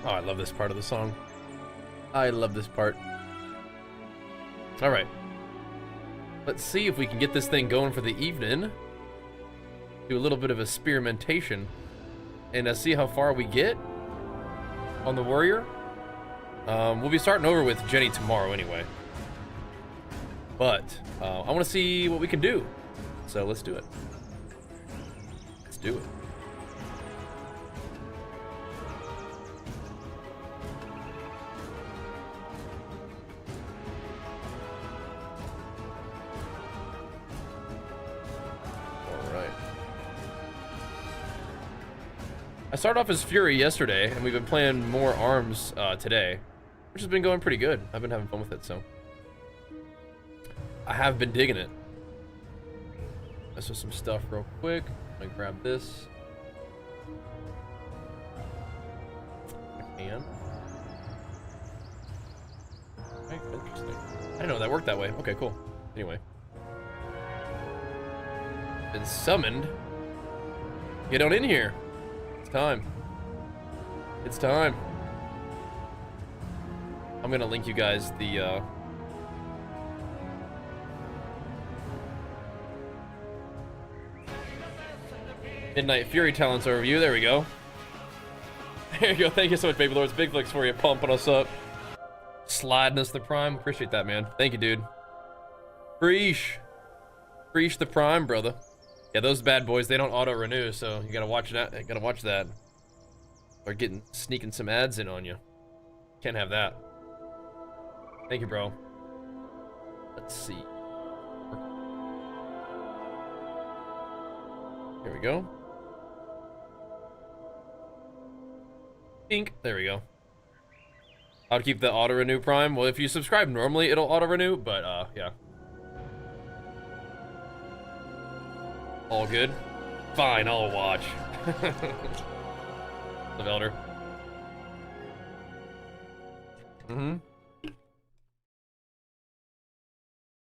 Oh, I love this part of the song. I love this part. All right. Let's see if we can get this thing going for the evening. Do a little bit of experimentation. And see how far we get on the warrior. We'll be starting over with Jenny tomorrow anyway. But I want to see what we can do. So let's do it. Let's do it. I started off as Fury yesterday, and we've been playing more arms today, which has been going pretty good. I've been having fun with it, so I have been digging it. Mess with some stuff real quick. I'm gonna grab this. I can. Okay, interesting. I didn't know that worked that way. Okay, cool. Anyway. Been summoned. Get on in here. It's time. It's time. I'm gonna link you guys the Midnight Fury Talents overview. There we go. There you go. Thank you so much, Baby Lords. Big flicks for you, pumping us up. Sliding us the prime. Appreciate that, man. Thank you, dude. Preach. Preach the prime, brother. Yeah, those bad boys, they don't auto-renew, so you gotta watch that. You gotta watch that. Or sneaking some ads in on you. Can't have that. Thank you, bro. Let's see. Here we go. Pink. There we go. I'll keep the auto-renew prime. Well, if you subscribe normally, it'll auto-renew, but, yeah. All good? Fine, I'll watch. The Elder. We'll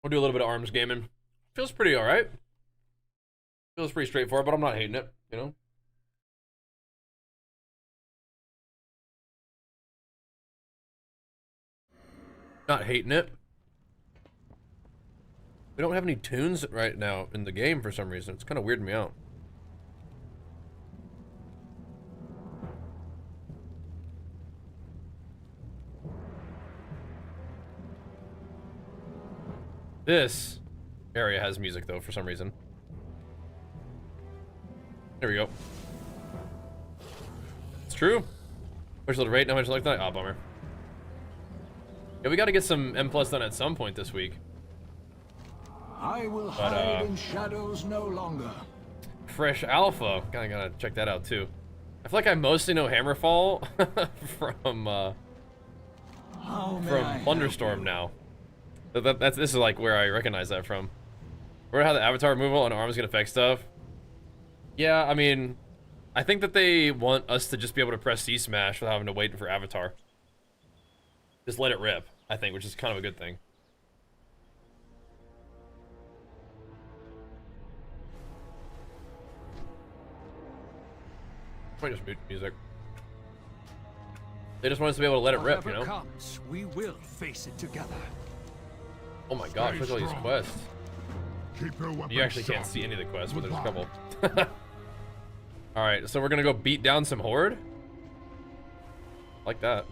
do a little bit of arms gaming. Feels pretty alright. Feels pretty straightforward, but I'm not hating it, you know? Not hating it. We don't have any tunes right now in the game for some reason. It's kind of weirding me out. This area has music though for some reason. There we go. It's true. Push a little rate, not much like that. Ah, bummer. Yeah, we got to get some M+ done at some point this week. I will hide in shadows no longer. Fresh Alpha. Kinda gotta check that out too. I feel like I mostly know Hammerfall from Thunderstorm now. This is like where I recognize that from. Remember how the avatar removal on arms can affect stuff? Yeah, I mean, I think that they want us to just be able to press C smash without having to wait for avatar. Just let it rip, I think, which is kind of a good thing. Probably just mute music. They just want us to be able to let it rip, you know? Comes, we will face it together. Oh my gosh, look at all these quests. You actually can't see any of the quests, but there's a couple. Alright, so we're gonna go beat down some horde? Like that.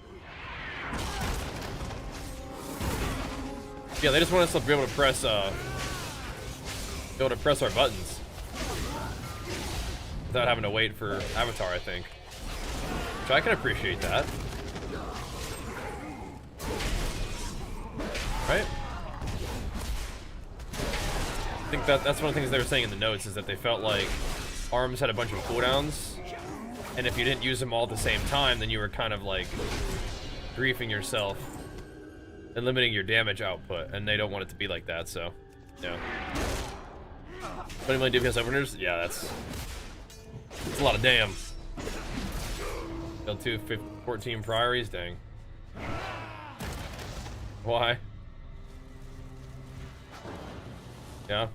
Yeah, they just want us to be able to press our buttons without having to wait for avatar, I think. Which I can appreciate that. Right? I think that's one of the things they were saying in the notes, is that they felt like arms had a bunch of cooldowns, and if you didn't use them all at the same time, then you were kind of like griefing yourself and limiting your damage output, and they don't want it to be like that, so yeah. 20 million DPS openers? Yeah, that's a lot of damn. L2 14 priories, dang. Why? Yeah.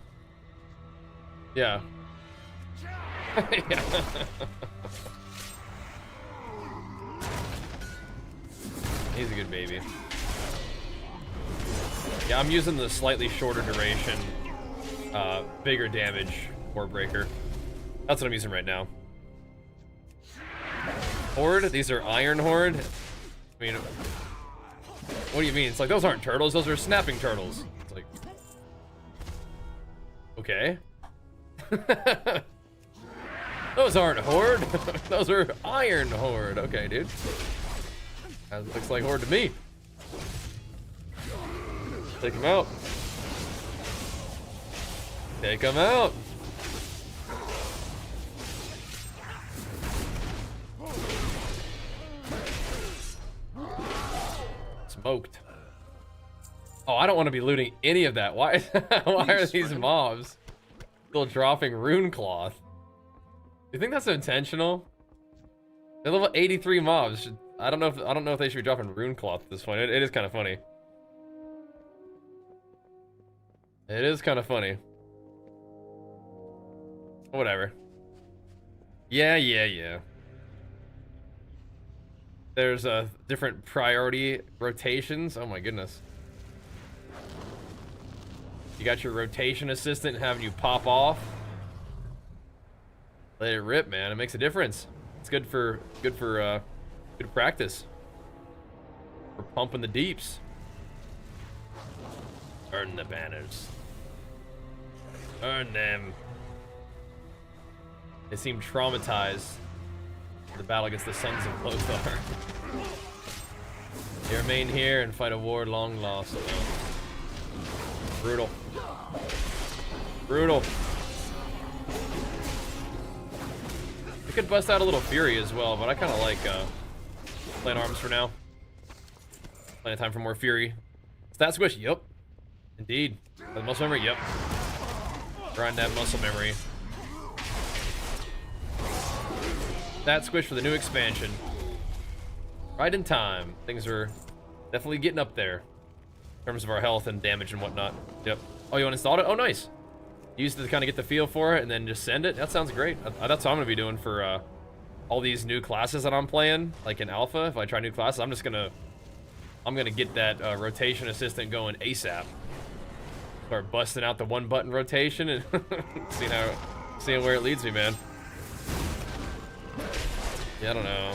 Yeah. Yeah. He's a good baby. Yeah, I'm using the slightly shorter duration, bigger damage Warbreaker. That's what I'm using right now. Horde? These are Iron Horde? I mean, what do you mean? It's like, those aren't turtles, those are snapping turtles. It's like, okay. Those aren't Horde. Those are Iron Horde. Okay, dude. That looks like Horde to me. Take him out. Take him out. Smoked. Oh, I don't want to be looting any of that. Why? Why are these mobs still dropping rune cloth? You think that's intentional? They're level 83 mobs. I don't know if they should be dropping rune cloth at this point. It is kind of funny. It is kind of funny. Whatever. Yeah. There's different priority rotations. Oh my goodness. You got your rotation assistant having you pop off. Let it rip, man. It makes a difference. It's good for good practice. For pumping the deeps. Earn the banners. Earn them. They seem traumatized. The battle against the Sons of Lothar. They remain here and fight a war long lost alone. Brutal. Brutal. We could bust out a little Fury as well, but I kind of like playing arms for now. Plenty of time for more Fury. Stat squish, yep. Indeed. The muscle memory, yep. Grind that muscle memory. Stat squish for the new expansion. Right in time. Things are definitely getting up there in terms of our health and damage and whatnot. Yep. Oh, you uninstalled it? Oh, nice. Used it to kind of get the feel for it and then just send it. That sounds great. That's what I'm gonna be doing for all these new classes that I'm playing, like in alpha. If I try new classes, I'm gonna get that rotation assistant going ASAP. Start busting out the one button rotation and seeing where it leads me, man. Yeah, I don't know.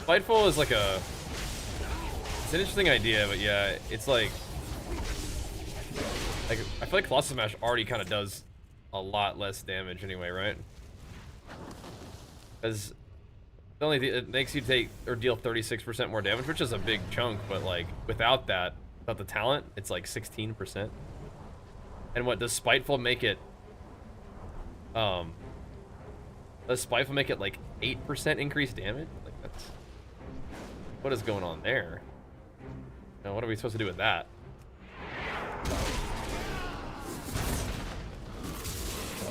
Fightful is like it's an interesting idea, but yeah, it's like I feel like Colossus Smash already kind of does a lot less damage anyway, right? Because it makes you take or deal 36% more damage, which is a big chunk, but like without the talent, it's like 16%. And what does Spiteful make it? Does Spiteful make it like 8% increased damage? Like that's what is going on there? Now, what are we supposed to do with that?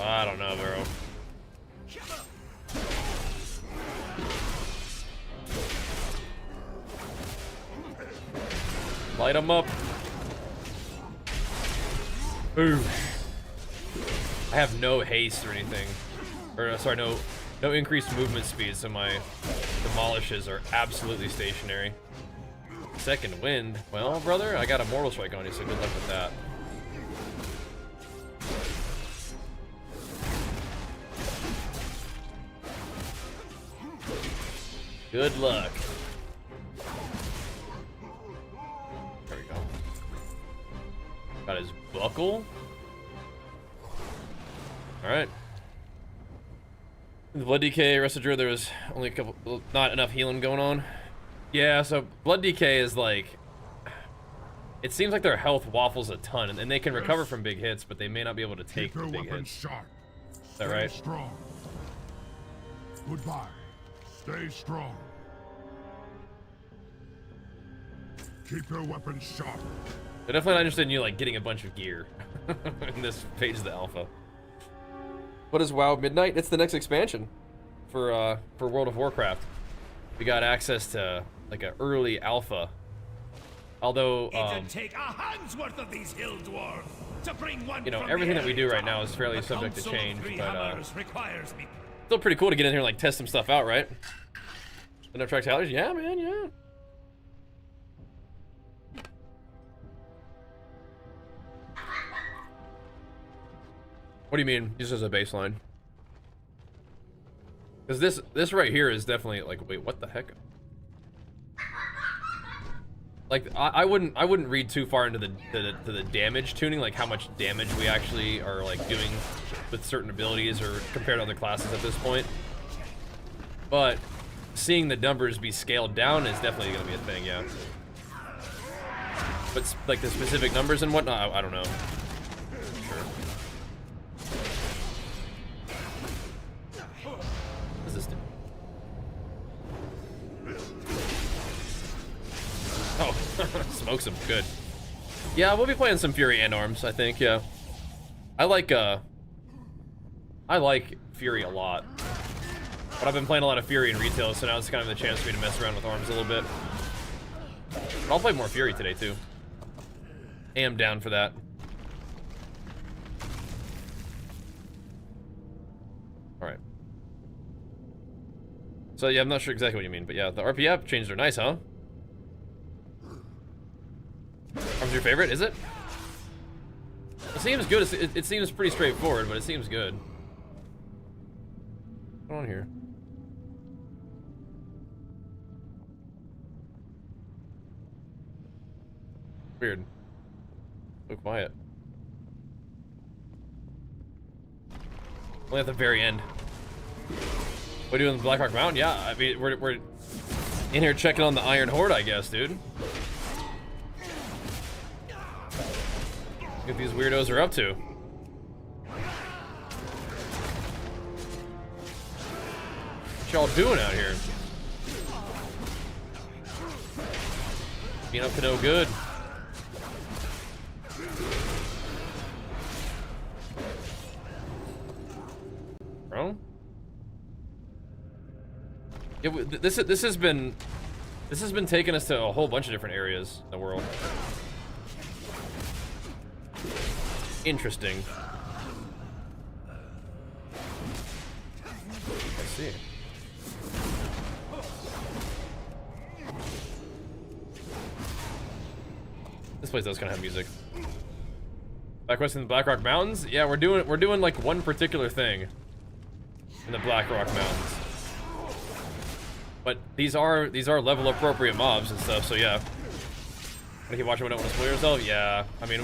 I don't know, bro. Light them up. Ooh. I have no haste or anything. Or sorry, no increased movement speed, so my demolishes are absolutely stationary. Second wind. Well, brother, I got a Mortal Strike on you, so good luck with that. Good luck. There we go. Got his buckle. Alright. The Blood DK, Rest of Druid, there was only not enough healing going on. Yeah, so Blood DK is like, it seems like their health waffles a ton, and they can recover from big hits, but they may not be able to take the big hits. Sharp. Is that right? Strong. Goodbye. Stay strong. Keep your weapons sharp. They're definitely not interested in you like getting a bunch of gear in this phase of the alpha. What is WoW Midnight? It's the next expansion for World of Warcraft. We got access to like an early alpha. Although it'd take a hand's worth of these hill dwarves to bring one, you know, from everything the that we do right now is fairly subject to change, but requires me. still pretty cool to get in here and like test some stuff out, right? Enough track calories? Yeah, man, yeah. What do you mean, just as a baseline? Because this right here is definitely like, wait, what the heck? Like, I wouldn't read too far into the damage tuning, like how much damage we actually are like doing with certain abilities or compared to other classes at this point. But seeing the numbers be scaled down is definitely gonna be a thing, yeah. But like the specific numbers and whatnot, I don't know. Sure. What does this do? Oh, smokes him. Good. Yeah, we'll be playing some Fury and Arms, I think, yeah. I like Fury a lot. But I've been playing a lot of Fury in retail, so now it's kind of the chance for me to mess around with Arms a little bit. But I'll play more Fury today, too. Am down for that. Alright. So, yeah, I'm not sure exactly what you mean, but yeah, the RP changes are nice, huh? Arms your favorite, is it? It seems good. It seems pretty straightforward, but it seems good. What's going on here? Weird. So quiet. Only at the very end. What are you doing in the Blackrock Mountain? Yeah, I mean, we're in here checking on the Iron Horde, I guess, dude. What these weirdos are up to. What y'all doing out here? Being up to no good. Bro? Yeah, this has been taking us to a whole bunch of different areas in the world. Interesting. I see. This place does kind of have music. Back west in the Blackrock Mountains? Yeah, we're doing like one particular thing in the Blackrock Mountains. But these are level appropriate mobs and stuff, so yeah. Wanna keep watching when I don't want to spoil yourself? Yeah, I mean,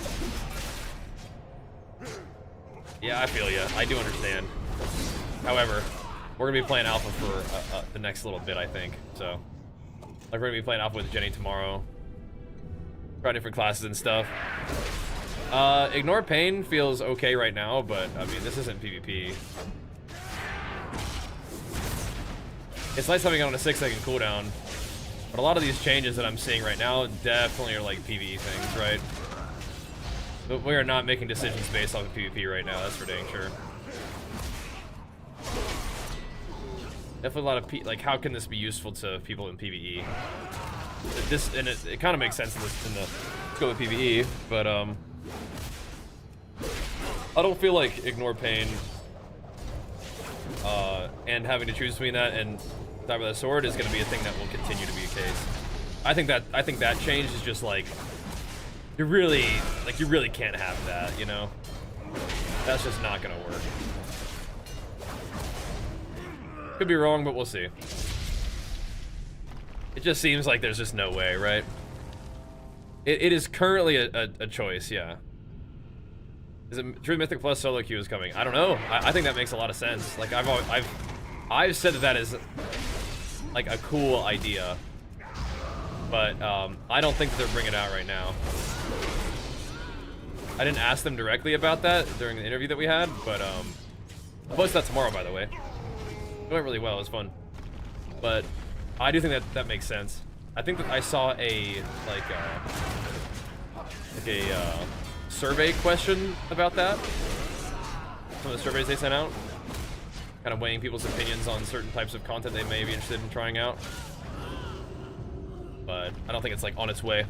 yeah, I feel ya. I do understand. However, we're gonna be playing Alpha for the next little bit, I think. So, like, we're gonna be playing Alpha with Jenny tomorrow. Try different classes and stuff. Ignore Pain feels okay right now, but I mean, this isn't PvP. It's nice having it on a 6-second cooldown, but a lot of these changes that I'm seeing right now definitely are like PvE things, right? But we are not making decisions based off of PvP right now, that's for dang sure. Definitely a lot of like, how can this be useful to people in PvE? It kind of makes sense in the scope of PvE, but I don't feel like Ignore Pain and having to choose between that and Die by the Sword is going to be a thing that will continue to be a case. I think that change is just like, you really can't have that, you know? That's just not gonna work. Could be wrong, but we'll see. It just seems like there's just no way, right? It is currently a choice, yeah. Is it True Mythic Plus solo queue is coming? I don't know. I think that makes a lot of sense. Like I've said that is like a cool idea, but I don't think that they're bringing it out right now. I didn't ask them directly about that during the interview that we had, but I'll post that tomorrow, by the way. It went really well. It was fun, but I do think that makes sense. I think that I saw a survey question about that. Some of the surveys they sent out, kind of weighing people's opinions on certain types of content they may be interested in trying out. But I don't think it's like on its way.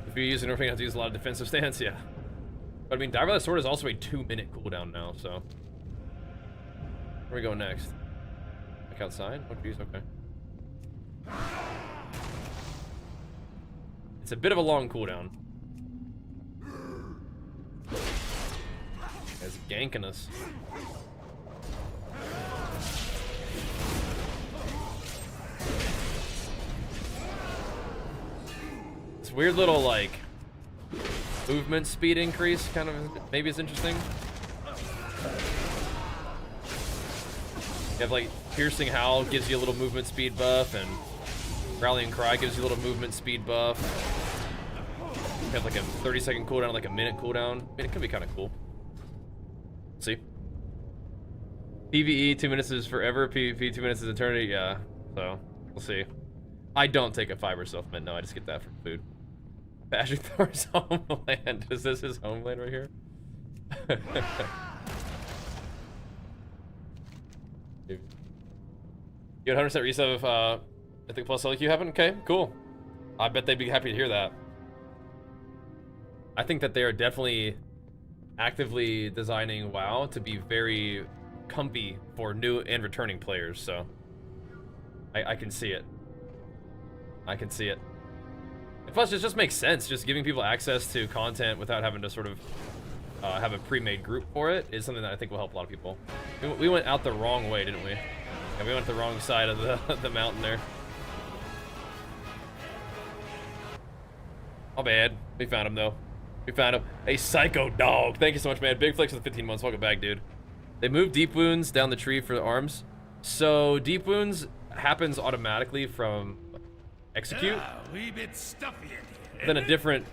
If you're using Ignore Pain, you have to use a lot of defensive stance, yeah. But I mean, Die by the Sword is also a 2-minute cooldown now, so. Where we go next? Like outside? Oh geez, okay. It's a bit of a long cooldown. It's ganking us. This weird little like movement speed increase kind of maybe is interesting. You have like Piercing Howl gives you a little movement speed buff, and Rallying Cry gives you a little movement speed buff. You have like a 30-second cooldown, like a minute cooldown. I mean, it could be kind of cool. See? PvE 2 minutes is forever, PvP 2 minutes is eternity. Yeah, so we'll see. I don't take a fiber self-mint, no, I just get that from food. Bashing Thor's homeland. Is this his homeland right here? You had 100% resub if I think plus LQ happened? Okay, cool. I bet they'd be happy to hear that. I think that they are definitely actively designing WoW to be very comfy for new and returning players, so I can see it. I can see it. And plus, it just makes sense. Just giving people access to content without having to sort of have a pre-made group for it is something that I think will help a lot of people. We went out the wrong way, didn't we? Yeah, we went the wrong side of the mountain there. Oh, bad. We found him, though. We found him. A psycho dog. Thank you so much, man. Big flex for the 15 months. Welcome back, dude. They moved deep wounds down the tree for the arms. So deep wounds happens automatically from execute. Wee bit stuffy in here. Then a different,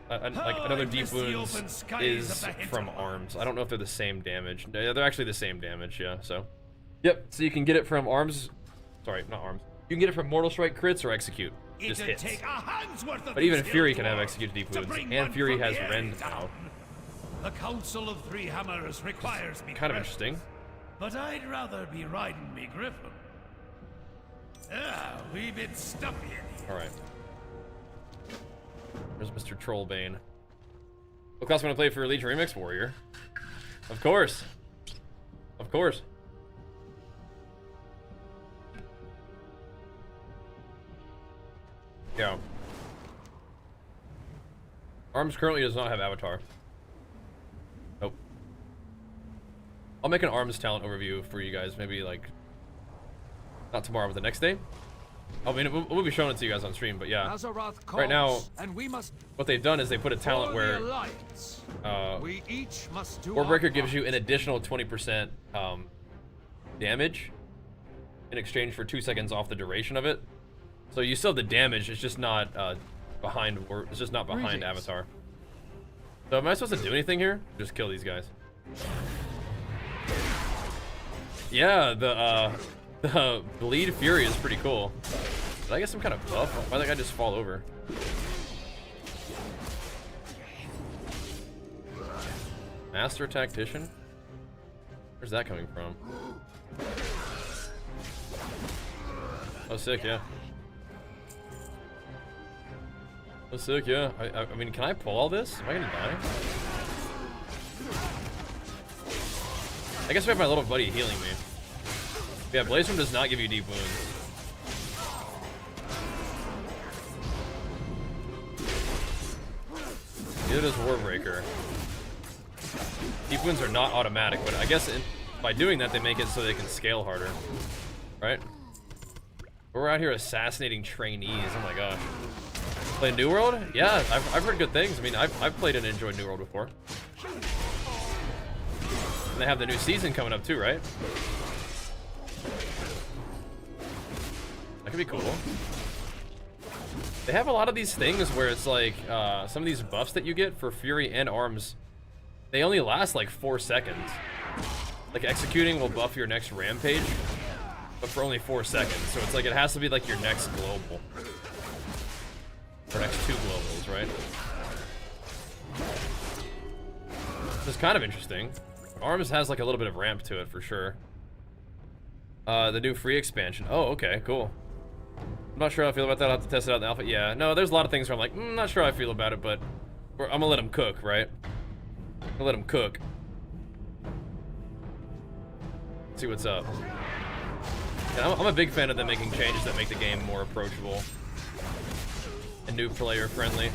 like another deep wounds is from arms. I don't know if they're the same damage. They're actually the same damage, yeah. So, yep. So you can get it from arms. Sorry, not arms. You can get it from Mortal Strike crits or execute. Just hits. But even Fury can have execute deep wounds, and Fury has rend now. The Council of Three Hammers requires me. Kind of interesting. But I'd rather be riding me griffin. Wee bit stuffy in here. All right. There's Mr. Trollbane. What class am I gonna play for Legion Remix? Warrior. Of course. Of course. Yeah. Arms currently does not have avatar. Nope. I'll make an Arms talent overview for you guys, maybe like not tomorrow, but the next day. I mean, we'll be showing it to you guys on stream, but yeah. Right now, what they've done is they put a talent where Warbreaker gives you an additional 20% damage in exchange for 2 seconds off the duration of it. So you still have the damage, it's just not behind Avatar. So am I supposed to do anything here? Just kill these guys. Yeah, the Bleed Fury is pretty cool. Did I get some kind of buff? Why did I just fall over? Master Tactician? Where's that coming from? Oh, sick, yeah. Oh, sick, yeah. I mean, can I pull all this? Am I gonna die? I guess we have my little buddy healing me. Yeah, Blaze Storm does not give you deep wounds. Neither does Warbreaker. Deep wounds are not automatic, but I guess by doing that, they make it so they can scale harder. Right? We're out here assassinating trainees. Oh my gosh. Play New World? Yeah, I've heard good things. I mean, I've played and enjoyed New World before. And they have the new season coming up too, right? That could be cool. They have a lot of these things where it's like, some of these buffs that you get for Fury and Arms, they only last like 4 seconds. Like executing will buff your next rampage, but for only 4 seconds. So it's like, it has to be like your next global. Or next 2 globals, right? Which is kind of interesting. Arms has like a little bit of ramp to it for sure. The new free expansion. Oh, okay, cool. I'm not sure how I feel about that. I'll have to test it out in the alpha. Yeah, no, there's a lot of things where I'm like, not sure how I feel about it, but I'm gonna let them cook, right? I'm gonna let them cook. See what's up. And I'm a big fan of them making changes that make the game more approachable and new player friendly.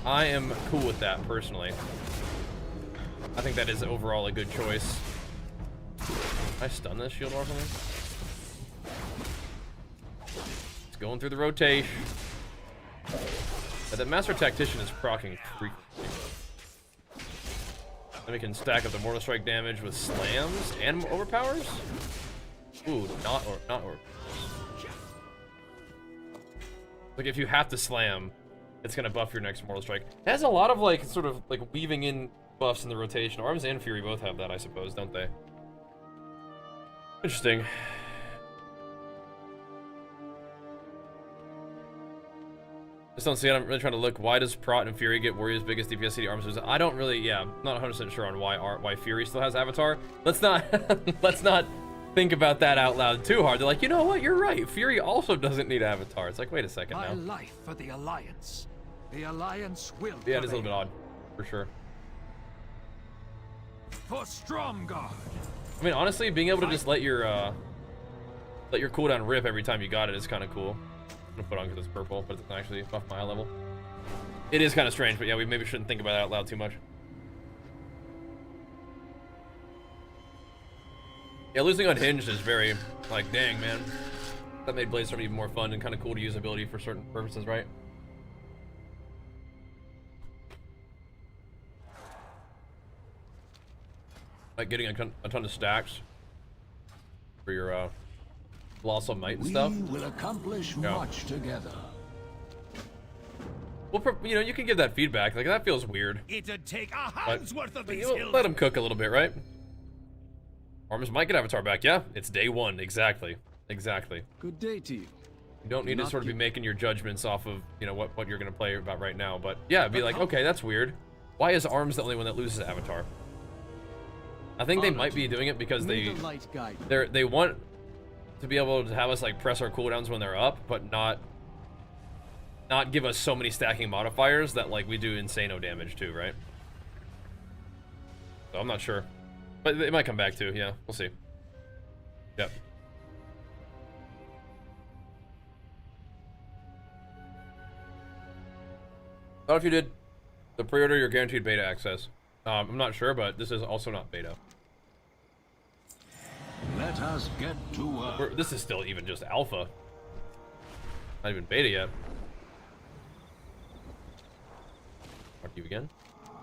I am cool with that personally. I think that is overall a good choice. Can I stun this shield off of me? It's going through the rotation. But the Master Tactician is proccing frequently. Then we can stack up the Mortal Strike damage with slams and overpowers. Ooh, not overpowers. Like if you have to slam, it's gonna buff your next Mortal Strike. It has a lot of like sort of like weaving in buffs in the rotation. Arms and Fury both have that, I suppose, don't they? Interesting. Just don't see it. I'm really trying to look. Why does Prot and Fury get Warrior's biggest DPS CD arms? I don't really, yeah, I'm not 100% sure on why Fury still has Avatar. Let's not let's not think about that out loud too hard. They're like, you know what? You're right. Fury also doesn't need Avatar. It's like, wait a second now. My life for the Alliance. The Alliance will. Yeah, it is a little bit odd, for sure. For Stromgarde. I mean, honestly, being able to just let your cooldown rip every time you got it is kind of cool. I'm gonna put on because it's purple, but it doesn't actually buff my eye level. It is kind of strange, but yeah, we maybe shouldn't think about that out loud too much. Yeah, losing Unhinged is very, like, dang, man. That made Bladestorm even more fun and kind of cool to use ability for certain purposes, right? Like getting a ton of stacks for your Colossal Might and stuff. We will accomplish much together. Well, you know, you can give that feedback. Like, that feels weird. It'd take a hand's worth of these hills. Let them cook a little bit, right? Arms might get Avatar back. Yeah, it's day one. Exactly. Exactly. Good day to you. You don't need to sort of be making your judgments off of, you know, what you're going to play about right now. But, yeah, be like, okay, that's weird. Why is Arms the only one that loses Avatar? I think they might be doing it because they want to be able to have us like press our cooldowns when they're up, but not give us so many stacking modifiers that like we do insano damage too, right? So I'm not sure, but it might come back too. Yeah, we'll see. Yep. Thought if you did the pre-order, you're guaranteed beta access. I'm not sure, but this is also not beta. Let us get to work. This is still even just alpha. Not even beta yet. Mark you again.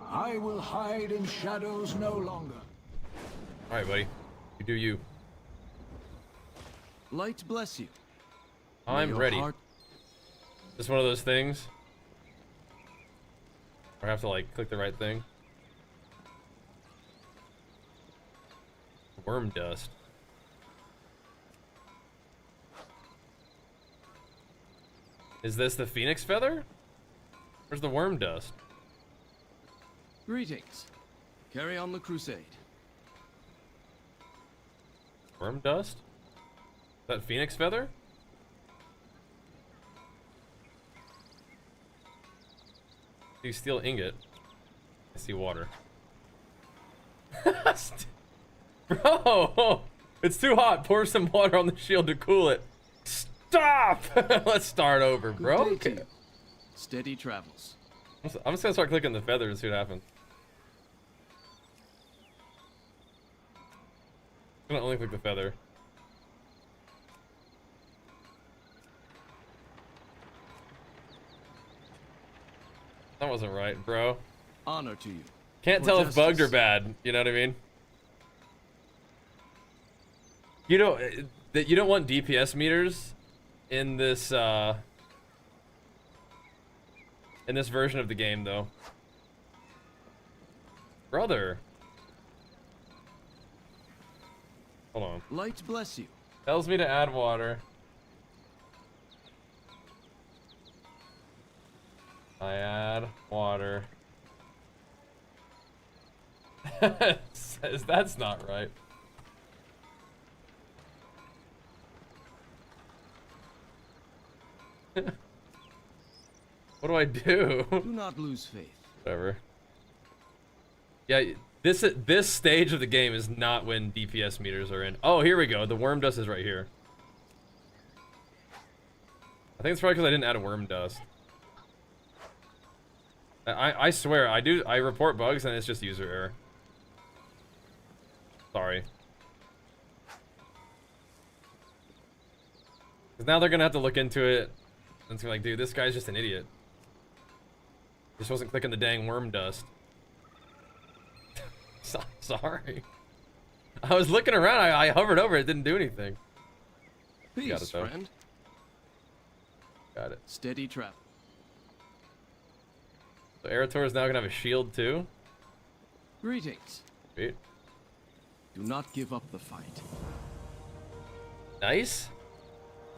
I will hide in shadows no longer. All right, buddy. You do you. Light bless you. I'm ready. This one of those things. Or I have to like click the right thing. Worm dust. Is this the Phoenix Feather? Where's the worm dust? Greetings. Carry on the crusade. Worm dust? Is that Phoenix Feather? See steel ingot. I see water. Bro! It's too hot. Pour some water on the shield to cool it. Stop! Let's start over, bro. Okay. Steady travels. I'm just gonna start clicking the feather and see what happens. I'm gonna only click the feather. That wasn't right, bro. Honor to you. Can't tell if bugged or bad. You know what I mean? You know that you don't want DPS meters in this version of the game, though. Brother. Hold on. Light bless you. Tells me to add water. I add water. Says that's not right. What do I do? Do not lose faith. Whatever. Yeah, This stage of the game is not when DPS meters are in. Oh, here we go. The worm dust is right here. I think it's probably because I didn't add a worm dust. I swear, I report bugs and it's just user error. Sorry. Because now they're gonna have to look into it. And it's gonna be like, dude, this guy's just an idiot. Just wasn't clicking the dang worm dust. Sorry. I was looking around, I hovered over it, didn't do anything. Peace, Got it, though. friend. Got it. Steady travel. So Erator is now gonna have a shield too? Greetings. Sweet. Do not give up the fight. Nice.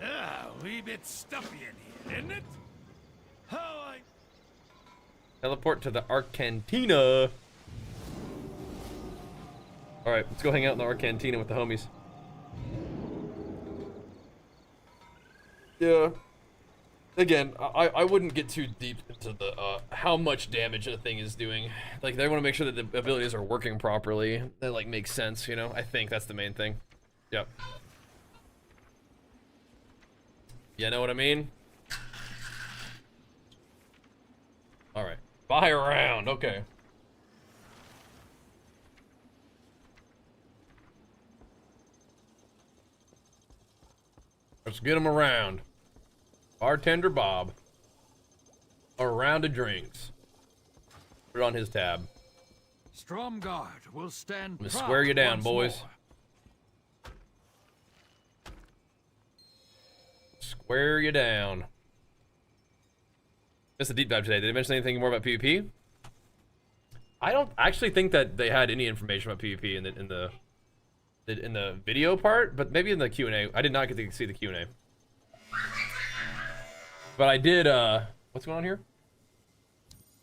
Ah, a wee bit stuffy in here, isn't it? How I... Teleport to the Arcantina. Alright, let's go hang out in the Arcantina with the homies. Yeah. Again, I wouldn't get too deep into the how much damage a thing is doing. Like, they want to make sure that the abilities are working properly. That like makes sense, you know? I think that's the main thing. Yep. You know what I mean? Alright. Buy around, okay. Let's get him around. Bartender Bob. A round of drinks. Put it on his tab. Stromgarde will stand I'm gonna proud square you down, once boys. more. Square you down. That's a deep dive today. Did they mention anything more about PvP? I don't actually think that they had any information about PvP in the video part, but maybe in the Q&A. I did not get to see the Q&A. But I did, what's going on here?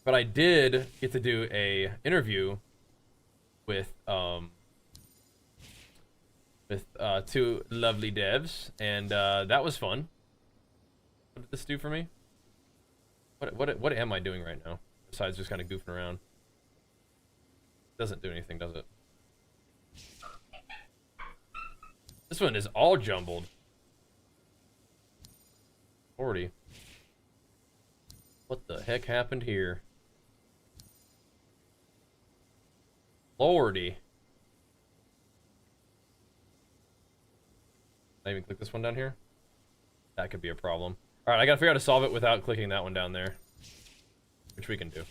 But I did get to do a interview with two lovely devs, and that was fun. What did this do for me? What am I doing right now? Besides just kind of goofing around. Doesn't do anything, does it? This one is all jumbled. 40. What the heck happened here? Lordy. Can I even click this one down here? That could be a problem. Alright, I gotta figure out how to solve it without clicking that one down there. Which we can do.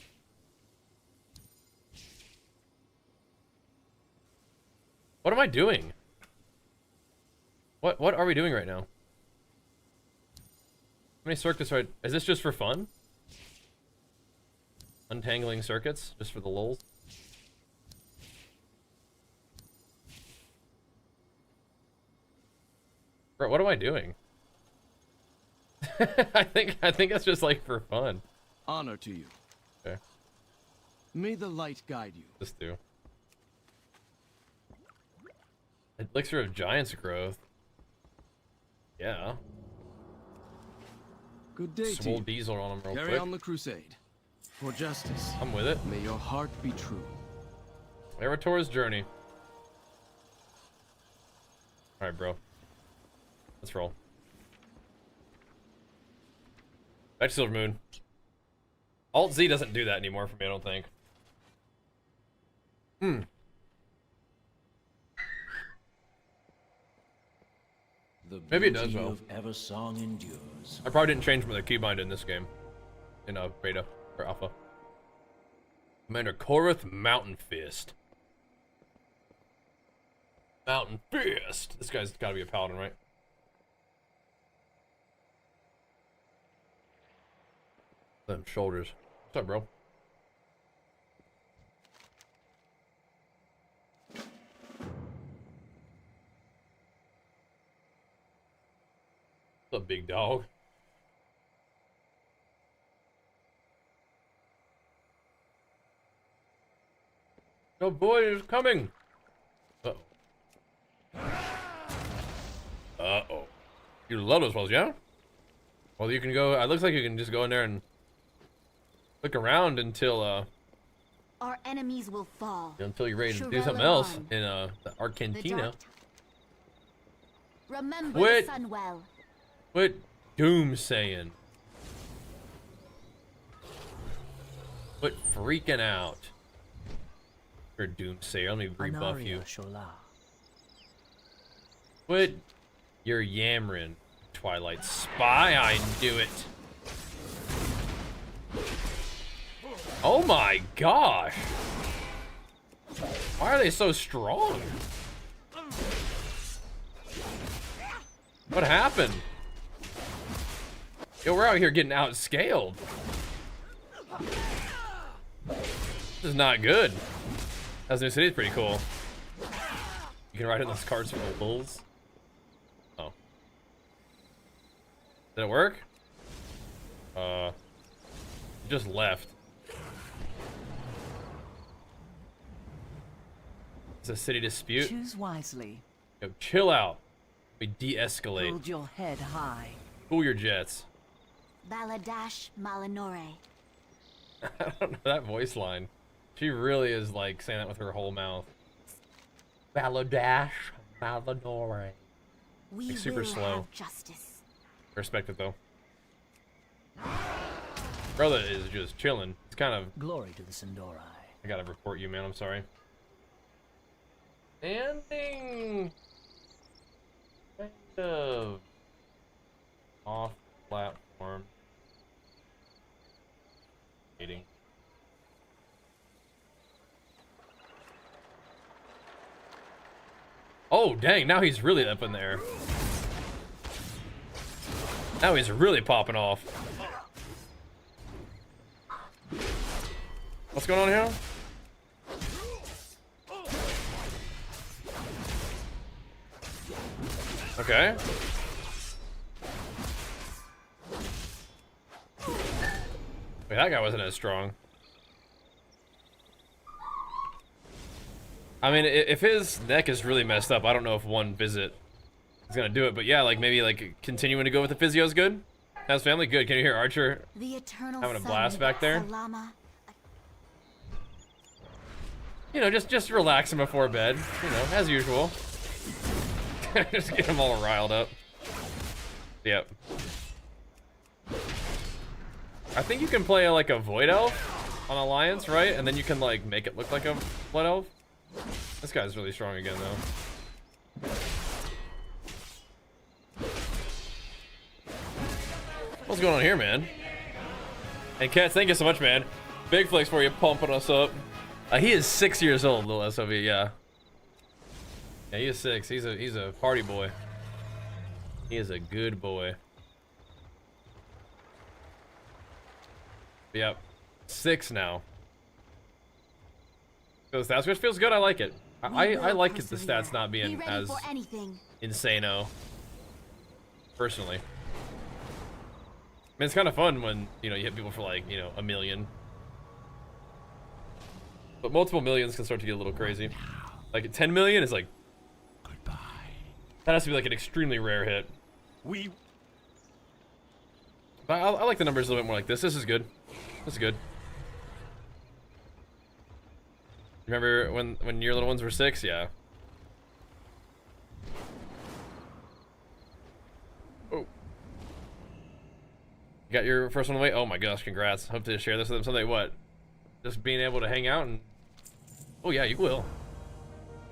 What am I doing? What are we doing right now? How many circuits are... Is this just for fun? Untangling circuits? Just for the lulz? Bro, what am I doing? I think it's just like for fun. Honor to you. Okay. May the light guide you. Just do. Elixir of Giant's Growth. Yeah. Good day to Swole you. diesel on him real Carry quick. on the crusade. For justice. I'm with it. May your heart be true. Erator's Journey. Alright, bro. Let's roll. Back to Silver Moon. Alt Z doesn't do that anymore for me, I don't think. Maybe it does, though. Eversong endures. I probably didn't change the keybind in this game. In beta or alpha. Commander Korath Mountain Fist. Mountain Fist! This guy's gotta be a paladin, right? Them shoulders. What's up, bro? What's up, big dog? No boy is coming. Uh-oh. Uh-oh. You love those wells, yeah? Well, you can go... It looks like you can just go in there and click around until, our enemies will fall. Until you're ready to do something else in the Argentina. Remember Quit. the sun well. Quit doomsaying. Quit freaking out. You're a doomsayer. Let me rebuff you. Quit your yammering, Twilight Spy. I knew it. Oh my gosh. Why are they so strong? What happened? Yo, we're out here getting outscaled. This is not good. That's New City is pretty cool. You can ride in those carts for the bulls. Oh. Did it work? It just left. It's a city dispute. Choose wisely. Yo, chill out. We de-escalate. Hold your head high. Cool your jets. Baladash Malinore. I don't know that voice line. She really is like saying that with her whole mouth. Baladash Malinore. We Like, super will slow. have justice. Respect it though. Brother is just chilling. It's kind of. Glory to the Sindori. I gotta report you, man. I'm sorry. Standing kind of off platform. Waiting. Oh dang! Now he's really up in there. Now he's really popping off. What's going on here? Okay. Wait, that guy wasn't as strong. I mean, if his neck is really messed up, I don't know if one visit is gonna do it. But yeah, like maybe like continuing to go with the physio is good. How's family? Good. Can you hear Archer The eternal having a sun, blast back there? Salama. You know, just relaxing before bed. You know, as usual. Just get them all riled up. Yep. I think you can play like a Void Elf on Alliance, right? And then you can like make it look like a Blood Elf. This guy's really strong again, though. What's going on here, man? Hey, Cats, thank you so much, man. Big flex for you, pumping us up. He is 6 years old, little SOV, yeah. Yeah, he is 6. He's a party boy. He is a good boy. Yep. 6 now. So the stats, which feels good. I like it. I like it, the stats not being as insane-o. Personally. I mean, it's kind of fun when, you know, you hit people for like, you know, 1 million. But multiple millions can start to get a little crazy. Like 10 million is like... Goodbye. That has to be like an extremely rare hit. But I like the numbers a little bit more like this. This is good. This is good. Remember when your little ones were 6? Yeah. Oh. You got your first one away? Oh my gosh, congrats. Hope to share this with them someday. What? Just being able to hang out and... Oh yeah, you will.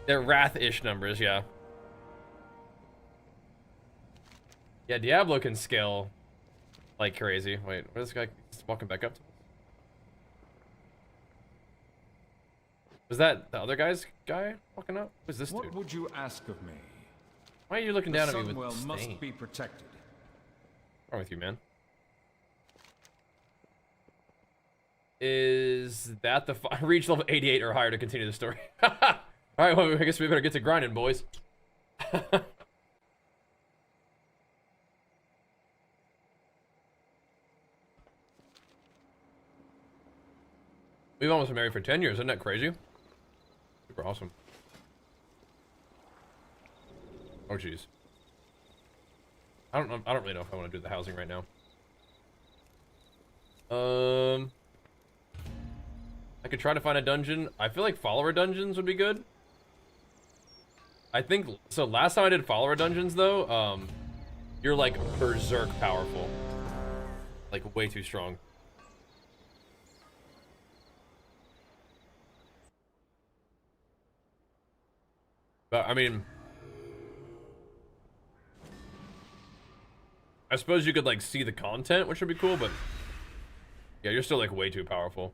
They're Wrath-ish numbers, yeah. Yeah, Diablo can scale like crazy. Wait, where's this guy walking back up to? Was that the other guy walking up? Who's this dude? What would you ask of me? Why are you looking down at me with Sunwell disdain? must be protected. What's wrong with you, man? Is that the reach level 88 or higher to continue the story? All right, well, I guess we better get to grinding, boys. We've almost been married for 10 years. Isn't that crazy? Super awesome. Oh, jeez. I don't know. I don't really know if I want to do the housing right now. I could try to find a dungeon. I feel like follower dungeons would be good. I think so. Last time I did follower dungeons though, you're like berserk powerful, like way too strong. But I mean, I suppose you could like see the content, which would be cool, but yeah, you're still like way too powerful.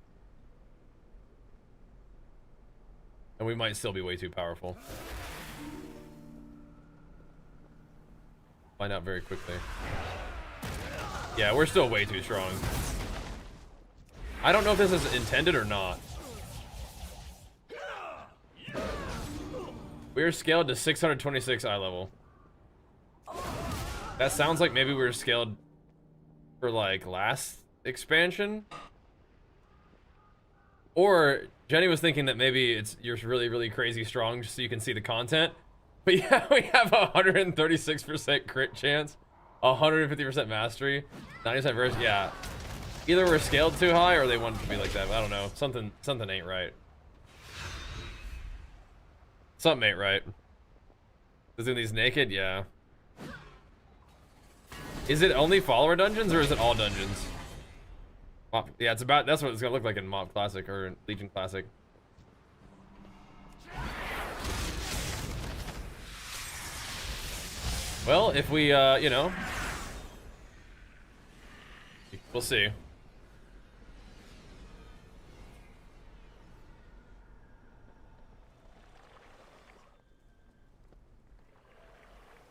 And we might still be way too powerful. Find out very quickly. Yeah, we're still way too strong. I don't know if this is intended or not. We are scaled to 626 eye level. That sounds like maybe we were scaled for like last expansion. Or Jenny was thinking that maybe you're really, really crazy strong just so you can see the content. But yeah, we have a 136% crit chance, 150% mastery, 90% verse. Yeah, either we're scaled too high or they want it to be like that. I don't know. Something ain't right. Something ain't right. Is doing these naked? Yeah. Is it only follower dungeons or is it all dungeons? Yeah, that's what it's gonna look like in Mob Classic or in Legion Classic. Well, if we, you know, we'll see.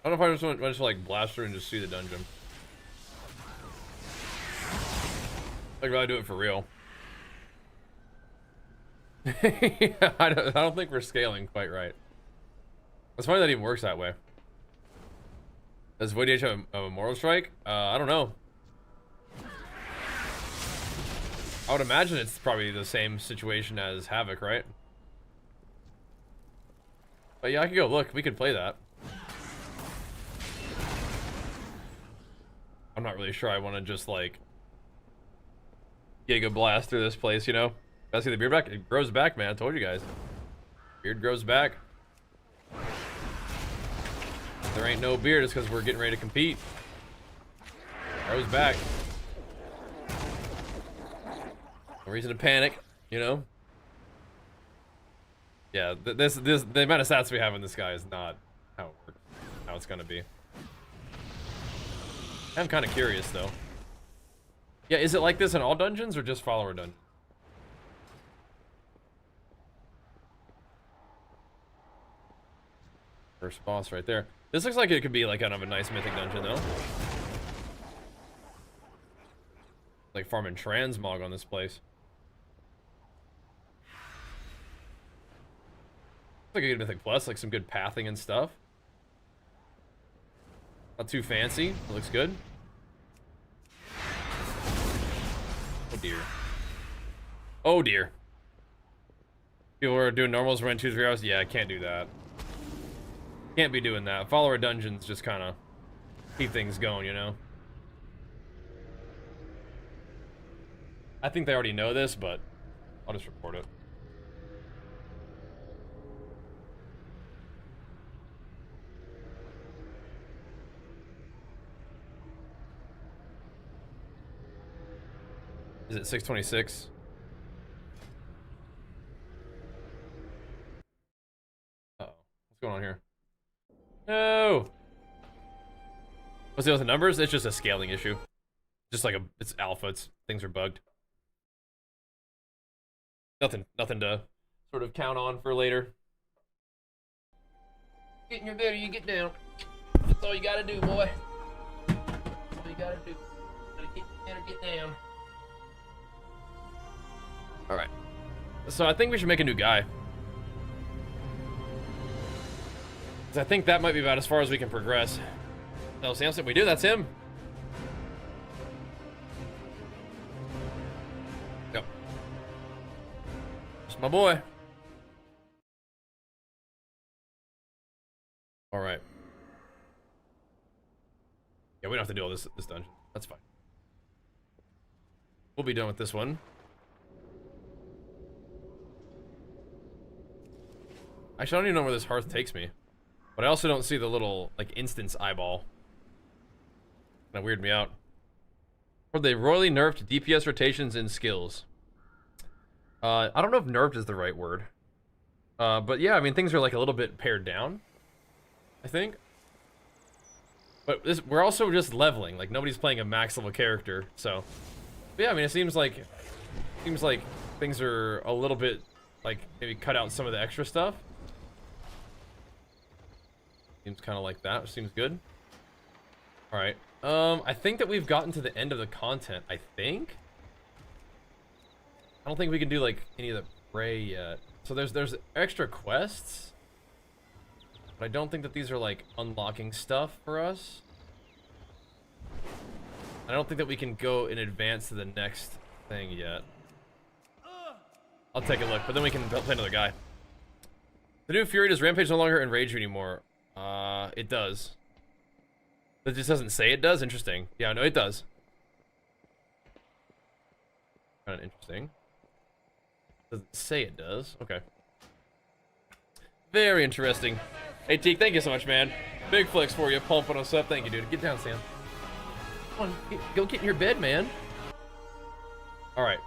I don't know if I just want to like blast through and just see the dungeon. I'd rather do it for real. Yeah, I don't think we're scaling quite right. It's funny that even works that way. Does Void Age have a Mortal Strike? I don't know. I would imagine it's probably the same situation as Havoc, right? But yeah, I could go look. We could play that. I'm not really sure I want to just like Giga Blast through this place, you know? Gotta see the beard back? It grows back, man. I told you guys. Beard grows back. There ain't no beard, it's because we're getting ready to compete. Grows back. No reason to panic, you know? Yeah, the amount of stats we have in this guy is not how it works, how it's gonna be. I'm kind of curious though. Yeah, is it like this in all dungeons or just follower dungeons? First boss right there. This looks like it could be like kind of a nice mythic dungeon though. Like farming transmog on this place. Looks like a good mythic plus, like some good pathing and stuff. Not too fancy. It looks good. Oh dear. Oh dear. People are doing normals running 2-3 hours. Yeah, I can't do that. Can't be doing that. Follower dungeons just kind of keep things going, you know? I think they already know this, but I'll just report it. Is it 626? Uh-oh. What's going on here? No! What's the deal with the numbers? It's just a scaling issue. Just like it's alpha, things are bugged. Nothing to sort of count on for later. Get in your bed or you get down. That's all you gotta do, boy. That's all you gotta do. Gotta get in or get down. Alright. So I think we should make a new guy. I think that might be about as far as we can progress. No, Samson, we do. That's him. Yep. That's my boy. All right. Yeah, we don't have to do all this dungeon. That's fine. We'll be done with this one. Actually, I don't even know where this hearth takes me. But I also don't see the little, like, instance eyeball. That weirded me out. Or they royally nerfed DPS rotations and skills. I don't know if nerfed is the right word. But yeah, I mean, things are, like, a little bit pared down. I think. But we're also just leveling. Like, nobody's playing a max level character, so. But yeah, I mean, it seems like things are a little bit, like, maybe cut out some of the extra stuff. Seems kind of like that, which seems good. Alright. I think that we've gotten to the end of the content, I think. I don't think we can do, like, any of the prey yet. So there's extra quests. But I don't think that these are, like, unlocking stuff for us. I don't think that we can go in advance to the next thing yet. I'll take a look, but then we can play another guy. The new Fury, does Rampage no longer enrage you anymore? It does. It just doesn't say it does? Interesting. Yeah, no, it does. Kind of interesting. Doesn't say it does. Okay. Very interesting. Hey, Teak, thank you so much, man. Big flex for you. Pumping us up. Thank you, dude. Get down, Sam. Come on, go get in your bed, man. Alright.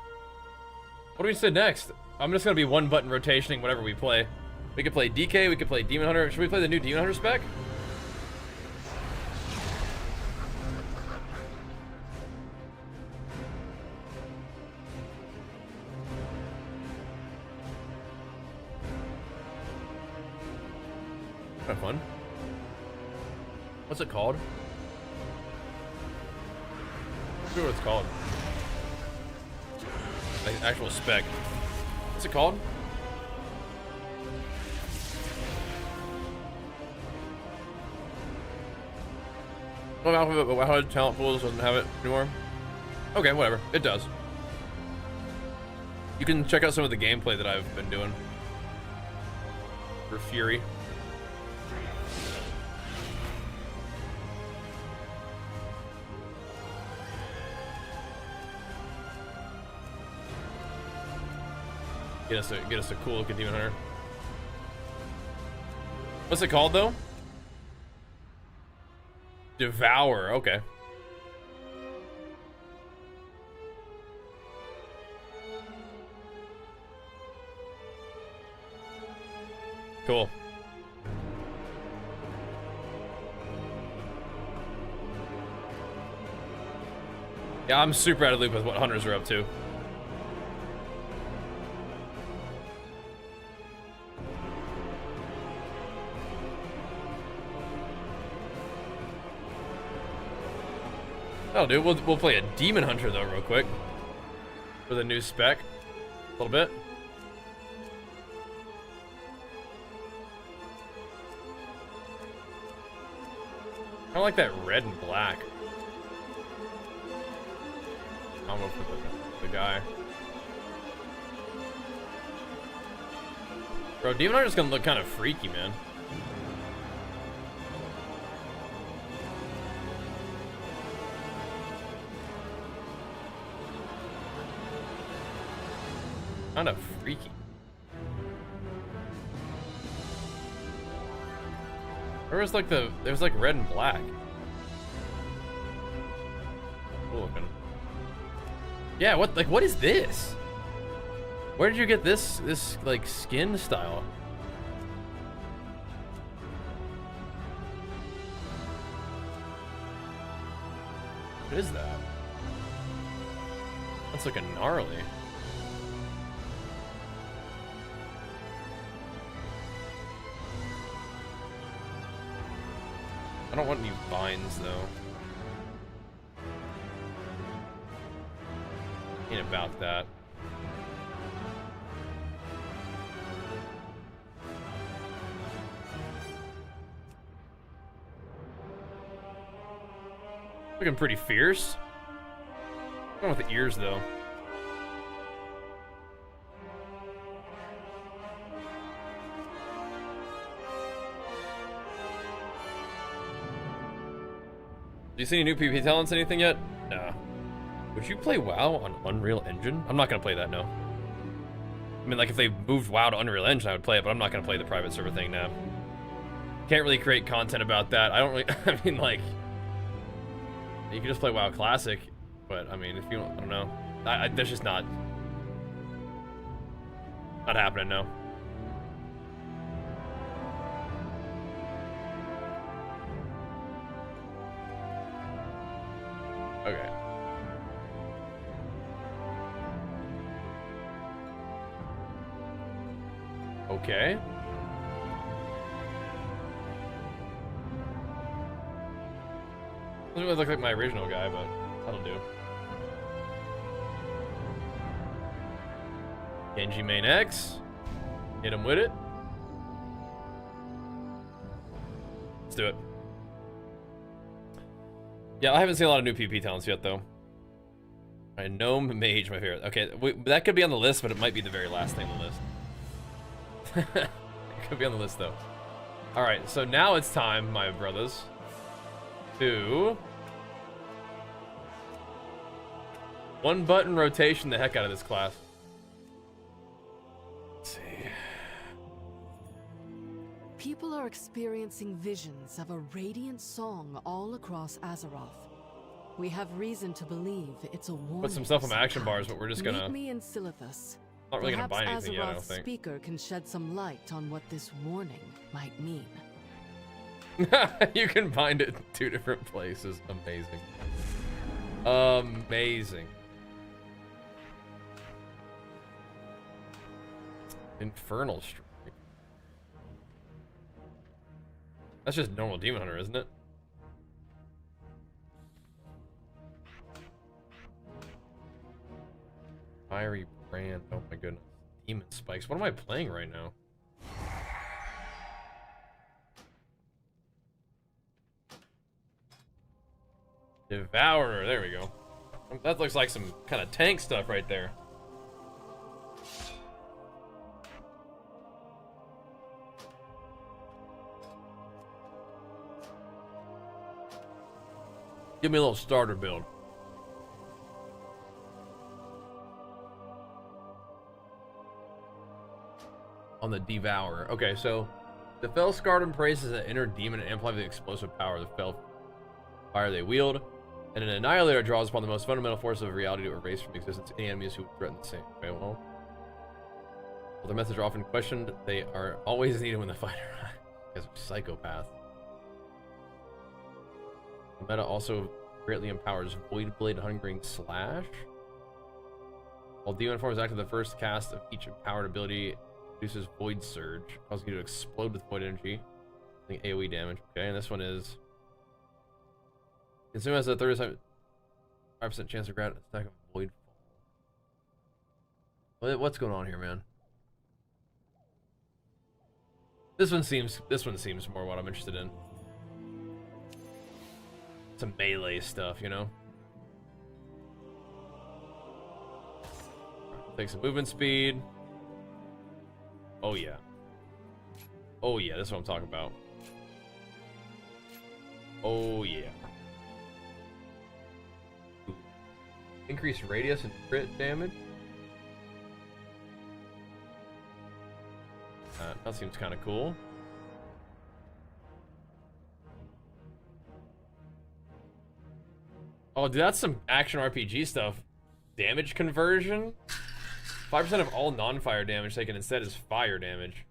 What do we say next? I'm just gonna be one button rotationing whatever we play. We could play DK, we could play Demon Hunter. Should we play the new Demon Hunter spec? Kind of fun. What's it called? I forget what it's called. Like actual spec. What's it called? Oh, Alphabet, but how talent pools doesn't have it anymore? Okay, whatever. It does. You can check out some of the gameplay that I've been doing for Fury. Get us a cool looking Demon Hunter. What's it called though? Devour, okay. Cool. Yeah, I'm super out of loop with what hunters are up to. Oh, dude, we'll play a Demon Hunter though, real quick, for the new spec, a little bit. I like that red and black. I'll go for the guy. Bro, Demon Hunter's gonna look kind of freaky, man. Kind of freaky. There's like red and black. Cool looking. Yeah, what is this? Where did you get this like skin style? What is that? That's looking gnarly. I don't want any vines though. Ain't about that. Looking pretty fierce. Going with the ears though. Do you see any new PvP talents, anything yet? No. Would you play WoW on Unreal Engine? I'm not gonna play that, no. I mean, like, if they moved WoW to Unreal Engine, I would play it, but I'm not going to play the private server thing now. Can't really create content about that. I don't really, I mean, like, you can just play WoW Classic, but, I mean, if you don't, I don't know. That's just not happening, no. Okay. Okay. Doesn't really look like my original guy, but that'll do. Genji main X. Hit him with it. Let's do it. Yeah, I haven't seen a lot of new PP talents yet, though. Alright, Gnome Mage, my favorite. Okay, that could be on the list, but it might be the very last thing on the list. It could be on the list, though. Alright, so now it's time, my brothers, to one button rotation the heck out of this class. Let's see. People are experiencing visions of a radiant song all across Azeroth. We have reason to believe it's a warning. Put some stuff on my action bars, but we're just gonna... Meet me in Silithus. Not really gonna buy Perhaps anything yet, I don't Azeroth's think. speaker can shed some light on what this warning might mean. You can find it in 2 different places. Amazing. Amazing. Infernal Strike. That's just normal Demon Hunter, isn't it? Fiery Brand. Oh my goodness. Demon Spikes. What am I playing right now? Devourer. There we go. That looks like some kind of tank stuff right there. Give me a little starter build. On the Devourer. Okay, so the Fel Scarred embraces an inner demon and amplifies the explosive power of the Fel fire they wield. And an Annihilator draws upon the most fundamental force of reality to erase from existence any enemies who threaten the same. Okay, well. While their methods are often questioned, they are always needed when the fighter is a psychopath. The meta also greatly empowers Void Blade Hungering Slash. While Demon Form is active, the first cast of each empowered ability produces Void Surge, causing you to explode with void energy. I think AoE damage. Okay, and this one is consume has a 35% chance to grant a stack of Void Fall. What's going on here, man? This one seems more what I'm interested in. Some melee stuff, you know? Take some movement speed. Oh yeah. Oh yeah, that's what I'm talking about. Oh yeah. Ooh. Increased radius and crit damage. That seems kind of cool. Oh, dude, that's some action RPG stuff. Damage conversion? 5% of all non-fire damage taken instead is fire damage.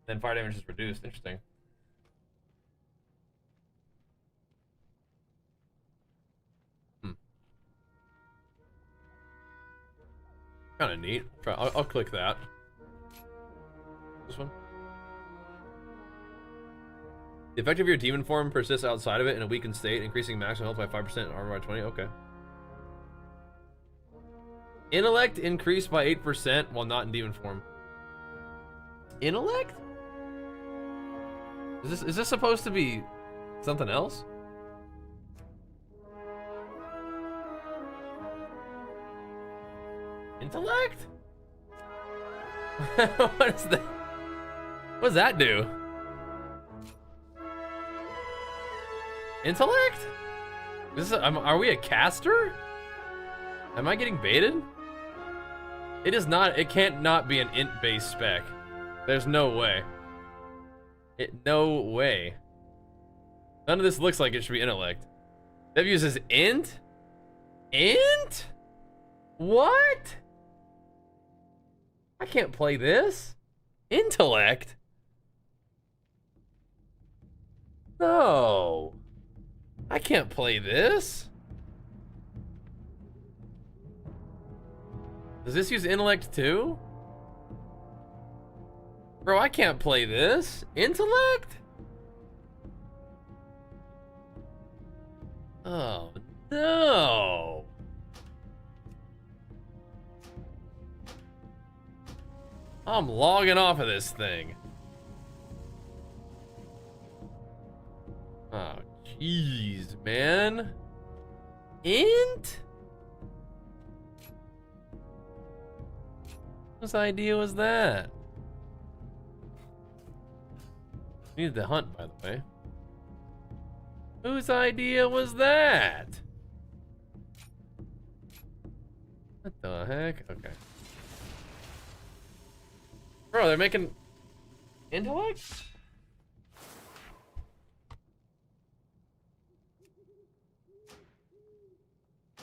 Then fire damage is reduced. Interesting. Kind of neat. I'll click that. This one. The effect of your demon form persists outside of it in a weakened state, increasing maximum health by 5% and armor by 20. Okay. Intellect increased by 8% while not in demon form. Intellect? Is this supposed to be something else? Intellect? What is that? What does that do? Intellect? Are we a caster? Am I getting baited? It is not, it can't not be an int-based spec. There's no way. No way. None of this looks like it should be intellect. Dev uses int? Int? What? I can't play this. Intellect? No. I can't play this. Does this use intellect too? Bro, I can't play this. Intellect? Oh, no. I'm logging off of this thing. Oh, jeez, man. Int? Whose idea was that? Needed to hunt, by the way. Whose idea was that? What the heck? Okay. Bro, they're making intellect? I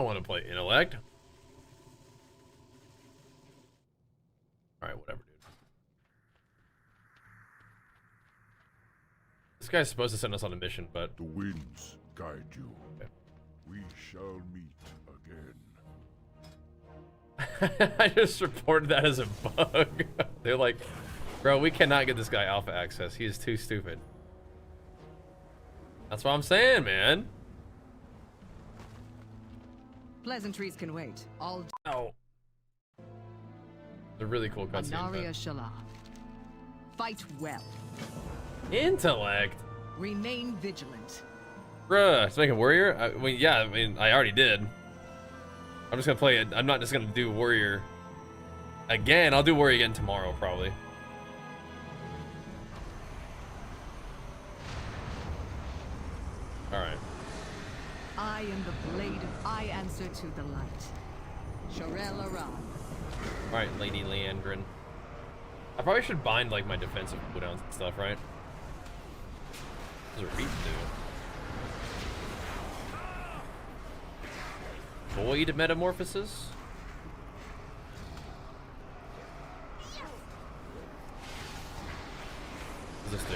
don't want to play intellect. Alright, whatever, dude. This guy's supposed to send us on a mission, but... The winds guide you. Okay. We shall meet again. I just reported that as a bug. They're like, bro, we cannot get this guy alpha access. He is too stupid. That's what I'm saying, man. Pleasantries can wait. All Oh. It's a really cool cutscene. Anaria but- Shala. Fight well. Intellect? Remain vigilant. Bruh, to make a warrior? I mean, yeah, I mean, I already did. I'm just gonna play it. I'm not just gonna do warrior again. I'll do warrior again tomorrow, probably. Alright. I am the blade. I answer to the light. Shorel Aram. Alright, Lady Leandrin. I probably should bind, like, my defensive cooldowns and stuff, right? What does a reap do? Void metamorphosis? What does this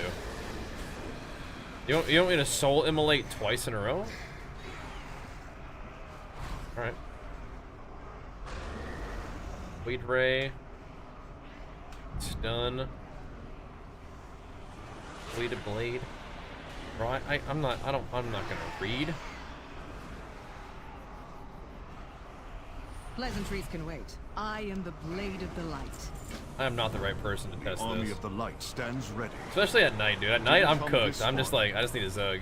do? You don't need to soul immolate twice in a row? Alright. Void ray. Stun. Bladed blade. Bro, I'm not gonna read. Pleasantries can wait. I am the blade of the light. I am not the right person to test Army this. of the light stands ready. Especially at night, dude. At night, I'm From cooked. this I'm just one. like, I just need a Zug.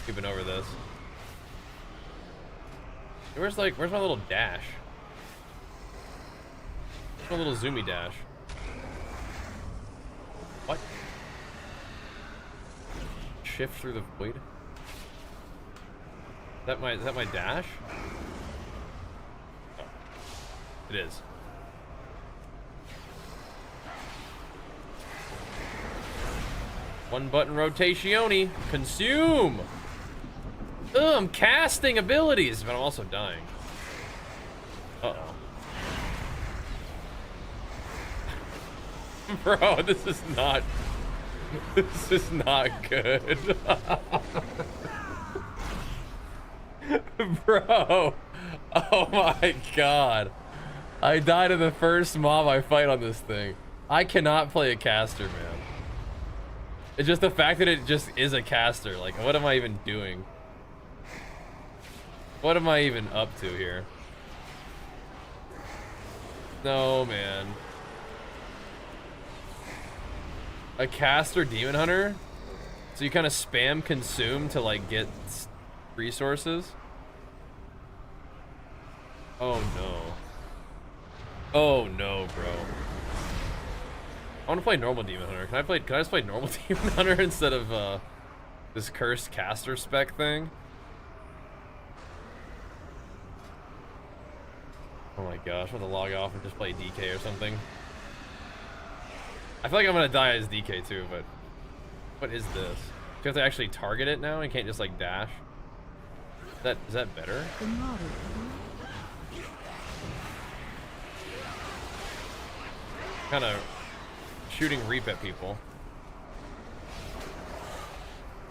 Keeping over this. Where's my little dash? Where's my little zoomy dash? What? Shift through the void? Is that my dash? Oh. It is. One button rotationi. Consume! Ugh, I'm casting abilities, but I'm also dying. Uh-oh. Bro, this is not good. Bro. Oh my god. I died in the first mob I fight on this thing. I cannot play a caster, man. It's just the fact that it just is a caster. Like, what am I even doing? What am I even up to here? No, man. A caster demon hunter? So you kind of spam consume to like get resources? Oh no. Oh no, bro. I want to play normal demon hunter. Can I just play normal demon hunter instead of this cursed caster spec thing? Oh my gosh, I'm gonna log off and just play DK or something. I feel like I'm gonna die as DK too, but what is this? Do you have to actually target it now? You can't just like dash? Is that better? Kind of shooting reap at people.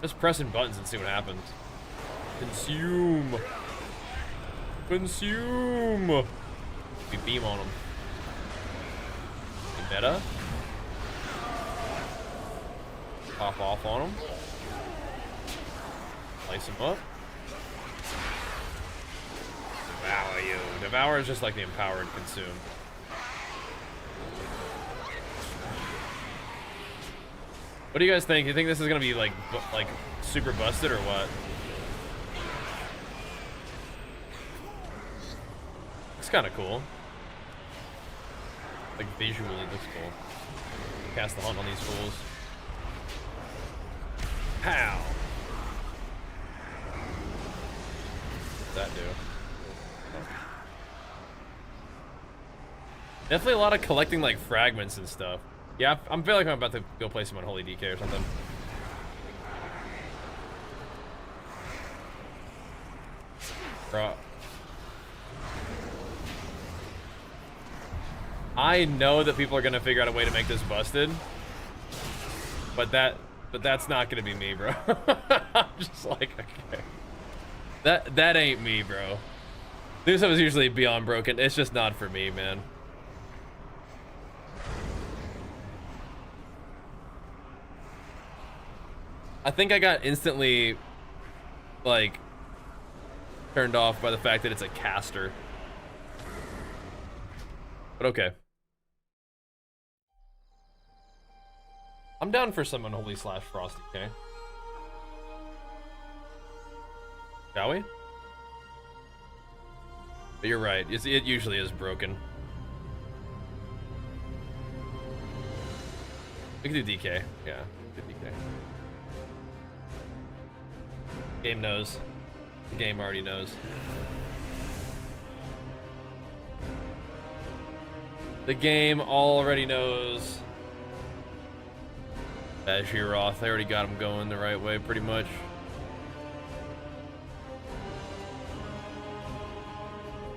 Just pressing buttons and see what happens. Consume. Consume. We beam on them. Meta. Pop off on them. Slice them up. Devour you. Devour is just like the empowered consume. What do you guys think? You think this is gonna be like super busted or what? It's kind of cool. Like visually, it looks cool. Cast the hunt on these fools. Pow! What's that do? Definitely a lot of collecting like fragments and stuff. Yeah, I feel like I'm about to go play some Unholy DK or something. Bro. I know that people are gonna figure out a way to make this busted. But that's not gonna be me, bro. I'm just like, okay. That ain't me, bro. This stuff is usually beyond broken. It's just not for me, man. I think I got instantly, like, turned off by the fact that it's a caster. But okay. I'm down for some Unholy / Frosty, okay? Shall we? But you're right, it usually is broken. We can do DK, yeah, do DK. Game knows. The game already knows. The game already knows. Ashiroth, I already got him going the right way, pretty much.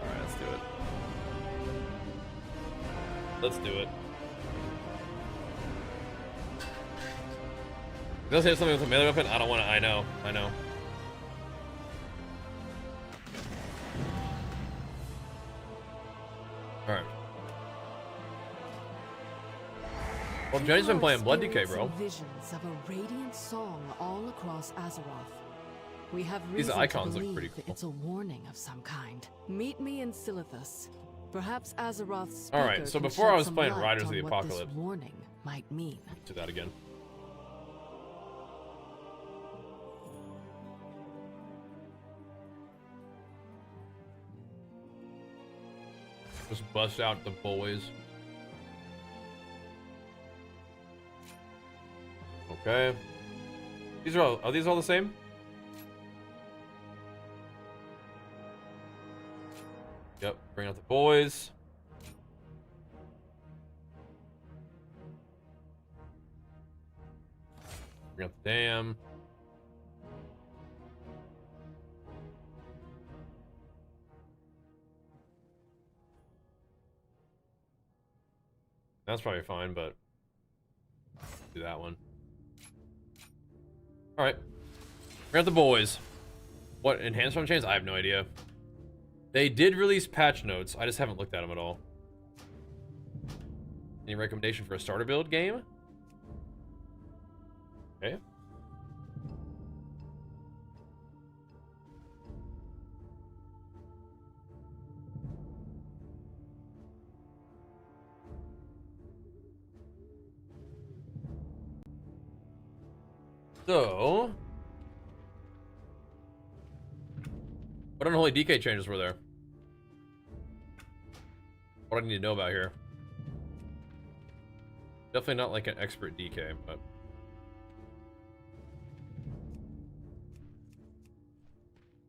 Alright, let's do it. Let's do it. Does it have something with a melee weapon? I don't want to. I know. Alright. Well, Jenny's been playing Blood DK, bro. Visions of a radiant song all across Azeroth. We have These reason icons to look believe pretty cool. it's a warning of some kind. Meet me in Silithus. Perhaps Azeroth's All right, so before I was playing Riders of the Apocalypse. This warning might mean. Do that again. Just bust out the boys. Okay. These are these all the same? Yep, bring out the boys. Bring out the dam. That's probably fine, but do that one. All right, we're at the boys. What enhanced on chains? I have no idea. They did release patch notes. I just haven't looked at them at all. Any recommendation for a starter build game? Okay. So, what Unholy DK changes were there? What do I need to know about here? Definitely not like an expert DK, but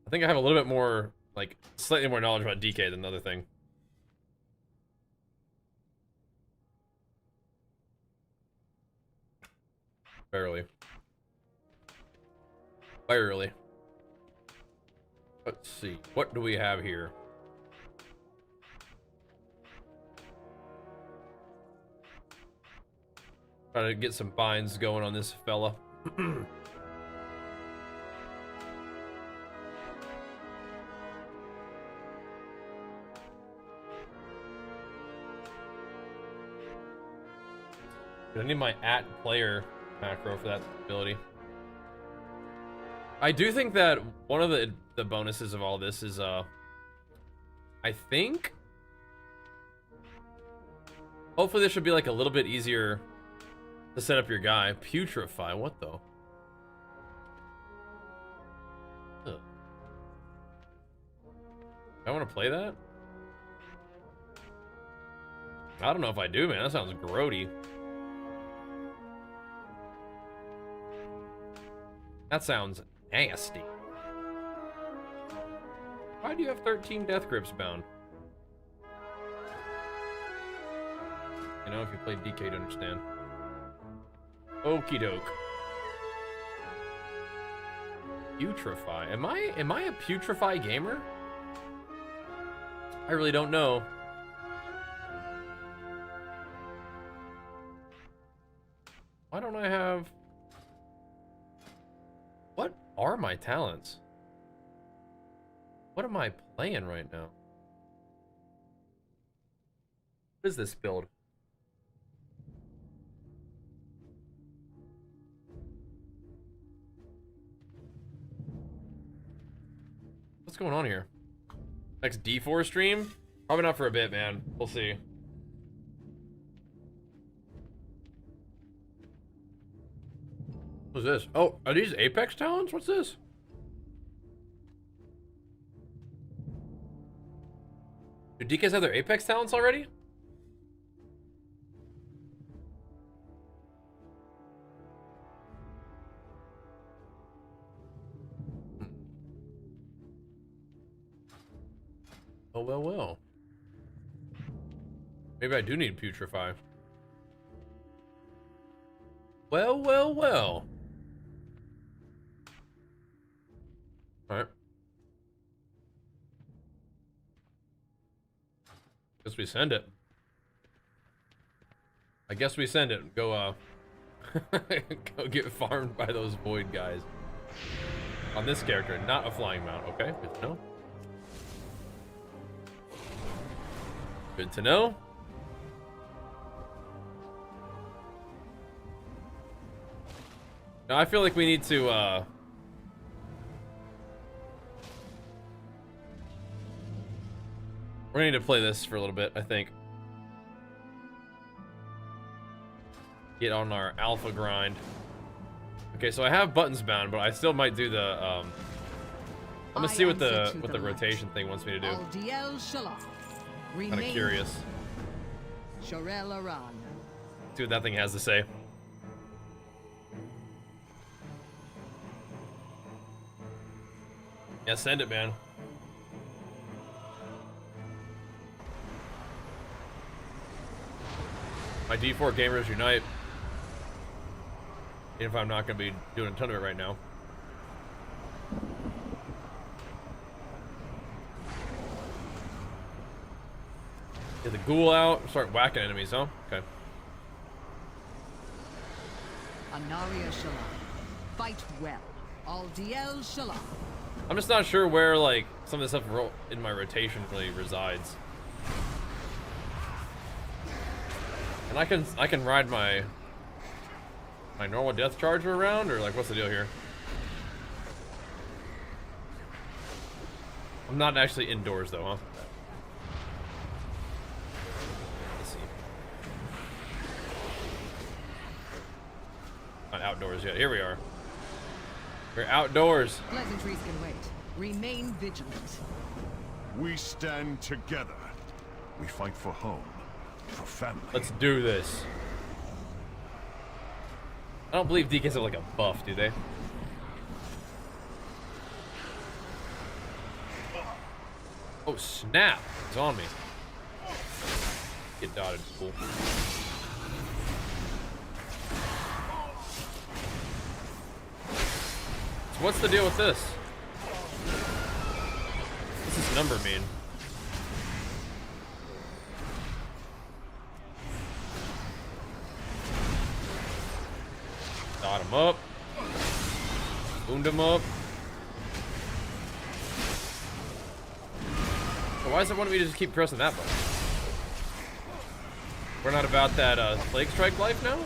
I think I have a little bit more, like, slightly more knowledge about DK than the other thing. Barely. Barely. Let's see. What do we have here? Try to get some binds going on this fella. I need my @player macro for that ability. I do think that one of the bonuses of all this is I think hopefully this should be like a little bit easier to set up your guy. Putrefy, what though? Ugh. I want to play that? I don't know if I do, man. That sounds grody. That sounds nasty. Why do you have 13 death grips bound? You know, if you played DK to understand. Okie doke. Putrefy. Am I a Putrefy gamer? I really don't know. Why don't I have... What are my talents? What am I playing right now? What is this build? What's going on here? Next D4 stream? Probably not for a bit, man. We'll see. What's this? Oh, are these Apex talents? What's this? Do DKs have their Apex talents already? Oh, well, well. Maybe I do need Putrefy. Well, well, well. Alright. Guess we send it. I guess we send it. Go, go get farmed by those void guys. On this character, not a flying mount. Okay, good to know. Good to know. Now I feel like we need to, we're gonna need to play this for a little bit, I think. Get on our alpha grind. Okay, so I have buttons bound, but I still might do the, I'm gonna see what the rotation thing wants me to do. Kinda curious. See what that thing has to say. Yeah, send it, man. My D4 gamers unite. Even if I'm not going to be doing a ton of it right now. Get the ghoul out, start whacking enemies, huh? Okay. Anaria Shalom. Fight well. Aldiel Shalom. I'm just not sure where, like, some of the stuff in my rotation really resides. And I can ride my normal death charger around, or like, what's the deal here? I'm not actually indoors though, huh? Let's see. Not outdoors yet. Here we are. We're outdoors. Pleasantries can wait. Remain vigilant. We stand together. We fight for home, for family. Let's do this. I don't believe DKs have like a buff, do they? Oh snap! It's on me. Get dotted, cool. What's the deal with this? What's this number mean? Dot him up. Wound him up. So why does it want me to just keep pressing that button? We're not about that Plague Strike life now?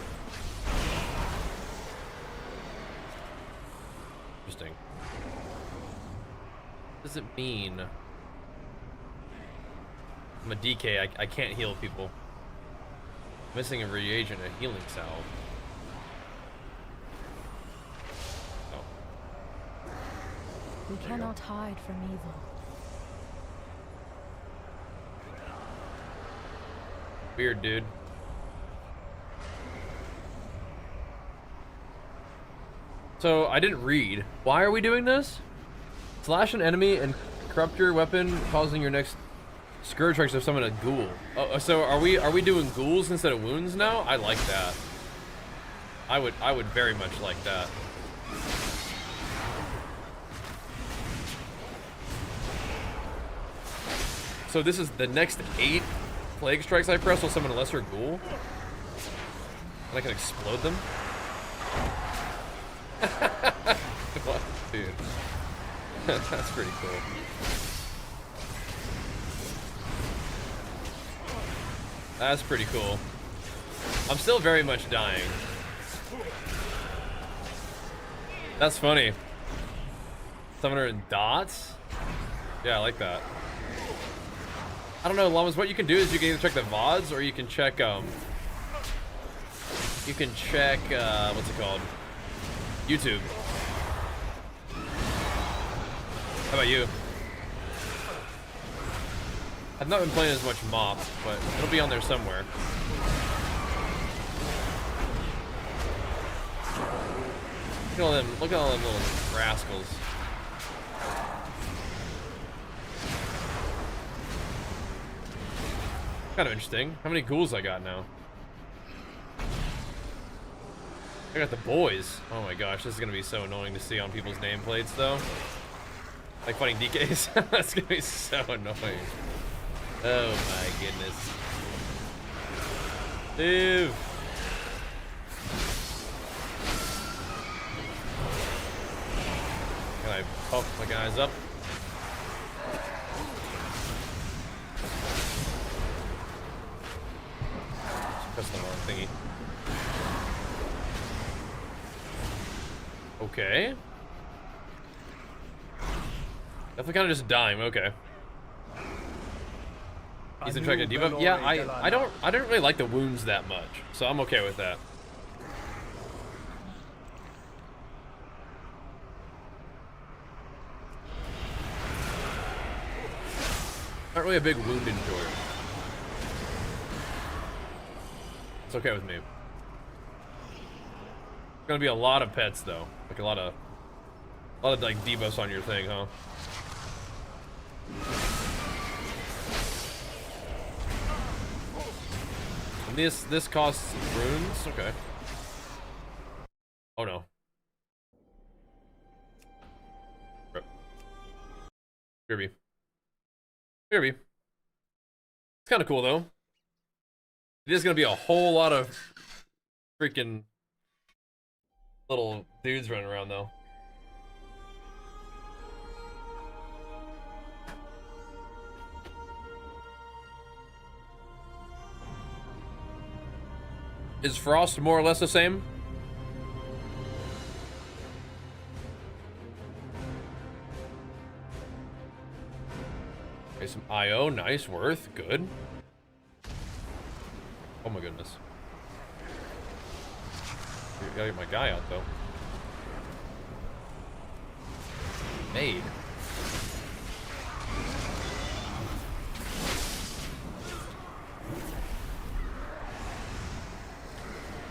Interesting. What does it mean? I'm a DK, I can't heal people. Missing a reagent, a healing salve. We cannot hide from evil. Weird, dude. So, I didn't read. Why are we doing this? Slash an enemy and corrupt your weapon, causing your next Scourge Strikes to summon a ghoul. Oh, so are we doing ghouls instead of wounds now? I like that. I would very much like that. So this is the next 8 Plague Strikes I press will summon a lesser ghoul? And I can explode them? What? Dude. That's pretty cool. That's pretty cool. I'm still very much dying. That's funny. Summoner in dots? Yeah, I like that. I don't know, Llamas, what you can do is you can either check the VODs or you can check, what's it called? YouTube. How about you? I've not been playing as much Mop, but it'll be on there somewhere. Look at all them little rascals. Kind of interesting. How many ghouls I got now? I got the boys. Oh my gosh, this is gonna be so annoying to see on people's nameplates, though. Like fighting DKs. That's gonna be so annoying. Oh my goodness. Dude. Can I pump my guys up? Press the wrong thingy. Okay. Definitely kind of just dying. Okay. He's attracted to debuff. Yeah, I don't really like the wounds that much, so I'm okay with that. Not really a big wound enjoyer. It's okay with me. Gonna be a lot of pets though, like a lot of like debuffs on your thing, huh? And this costs runes, okay. Oh no. Kirby. Kirby. It's kind of cool though. It is gonna be a whole lot of freaking little dudes running around though. Is Frost more or less the same? Okay, some IO, nice, worth, good. Oh my goodness. Gotta get my guy out though. Made.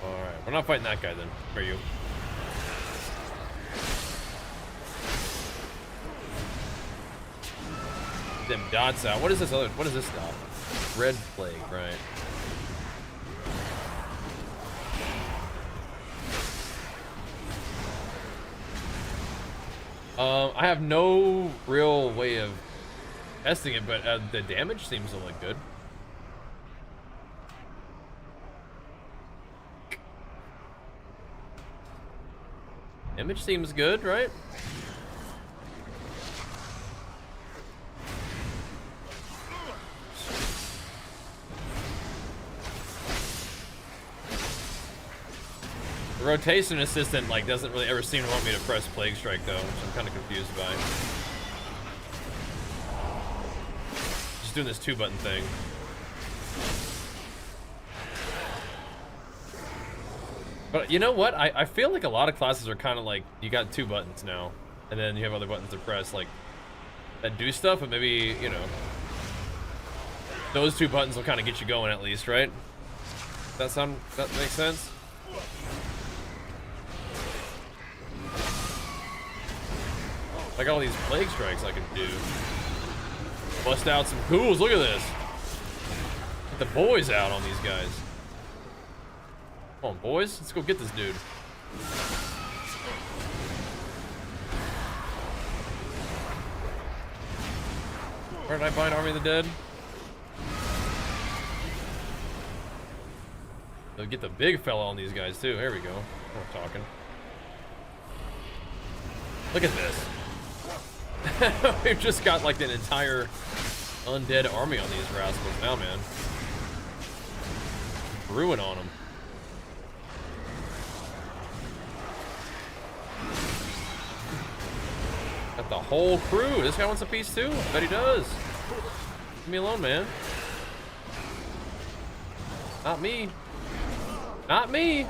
Alright, we're not fighting that guy then. Where are you? Them dots out. What is this what is this dot? Red plague, right. I have no real way of testing it, but the damage seems to look good. Damage seems good, right? The rotation assistant like doesn't really ever seem to want me to press Plague Strike though, which I'm kind of confused by. Just doing this 2-button thing. But you know what? I feel like a lot of classes are kind of like you got 2 buttons now, and then you have other buttons to press like that do stuff, but maybe you know those 2 buttons will kind of get you going at least, right? That makes sense? I got all these Plague Strikes I can do. Bust out some cools. Look at this. Get the boys out on these guys. Come on, boys. Let's go get this dude. Where did I find Army of the Dead? They'll get the big fella on these guys too. Here we go. We're talking. Look at this. We've just got like an entire undead army on these rascals now, man. Brewing on them. Got the whole crew. This guy wants a piece too? I bet he does. Leave me alone, man. Not me. Not me.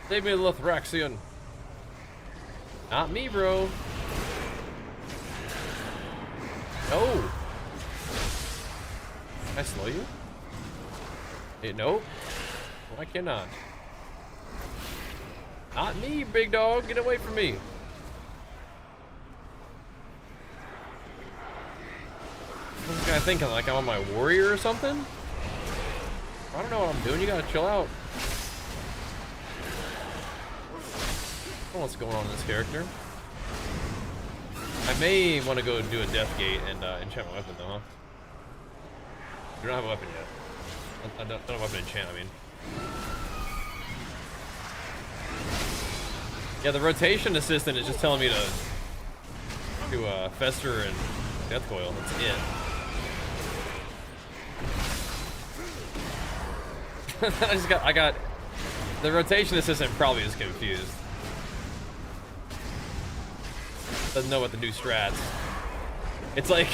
Save me the Lithraxian. Not me, bro. No. Can I slow you? Hey, nope. No, I cannot. Not me, big dog. Get away from me. What's this guy thinking? Like I'm on my warrior or something? I don't know what I'm doing. You gotta chill out. I don't know what's going on in this character. I may want to go do a death gate and enchant my weapon though, huh? We don't have a weapon yet. I don't have a weapon enchant, I mean. Yeah, the rotation assistant is just telling me to fester and death coil. That's it. I got the rotation assistant probably is confused. Doesn't know what the new strats. It's like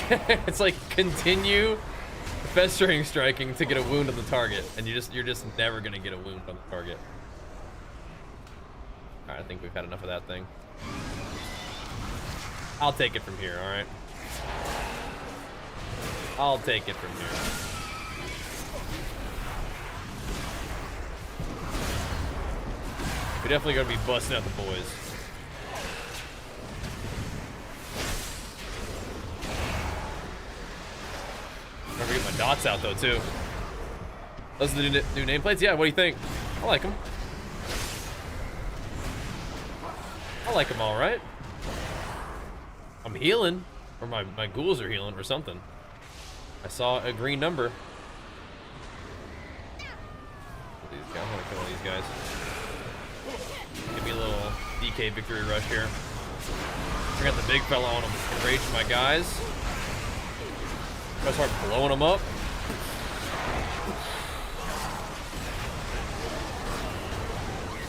it's like continue festering striking to get a wound on the target, and you're just never gonna get a wound on the target. All right, I think we've had enough of that thing. I'll take it from here. All right. I'll take it from here. We're definitely gonna be busting out the boys. Never get my dots out though too. Those are the new nameplates. Yeah, what do you think? I like them. I like them all right. I'm healing, or my ghouls are healing or something. I saw a green number. These guys, I want to kill all these guys. Give me a little DK victory rush here. I got the big fella on him. Enrage my guys. Gotta start blowing them up.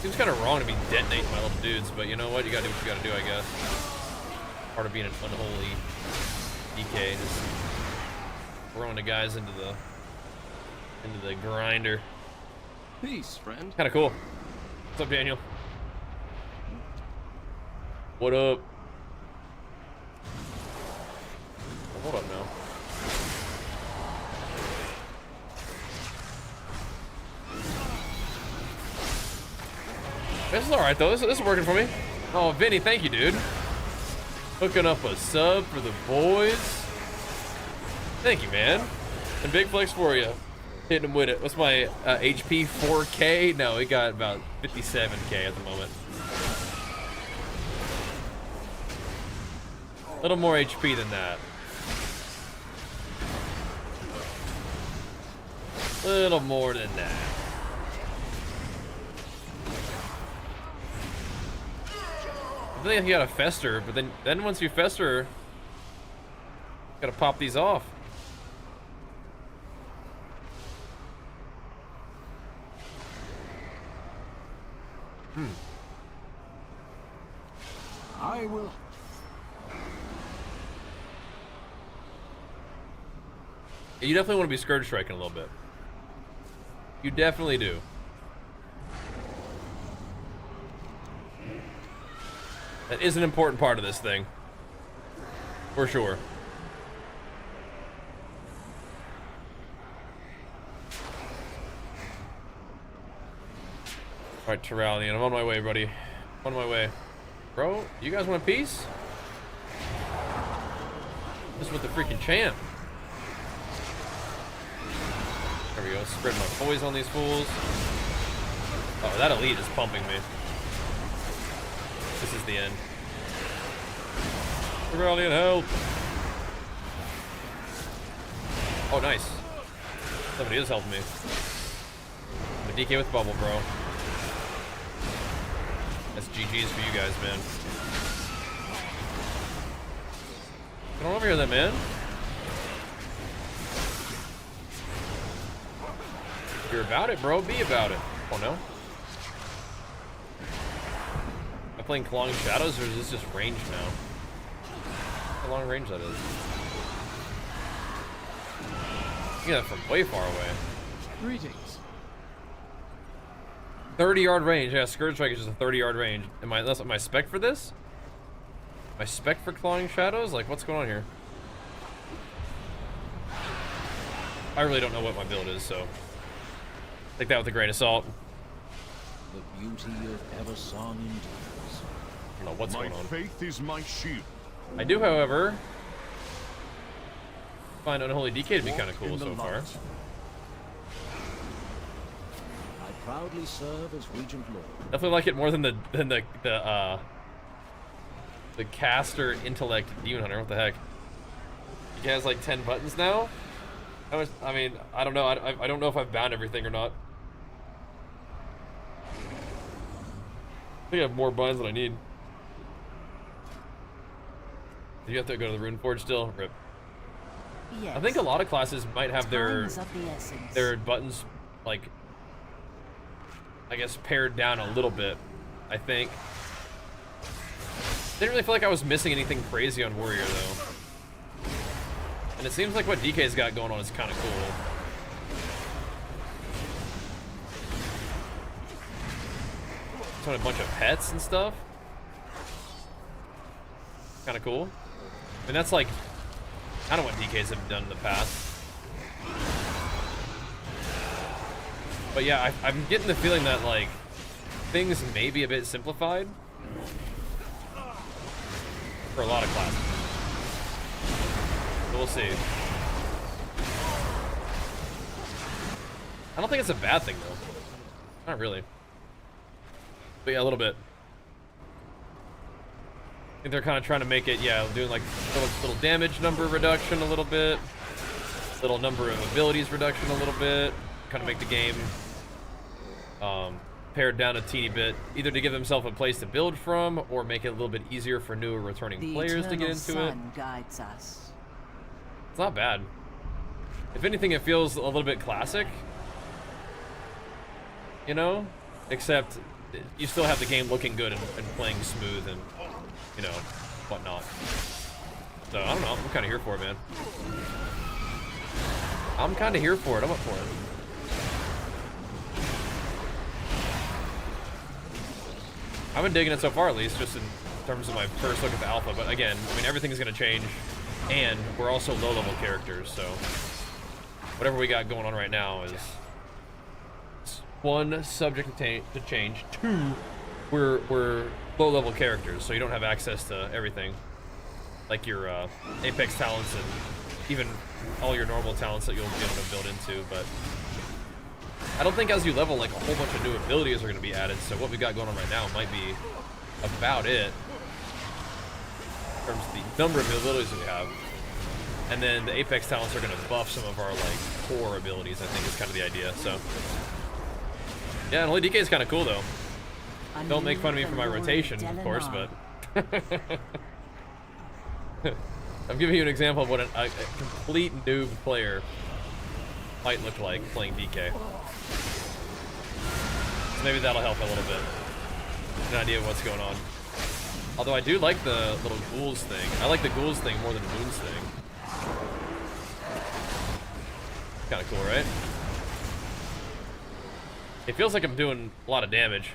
Seems kind of wrong to be detonating my little dudes, but you know what? You gotta do what you gotta do, I guess. Part of being an unholy DK, just throwing the guys into the grinder. Peace, friend. Kind of cool. What's up, Daniel? What up? Oh, hold up now. This is alright though. This is working for me. Oh, Vinny, thank you, dude. Hooking up a sub for the boys. Thank you, man. And big flex for you. Hitting him with it. What's my HP? 4K? No, we got about 57K at the moment. A little more HP than that. Little more than that. I think you gotta fester, but then once you fester, you gotta pop these off. I will. You definitely want to be Scourge Striking a little bit. You definitely do. That is an important part of this thing. For sure. Alright, Terralian, I'm on my way, buddy. I'm on my way. Bro, you guys want a piece? Just with the freaking champ. There we go, spread my poise on these fools. Oh, that elite is pumping me. This is the end. Terralian, help! Oh, nice. Somebody is helping me. I'm a DK with bubble, bro. That's GG's for you guys, man. Get on over here then, man. If you're about it, bro, be about it. Oh, no. Am I playing Clawing Shadows, or is this just range now? How long range that is? You get that from way far away. Greetings. 30-yard range. Yeah, Scourge Strike is just a 30-yard range. Am I spec for this? Am I spec for Clawing Shadows? Like, what's going on here? I really don't know what my build is, so take that with a grain of salt. The beauty of Eversong endures. I don't know what's going on. My faith is my shield. I do, however, find Unholy DK to be kind of cool so far. I proudly serve as Regent Lord. Definitely like it more than the caster intellect demon hunter. What the heck? He has like 10 buttons now. I mean, I don't know. I don't know if I've bound everything or not. I think I have more buttons than I need. You have to go to the Rune Forge still? Rip. Yes. I think a lot of classes might have Time is of the essence. their buttons, like, I guess, pared down a little bit. I think. Didn't really feel like I was missing anything crazy on Warrior, though. And it seems like what DK's got going on is kind of cool. It's on a bunch of pets and stuff. Kind of cool. I mean, that's like kind of what DKs have done in the past. But yeah, I'm getting the feeling that, like, things may be a bit simplified for a lot of classes. So we'll see. I don't think it's a bad thing, though. Not really. But yeah, a little bit. I think they're kind of trying to make it, yeah, doing like little damage number reduction a little bit. Little number of abilities reduction a little bit. Kind of make the game pared down a teeny bit, either to give themselves a place to build from, or make it a little bit easier for newer returning players to get into it. Guides us. It's not bad. If anything, it feels a little bit classic, you know, except you still have the game looking good and playing smooth and, you know, whatnot. So I don't know, I'm kind of here for it, man. I'm kind of here for it. I'm up for it. I've been digging it so far, at least, just in terms of my first look at the alpha. But again, I mean, everything's going to change, and we're also low-level characters, so whatever we got going on right now is, one, subject to change. Two, we're low-level characters, so you don't have access to everything, like your Apex talents and even all your normal talents that you'll be able to build into. But I don't think as you level, like, a whole bunch of new abilities are going to be added, so what we got going on right now might be about it. in terms of the number of abilities we have. And then the Apex talents are going to buff some of our like core abilities, I think is kind of the idea. So yeah, Unholy DK is kind of cool though. Don't make fun of me for my rotation, of course, but I'm giving you an example of what a complete noob player might look like playing DK. So maybe that'll help a little bit. Get an idea of what's going on. Although I do like the little ghouls thing. I like the ghouls thing more than the moons thing. Kind of cool, right? It feels like I'm doing a lot of damage.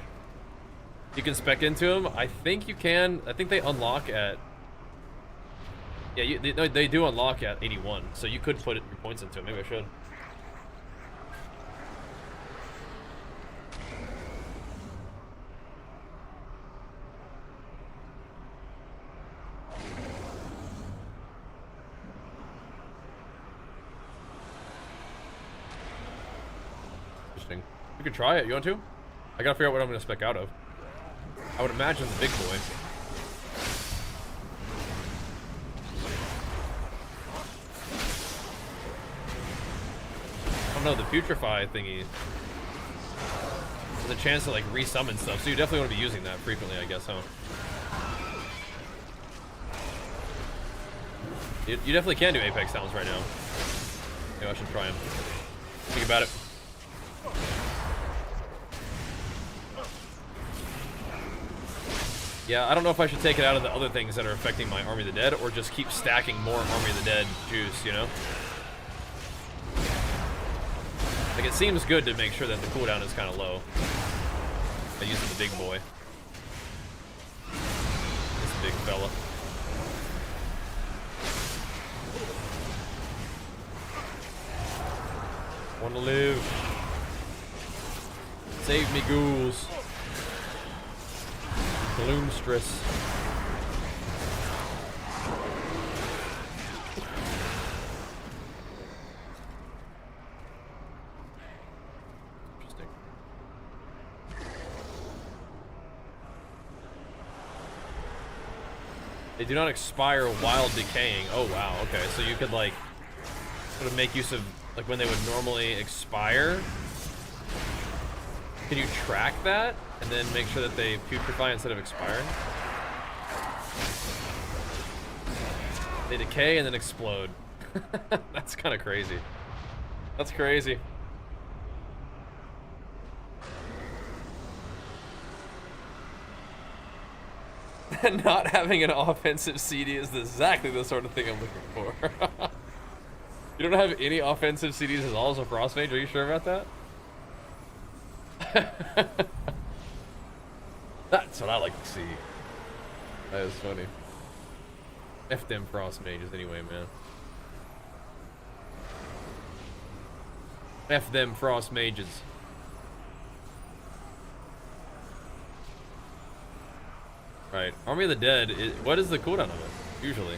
You can spec into them. I think you can. I think they unlock at... Yeah, they do unlock at 81, so you could put your points into it. Maybe I should. Interesting. You could try it. You want to? I gotta figure out what I'm gonna spec out of. I would imagine the big boy. I don't know, the putrefy thingy. There's a chance to like resummon stuff, so you definitely want to be using that frequently, I guess, huh? You definitely can do Apex sounds right now. Maybe I should try them. Think about it. Yeah, I don't know if I should take it out of the other things that are affecting my Army of the Dead, or just keep stacking more Army of the Dead juice, you know? Like, it seems good to make sure that the cooldown is kind of low. By using the big boy. This big fella. Wanna live. Save me, ghouls. Gloom stress. Interesting. They do not expire while decaying. Oh wow, okay. So you could like sort of make use of like when they would normally expire. Can you track that and then make sure that they putrefy instead of expiring? They decay and then explode. That's kind of crazy. That's crazy. Not having an offensive CD is exactly the sort of thing I'm looking for. You don't have any offensive CDs at all as a Frost Mage? Are you sure about that? That's what I like to see. That is funny. F them Frost Mages anyway, man. F them Frost Mages. Right, Army of the Dead, what is the cooldown of it, usually?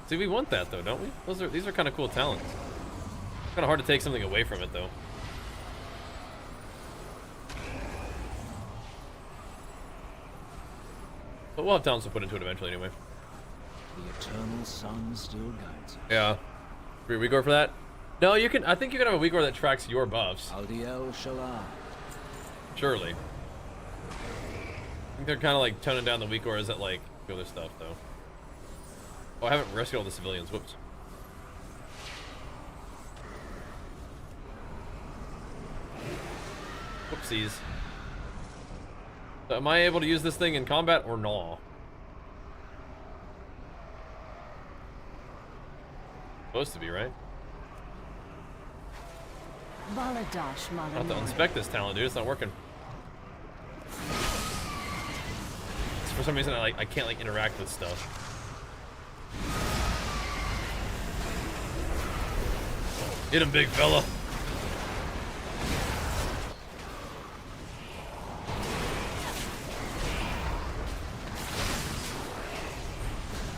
See, we want that though, don't we? These are kind of cool talents. Kind of hard to take something away from it though. But we'll have talents to put into it eventually anyway. The eternal sun still guides us. Yeah. We go for that? No, you can. I think you can have a WeGore that tracks your buffs. Aldiel Shalom. Surely. I think they're kind of like toning down the WeGores that like do other stuff though. Oh, I haven't rescued all the civilians. Whoops. Whoopsies. So am I able to use this thing in combat or no? Supposed to be, right? Baladash, I'll have to inspect this talent, dude. It's not working. For some reason, I can't like interact with stuff. Hit him, big fella.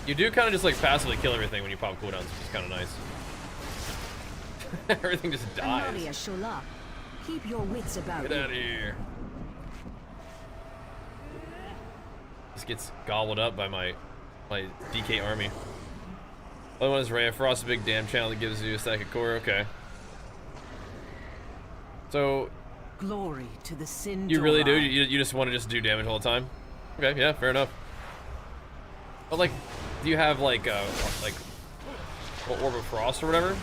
You do kind of just like passively kill everything when you pop cooldowns, which is kind of nice. Everything just dies. Keep your wits about Get out of here. This gets gobbled up by my DK army. Other one is Ray of Frost, a big damn channel that gives you a stack of core. Okay. So Glory to the Sin. you really do? You just want to just do damage all the time? Okay, yeah, fair enough. But like, do you have like Orb of Frost or whatever?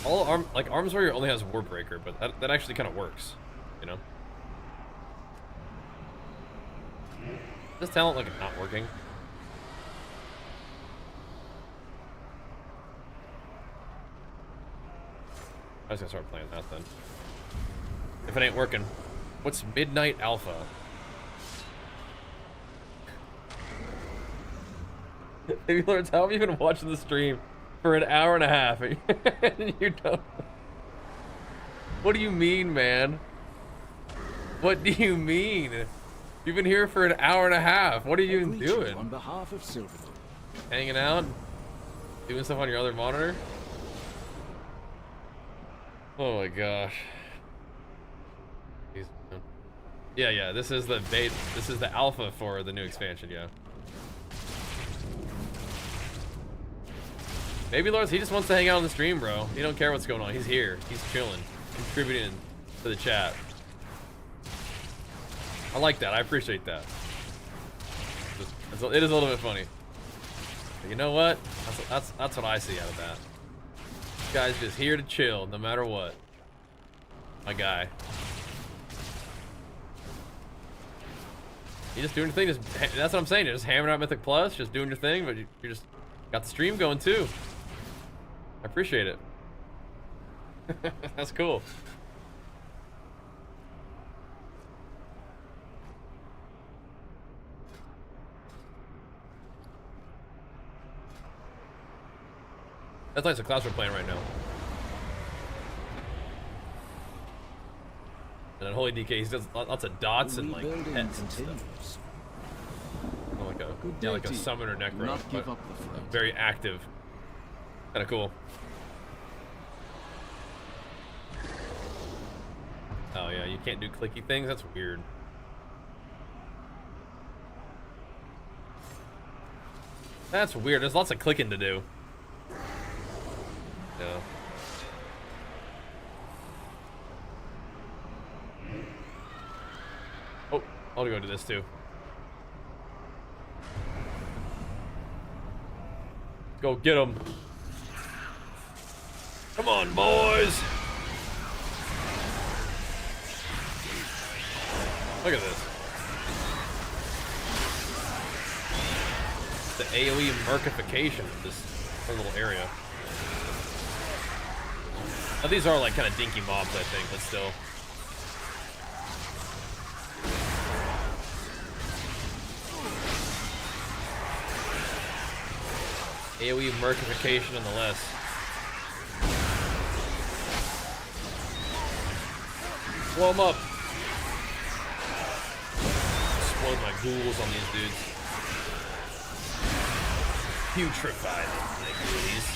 All Arms Warrior only has Warbreaker, but that actually kind of works, you know. This talent like not working. I was gonna start playing that then. If it ain't working, what's Midnight Alpha? Maybe Lawrence, how have you been watching the stream for an hour and a half? And you don't. What do you mean, man? What do you mean? You've been here for an hour and a half. What are you doing? On behalf of Silverwood. Hanging out? Doing stuff on your other monitor? Oh my gosh. Yeah, this is the beta. This is the alpha for the new expansion, yeah. Maybe Lawrence, he just wants to hang out on the stream, bro. He don't care what's going on. He's here. He's chilling, contributing to the chat. I like that. I appreciate that. It is a little bit funny. But you know what? That's what I see out of that. This guy's just here to chill, no matter what. My guy. You just doing your thing. That's what I'm saying. You're just hammering out Mythic Plus, just doing your thing, but you're just got the stream going too. I appreciate it. That's cool. That's like the class we're playing right now. And Unholy DK, he does lots of dots and like pets and stuff. Like a summoner necro, but very active. Kind of cool. Oh yeah, you can't do clicky things. That's weird. That's weird. There's lots of clicking to do. Yeah. Oh, I'll go do this too. Go get them. Come on, boys. Look at this. The AoE mercification of this whole little area. Now these are like kind of dinky mobs, I think, but still. AoE mercification nonetheless. Blow them up. Explode my ghouls on these dudes. Putrefy them, my ghoulies.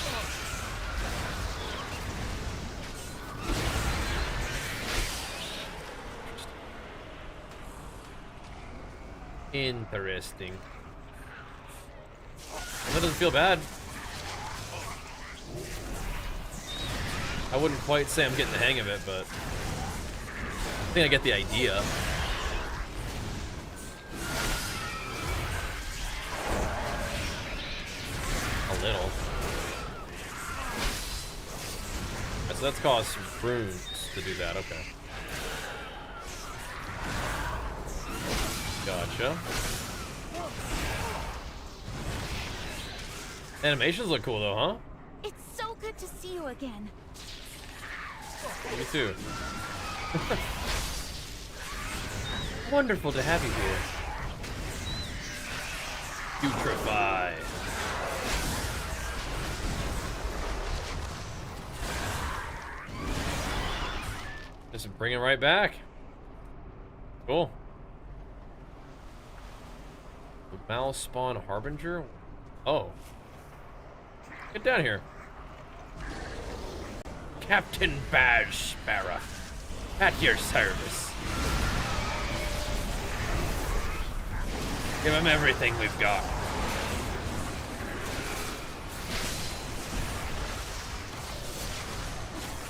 Interesting. That doesn't feel bad. I wouldn't quite say I'm getting the hang of it, but I think I get the idea. A little. So that's caused some runes to do that, okay. Gotcha. Animations look cool though, huh? It's so good to see you again. Me too. Wonderful to have you here. Putrefy. Just bring it right back. Cool. The Mouse Spawn Harbinger? Oh. Get down here. Captain Baz Sparrow. At your service. Give him everything we've got.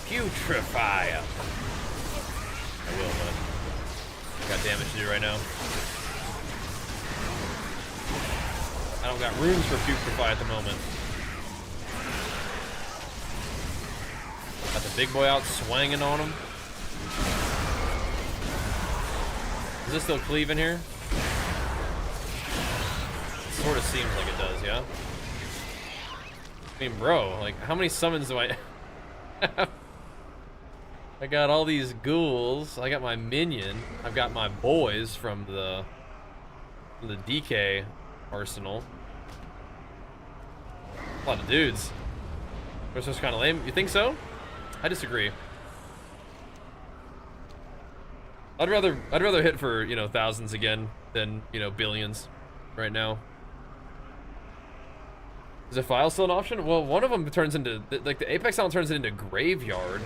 Putrefy him. I will, but I got damage to do right now. I don't got runes for putrefy at the moment. Got the big boy out swinging on him. Does this still cleave in here? It sort of seems like it does, yeah? I mean, bro, like, how many summons do I have? I got all these ghouls. I got my minion. I've got my boys from the DK arsenal. A lot of dudes. Which is kind of lame. You think so? I disagree. I'd rather hit for, you know, thousands again than, you know, billions right now. Is a file still an option? Well, one of them turns into, like, the Apex Talent turns it into Graveyard.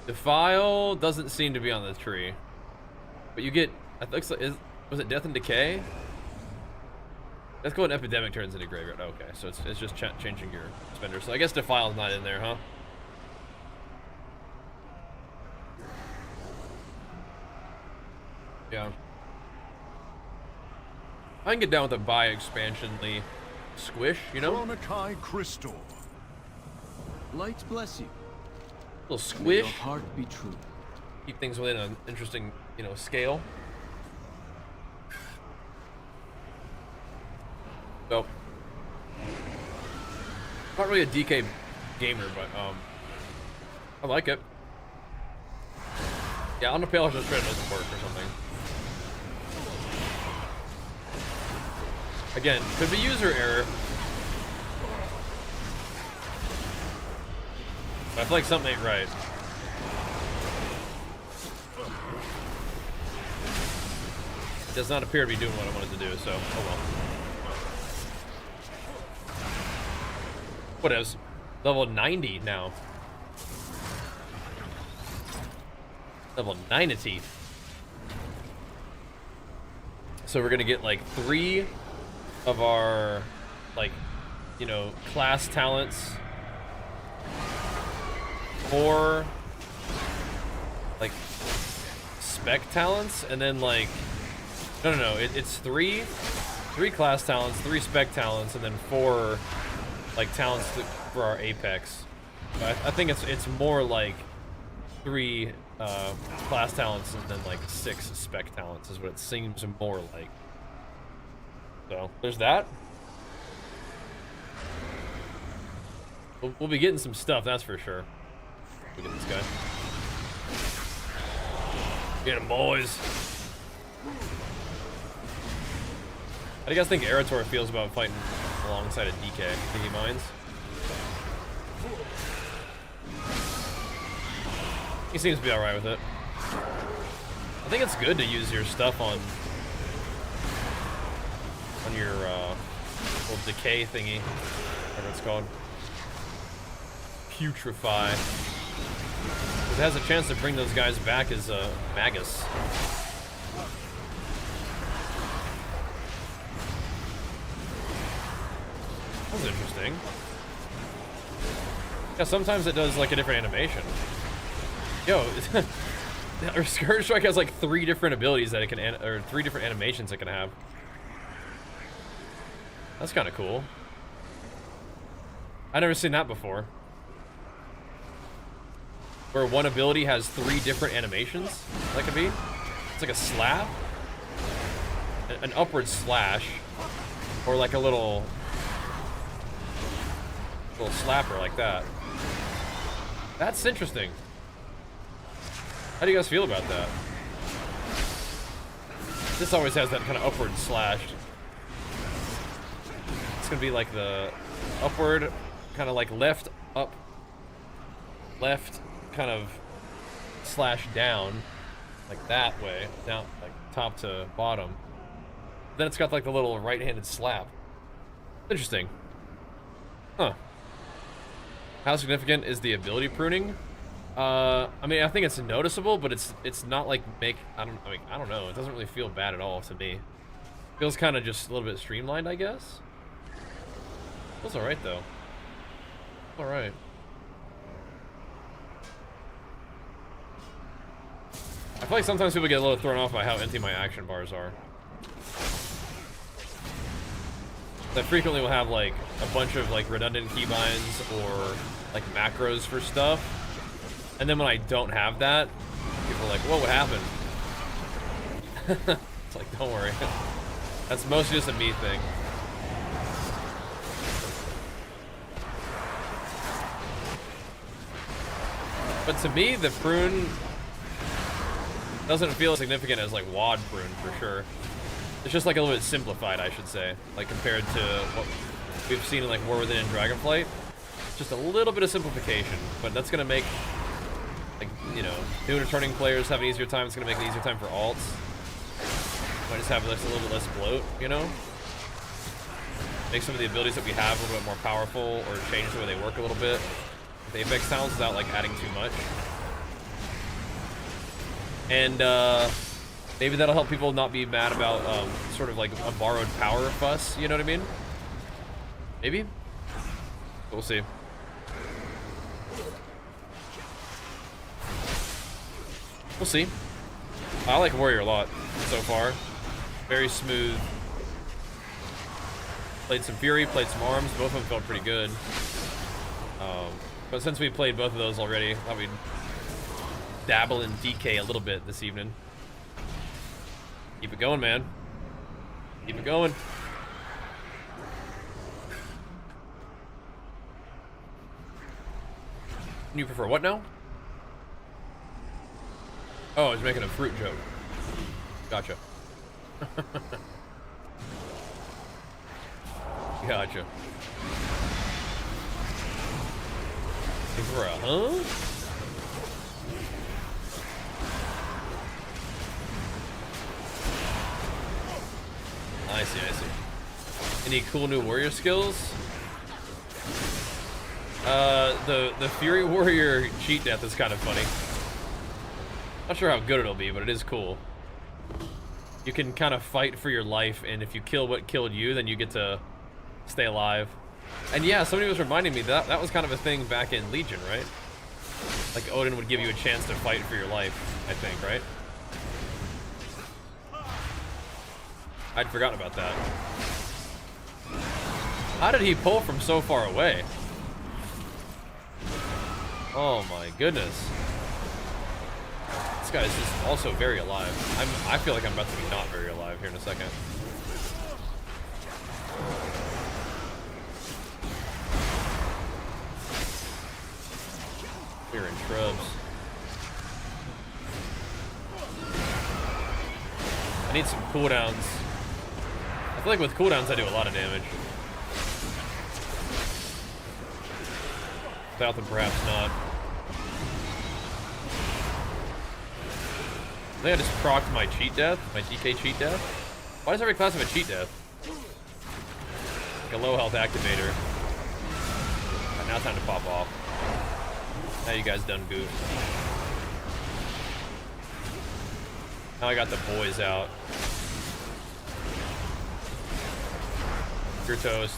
The file doesn't seem to be on the tree. But you get, I think, was it Death and Decay? Let's go. An Epidemic turns into Graveyard. Okay, so it's just changing your spender. So I guess Defile's not in there, huh? Yeah. I can get down with a buy expansionly squish, you know? Chronokai Crystal. Light bless you. Little May squish. your heart be true. Keep things within an interesting, you know, scale. So, not really a DK gamer, but I like it. Yeah, on the pale, just doesn't work or something. Again, could be user error. But I feel like something ain't right. It does not appear to be doing what I wanted to do, so oh well. What is? Level 90 now. Level 90. So we're gonna get like 3 of our, like, you know, class talents. 4 like spec talents, and then like no, it's 3 class talents, 3 spec talents, and then 4 like talents for our Apex. But I think it's more like 3 class talents and then like 6 spec talents is what it seems more like. So there's that. We'll be getting some stuff, that's for sure. Look at this guy. Get him, boys. How do you guys think Erator feels about fighting alongside a DK? Think he minds? He seems to be alright with it. I think it's good to use your stuff on your little decay thingy, whatever it's called. Putrefy. It has a chance to bring those guys back as Magus. That was interesting. Yeah, sometimes it does like a different animation. Yo, Scourge Strike has like 3 different abilities that it can, or 3 different animations it can have. That's kind of cool. I've never seen that before. Where one ability has 3 different animations, that could be. It's like a slap, an upward slash, or like a little slapper like that. That's interesting. How do you guys feel about that? This always has that kind of upward slash. It's gonna be like the upward, kind of like left, up, left, kind of slash down, like that way, down, like top to bottom. Then it's got like the little right-handed slap. Interesting. Huh. How significant is the ability pruning? I mean, I think it's noticeable, but it's not like I don't know. It doesn't really feel bad at all to me. Feels kind of just a little bit streamlined, I guess. Feels all right though. All right. I feel like sometimes people get a little thrown off by how empty my action bars are. I frequently will have like a bunch of like redundant keybinds or like macros for stuff, and then when I don't have that, people are like, "Whoa, what happened?" It's like, don't worry. That's mostly just a me thing. But to me, the prune doesn't feel as significant as like WoD prune for sure. It's just like a little bit simplified, I should say, like compared to what we've seen in like War Within and Dragonflight. Just a little bit of simplification, but that's gonna make, like, you know, new and returning players have an easier time. It's gonna make an easier time for alts. Might just have just a little bit less bloat, you know? Make some of the abilities that we have a little bit more powerful, or change the way they work a little bit with Apex talents without like adding too much. And maybe that'll help people not be mad about sort of like a borrowed power fuss, you know what I mean? Maybe? We'll see. We'll see. I like Warrior a lot so far. Very smooth. Played some Fury, played some Arms. Both of them felt pretty good. But since we played both of those already, I thought we'd dabble in DK a little bit this evening. Keep it going, man. Keep it going. You prefer what now? Oh, I was making a fruit joke. Gotcha. Gotcha. You prefer a huh? I see, I see. Any cool new warrior skills? The Fury Warrior cheat death is kind of funny. Not sure how good it'll be, but it is cool. You can kind of fight for your life, and if you kill what killed you, then you get to stay alive. And yeah, somebody was reminding me that that was kind of a thing back in Legion, right? Like Odin would give you a chance to fight for your life, I think, right? I'd forgotten about that. How did he pull from so far away? Oh my goodness. This guy is just also very alive. I feel like I'm about to be not very alive here in a second. We're in shrubs. I need some cooldowns. I feel like with cooldowns I do a lot of damage. Without them, perhaps not. I think I just procced my cheat death, my DK cheat death. Why does every class have a cheat death? Like a low health activator. Right, now it's time to pop off. Now you guys done goofed. Now I got the boys out. You're toast.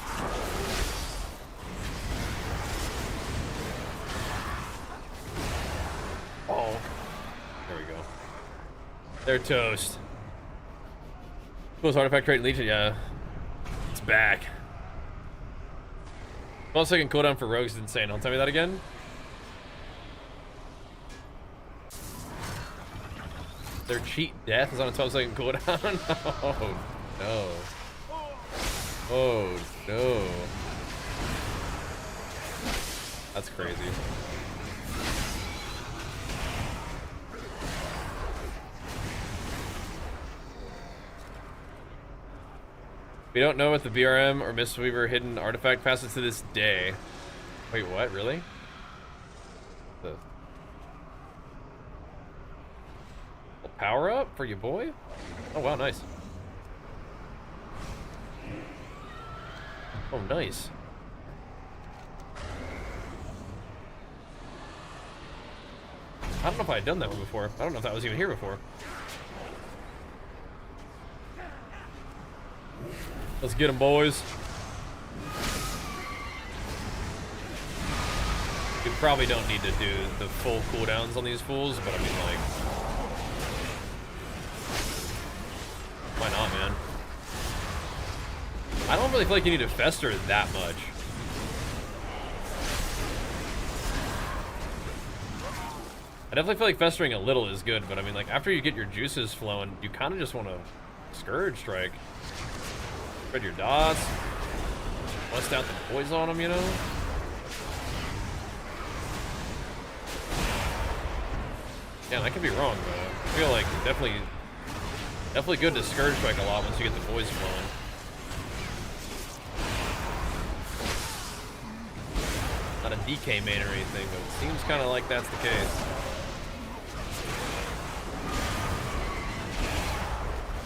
Oh. There we go. They're toast. Coolest artifact trait in Legion, yeah. It's back. 12-second cooldown for rogues is insane. Don't tell me that again. Their cheat death is on a 12-second cooldown? Oh no. Oh no. That's crazy. We don't know what the BRM or Mistweaver hidden artifact passes to this day. Wait, what? Really? The power up for you, boy? Oh wow, nice. Oh, nice. I don't know if I had done that one before. I don't know if that was even here before. Let's get them, boys. We probably don't need to do the full cooldowns on these fools, but I mean, like, why not, man? I don't really feel like you need to fester that much. I definitely feel like festering a little is good, but I mean, like, after you get your juices flowing, you kind of just want to Scourge Strike. Spread your dots. Bust out the poison on them, you know? Yeah, I could be wrong, but I feel like definitely good to Scourge Strike a lot once you get the poison flowing. Not a DK main or anything, but it seems kind of like that's the case.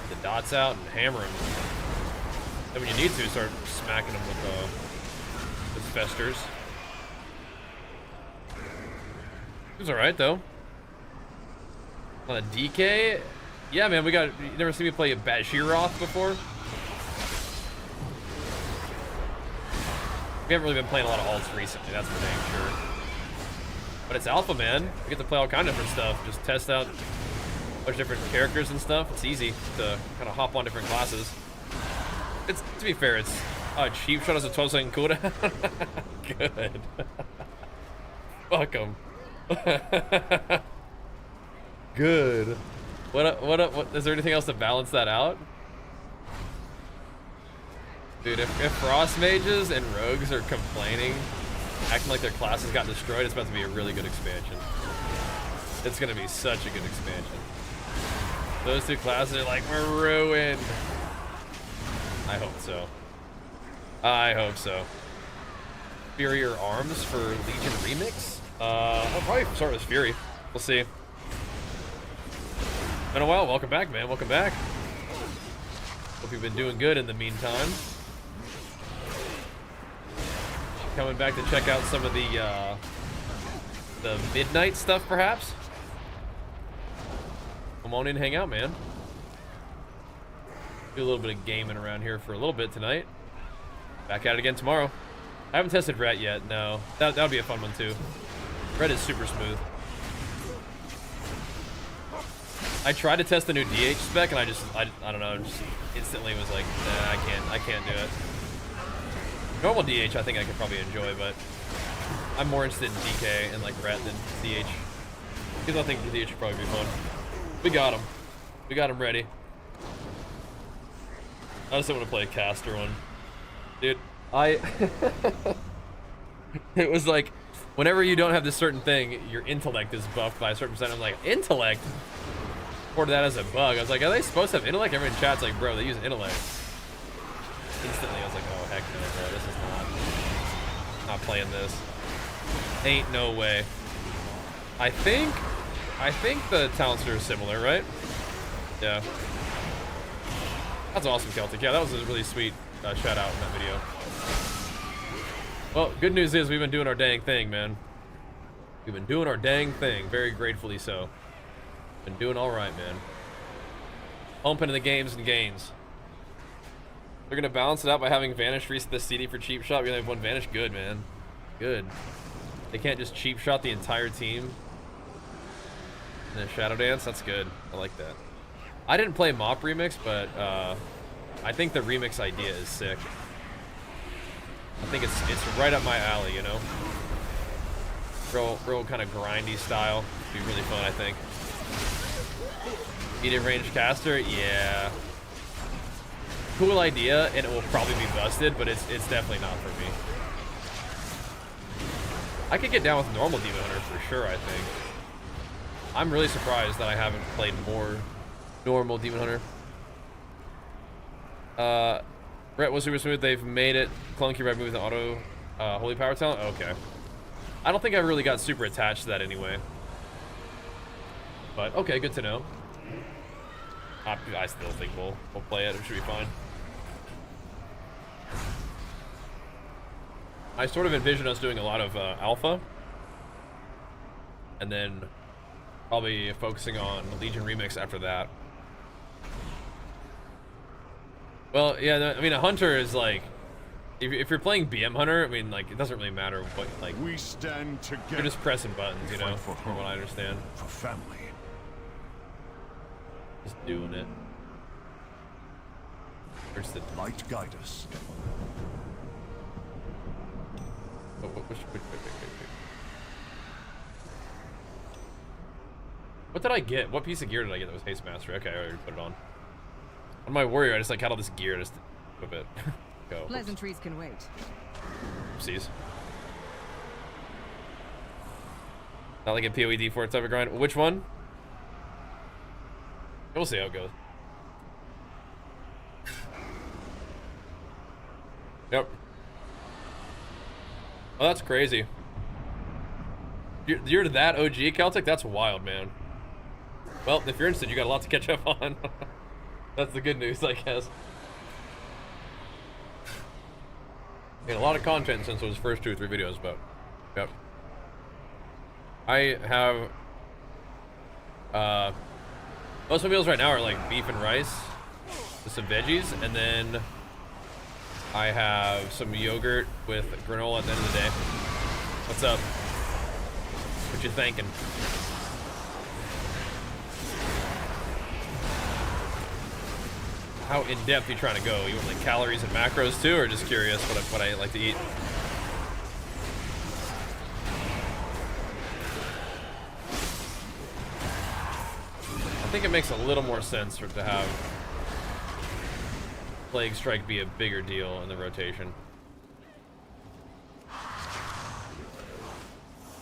Get the dots out and hammer them. Then when you need to, start smacking them with festers. It was alright though. On a DK? Yeah, man, you never seen me play a Bashiroth before? We haven't really been playing a lot of alts recently, that's for dang sure. But it's alpha, man. We get to play all kind of different stuff. Just test out a bunch of different characters and stuff. It's easy to kind of hop on different classes. It's, to be fair, it's cheap shot as a 12-second cooldown. Good. Fuck him. Good. What is there anything else to balance that out? Dude, if Frost Mages and Rogues are complaining, acting like their classes got destroyed, it's about to be a really good expansion. It's gonna be such a good expansion. Those two classes are like, we're ruined. I hope so. I hope so. Inferior Arms for Legion Remix? I'll probably start with Fury. We'll see. Been a while. Welcome back, man. Welcome back. Hope you've been doing good in the meantime. Coming back to check out some of the midnight stuff, perhaps. Come on in and hang out, man. Do a little bit of gaming around here for a little bit tonight. Back at it again tomorrow. I haven't tested Ret yet, no. That would be a fun one too. Ret is super smooth. I tried to test the new DH spec and I don't know, just instantly was like, nah, I can't do it. Normal DH I think I could probably enjoy, but I'm more interested in DK and like Ret than DH. Because I think the DH would probably be fun. We got him. We got him ready. I just don't want to play a caster one. Dude, it was like, whenever you don't have this certain thing, your intellect is buffed by a certain percent. I'm like, intellect? Reported that as a bug. I was like, are they supposed to have intellect? Everyone in chat's like, bro, they use intellect. Instantly, I was like, oh, heck no, bro. This is not playing this. Ain't no way. I think the talents are similar, right? Yeah. That's awesome, Celtic. Yeah, that was a really sweet shout out in that video. Well, good news is we've been doing our dang thing, man. We've been doing our dang thing. Very gratefully so. Been doing all right, man. Pumping in the games and gains. They're gonna balance it out by having Vanish reset the CD for cheap shot. We only have one Vanish. Good, man. Good. They can't just cheap shot the entire team. And then Shadow Dance. That's good. I like that. I didn't play Mop Remix, but I think the remix idea is sick. I think it's right up my alley, you know. Real kind of grindy style. Be really fun, I think. Medium range caster, yeah. Cool idea, and it will probably be busted, but it's definitely not for me. I could get down with normal Demon Hunter for sure, I think. I'm really surprised that I haven't played more normal Demon Hunter. Ret was super smooth. They've made it clunky right move with the auto holy power talent. Okay. I don't think I really got super attached to that anyway. But okay, good to know. I still think we'll play it. It should be fine. I sort of envision us doing a lot of alpha, and then Probably focusing on Legion Remix after that. Well, yeah, I mean, a hunter is like, if you're playing BM Hunter, I mean, like, it doesn't really matter what, like, We stand together. you're just pressing buttons, you know, Fight for from what I understand. For family. Just doing it. Where's the... Light guide us. Oh, wait. What did I get? What piece of gear did I get that was Haste Master? Okay, I already put it on. On my warrior, I just like had all this gear just to equip it. Go. Pleasantries can wait. Oopsies. Not like a PoE D4 type of grind. Which one? We'll see how it goes. Yep. Oh, that's crazy. You're that OG Celtic? That's wild, man. Well, if you're interested, you got a lot to catch up on. That's the good news, I guess. Made a lot of content since those first 2 or 3 videos, but yep. I have most of my meals right now are like beef and rice with some veggies, and then I have some yogurt with granola at the end of the day. What's up? What you thinking? How in depth are you trying to go? You want like calories and macros too, or just curious what I like to eat? I think it makes a little more sense to have Plague Strike be a bigger deal in the rotation.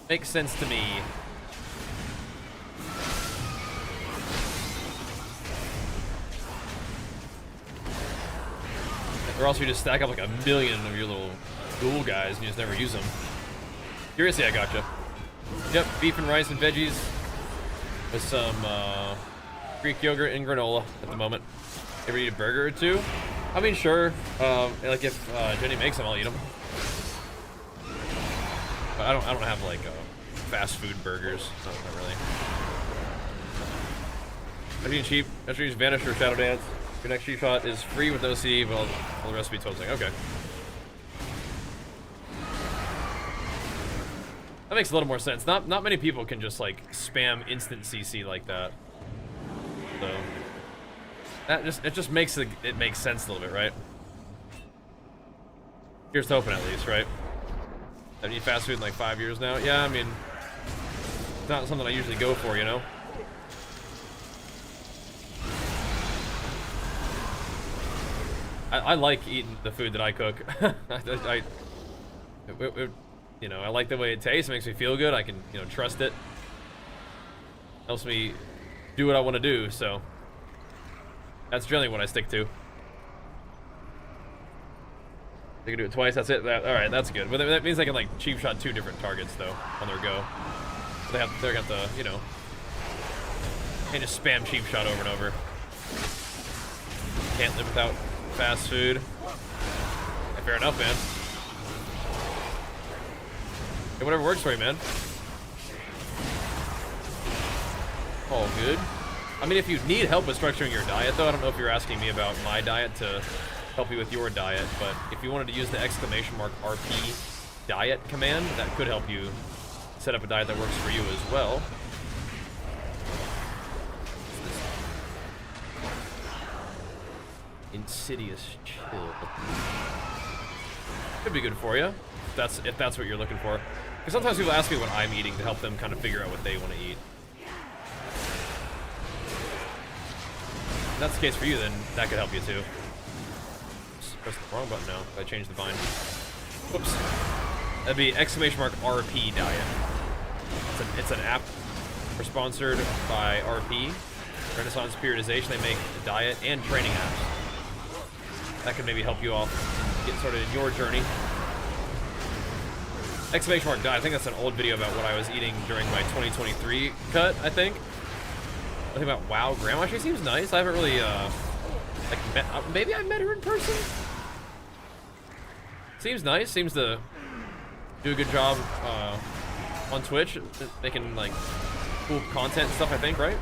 Makes sense to me. Or else you just stack up like a million of your little ghoul guys and you just never use them. Curiously, I gotcha. Yep, beef and rice and veggies with some Greek yogurt and granola at the moment. Ever eat a burger or two? I mean, sure. Like if Jenny makes them, I'll eat them. But I don't have like fast food burgers. Not really. I'm eating cheap. I should use Vanish or Shadow Dance. Your next cheap shot is free with no CD, but all the rest will be total. Okay. That makes a little more sense. Not many people can just like spam instant CC like that. So that just makes it makes sense a little bit, right? Here's to hoping, at least, right? I've eaten fast food in like 5 years now. Yeah, I mean, it's not something I usually go for, you know. I like eating the food that I cook. You know, I like the way it tastes. It makes me feel good. I can, you know, trust it. Helps me do what I want to do. So that's generally what I stick to. They can do it twice. That's it. All right, that's good. But that means I can like cheap shot 2 different targets though on their go. They got the, you know, can't just spam cheap shot over and over. Can't live without fast food. Yeah, fair enough, man. Yeah, whatever works for you, man. All good. I mean, if you need help with structuring your diet, though, I don't know if you're asking me about my diet to help you with your diet, but if you wanted to use the !RP diet command, that could help you set up a diet that works for you as well. Insidious chill. Could be good for you, if that's what you're looking for. Because sometimes people ask me what I'm eating to help them kind of figure out what they want to eat. If that's the case for you, then that could help you too. Oops, press the wrong button now. I changed the bind. Whoops. That'd be !RP diet. It's an app sponsored by RP, Renaissance Periodization. They make a diet and training apps. That could maybe help you all get started in your journey. !diet. I think that's an old video about what I was eating during my 2023 cut, I think. I think about WoW Grandma. She seems nice. I haven't really, like, met, maybe I met her in person? Seems nice. Seems to do a good job, on Twitch. Making, like, cool content and stuff, I think, right?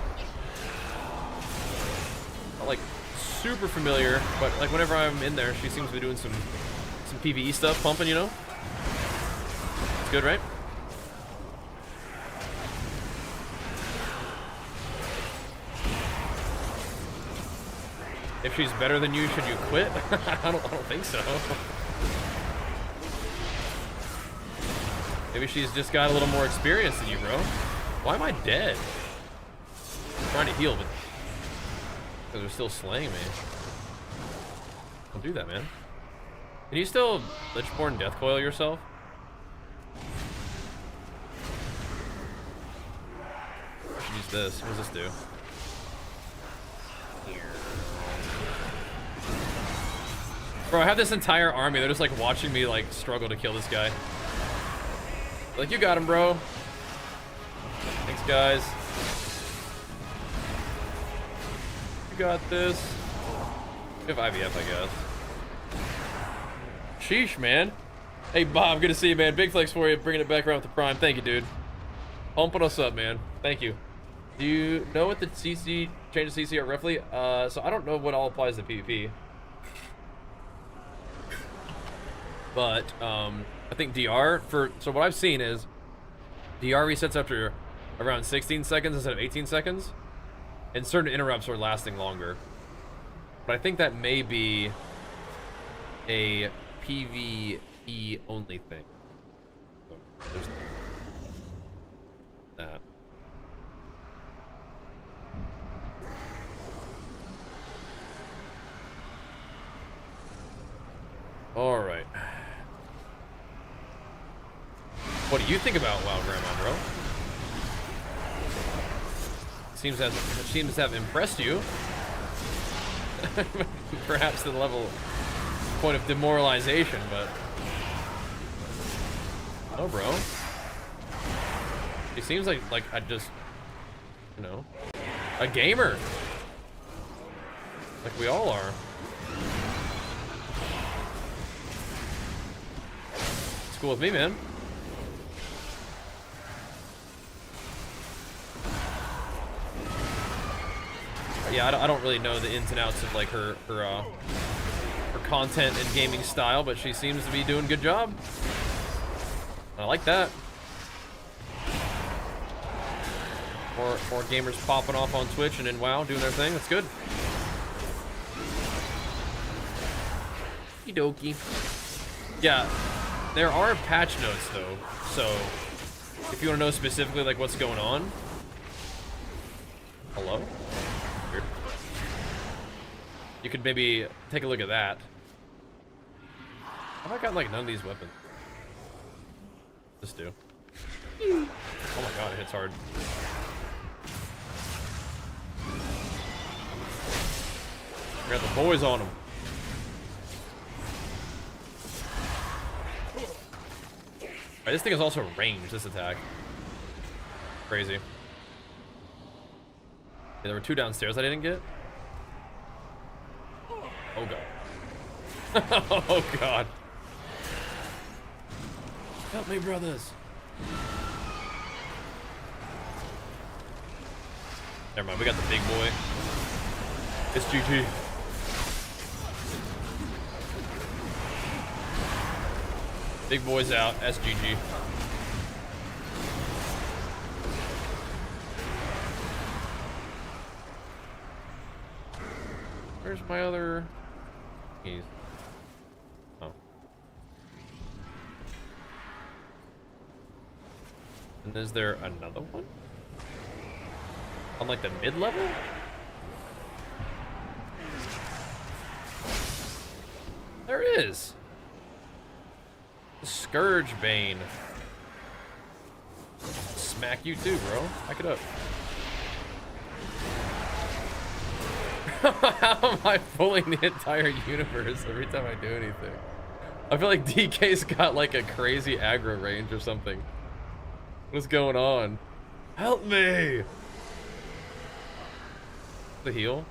Not like super familiar, but like whenever I'm in there, she seems to be doing some PvE stuff, pumping, you know? It's good, right? If she's better than you, should you quit? I don't think so. Maybe she's just got a little more experience than you, bro. Why am I dead? I'm trying to heal, but because they're still slaying me. Don't do that, man. Can you still Lichborn Death Coil yourself? I should use this. What does this do? Bro, I have this entire army. They're just like watching me like struggle to kill this guy. Like, you got him, bro. Thanks, guys. You got this. We have IVF, I guess. Sheesh, man. Hey, Bob, good to see you, man. Big flex for you. Bringing it back around with the prime. Thank you, dude. Pumping us up, man. Thank you. Do you know what the CC changes CC are roughly? So I don't know what all applies to PvP. But I think DR so what I've seen is DR resets after around 16 seconds instead of 18 seconds, and certain interrupts are lasting longer. But I think that may be a PvE only thing. So there's that. All right. What do you think about WoW, Grandma, bro? Seems to have impressed you. Perhaps to the point of demoralization, but oh, bro. He seems like I just, you know, a gamer. Like we all are. It's cool with me, man. Yeah, I don't really know the ins and outs of like her content and gaming style, but she seems to be doing a good job. I like that. More gamers popping off on Twitch and in WoW doing their thing. That's good. Okie dokie. Yeah, there are patch notes though, so if you want to know specifically like what's going on. Hello? Weird. You could maybe take a look at that. Have I got like none of these weapons? Just do. Oh my god, it hits hard. We got the boys on them. Alright, this thing is also ranged, this attack. Crazy. Yeah, there were two downstairs I didn't get. Oh god. Oh god. Help me, brothers. Never mind, we got the big boy. It's GG. Big boy's out. SGG. Where's my other keys? Oh. And is there another one? On like the mid-level? There is. Scourge Bane. Smack you too, bro. Back it up. How am I pulling the entire universe every time I do anything? I feel like DK's got like a crazy aggro range or something. What's going on? Help me! The heal?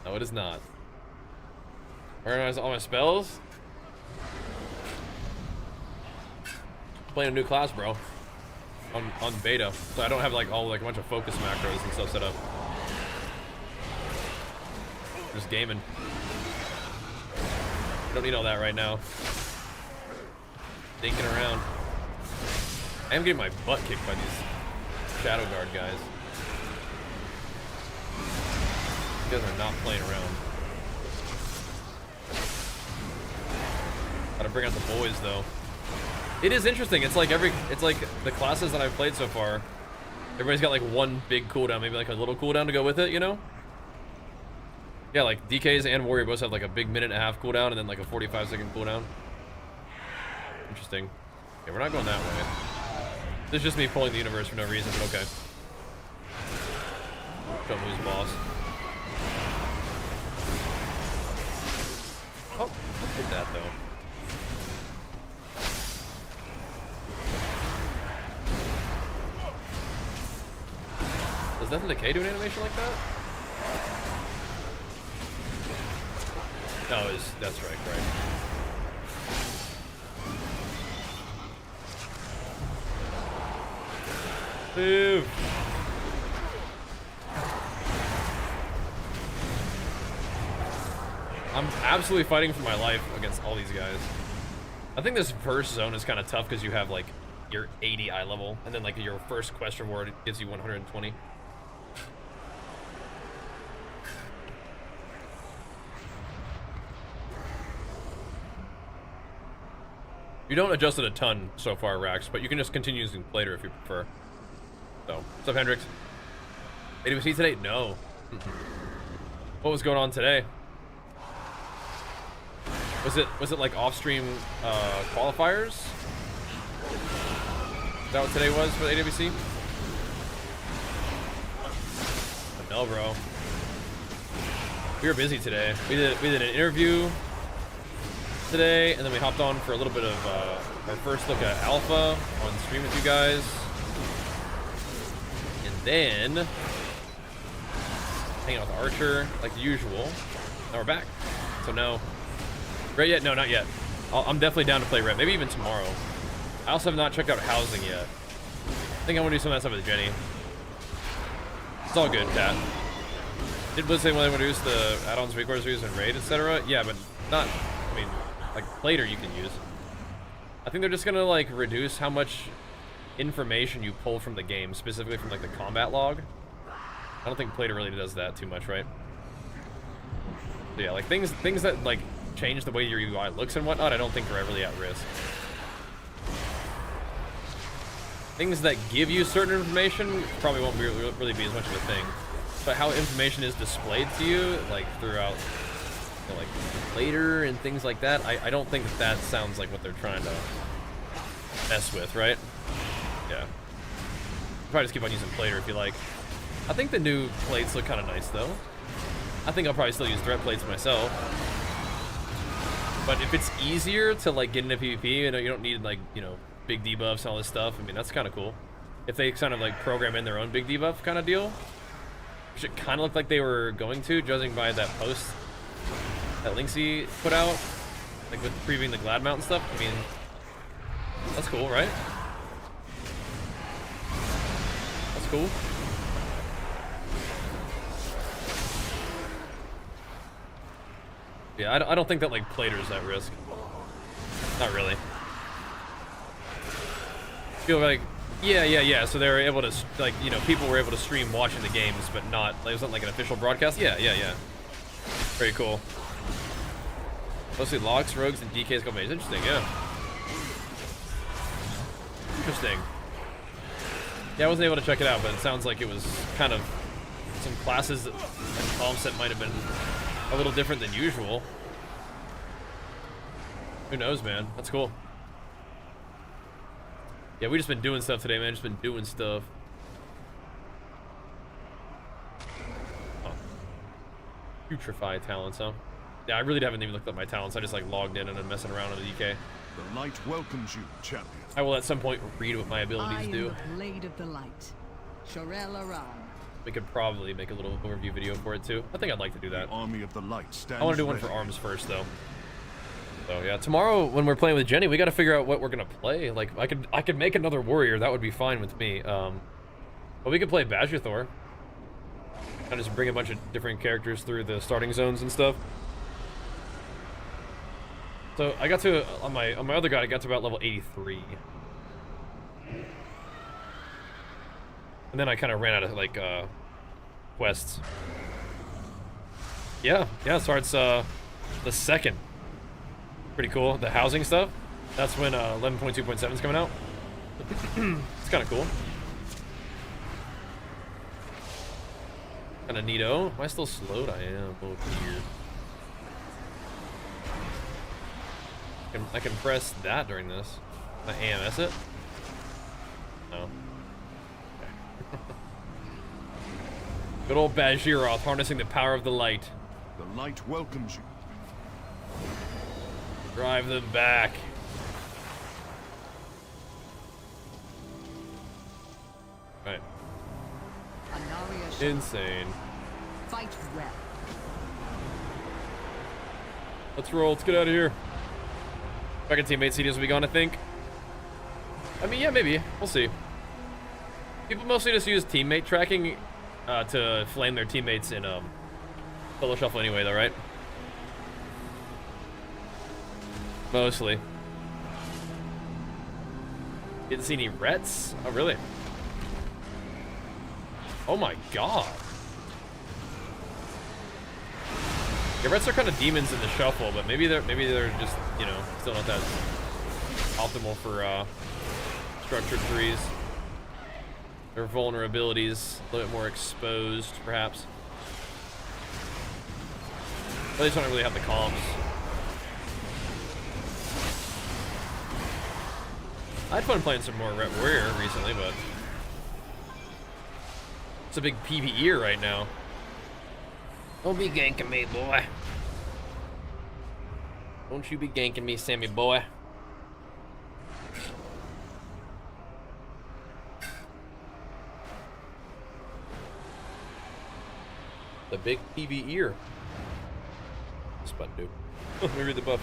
No, it is not. Where are all my spells? playing a new class, bro. On beta, so I don't have like all like a bunch of focus macros and stuff set up. Just gaming. Don't need all that right now. Thinking around. I am getting my butt kicked by these Shadow Guard guys. You guys are not playing around. Gotta bring out the boys though. It is interesting. It's like the classes that I've played so far. Everybody's got like one big cooldown, maybe like a little cooldown to go with it, you know? Yeah, like DKs and Warrior both have like a big 1.5-minute cooldown and then like a 45-second cooldown. Interesting. Okay, we're not going that way. This is just me pulling the universe for no reason, but okay. Don't lose boss. Oh, I did that though. Does Death and Decay do an animation like that? No, that's right. Move. I'm absolutely fighting for my life against all these guys. I think this first zone is kind of tough because you have like your 80 eye level, and then like your first quest reward gives you 120. You don't adjust it a ton so far, Rax, but you can just continue using Plater if you prefer. So, what's up, Hendrix? AWC today? No. What was going on today? Was it like off-stream qualifiers? Is that what today was for the AWC? No, bro. We were busy today. We did an interview today, and then we hopped on for a little bit of our first look at Alpha on stream with you guys. And then hanging out with Archer, like usual. Now we're back. So no. Ret yet? No, not yet. I'm definitely down to play Ret. Maybe even tomorrow. I also have not checked out housing yet. I think I want to do some of that stuff with Jenny. It's all good, Kat. Did Blizzard say when they want to use the add-ons, recourse reviews, and raid, etc.? Yeah, but not, I mean, like Plater you can use. I think they're just gonna like reduce how much information you pull from the game, specifically from like the combat log. I don't think Plater really does that too much, right? So yeah, like things that like change the way your UI looks and whatnot, I don't think are really at risk. Things that give you certain information probably won't really be as much of a thing. But how information is displayed to you, like throughout, you know, like later and things like that, I don't think that sounds like what they're trying to mess with, right? Yeah. Probably just keep on using Plater if you like. I think the new plates look kind of nice though. I think I'll probably still use threat plates myself. But if it's easier to like get into PvP, you know, you don't need like, you know, big debuffs and all this stuff. I mean, that's kind of cool. If they kind of like program in their own big debuff kind of deal, which it kind of looked like they were going to, judging by that post that Linksy put out, like with previewing the Glad Mountain stuff. I mean, that's cool, right? That's cool. Yeah, I don't think that like Plater's at risk. Not really. Feel like, yeah. So they were able to, like, you know, people were able to stream watching the games, but not, like, it wasn't like an official broadcast. Yeah. Very cool. Mostly Locks, Rogues, and DKs go maze. Interesting, yeah. Interesting. Yeah, I wasn't able to check it out, but it sounds like it was kind of some classes and comps that might have been a little different than usual. Who knows, man? That's cool. Yeah, we just been doing stuff today, man. Just been doing stuff. Oh. Putrefy talents, huh? Yeah, I really haven't even looked up my talents. I just like logged in and I'm messing around on the DK. The light welcomes you, champion. I will at some point read what my abilities do. I am the blade of the light. Shorel Aram. We could probably make a little overview video for it too. I think I'd like to do that. The army of the light stands I want to do one ready. for arms first, though. So yeah, tomorrow when we're playing with Jenny, we got to figure out what we're gonna play. Like I could make another warrior. That would be fine with me. But we could play Bajrathor. And just bring a bunch of different characters through the starting zones and stuff. So I got to on my other guy, I got to about level 83. And then I kind of ran out of like quests. Yeah, so it's the second. Pretty cool. The housing stuff. That's when 11.2.7 is coming out. It's kind of cool. Kind of neato. Am I still slowed? I am. Oh dear. I can press that during this. Can I AMS it? No. Okay. Good old Bajirath harnessing the power of the light. The light welcomes you. Drive them back. Right. Insane. Fight well. Let's roll. Let's get out of here. Second teammate CDs will be gone, I think. I mean, yeah, maybe. We'll see. People mostly just use teammate tracking to flame their teammates in solo shuffle anyway, though, right? Mostly. Didn't see any rets? Oh, really? Oh my god. Yeah, rets are kind of demons in the shuffle, but maybe they're just, you know, still not that optimal for structured threes. Their vulnerabilities a little bit more exposed, perhaps. But they just don't really have the comps. I had fun playing some more Ret Warrior recently, but it's a big PvE right now. Don't be ganking me, boy. Don't you be ganking me, Sammy boy. The big PvE-er. This button, dude. Let me read the buff.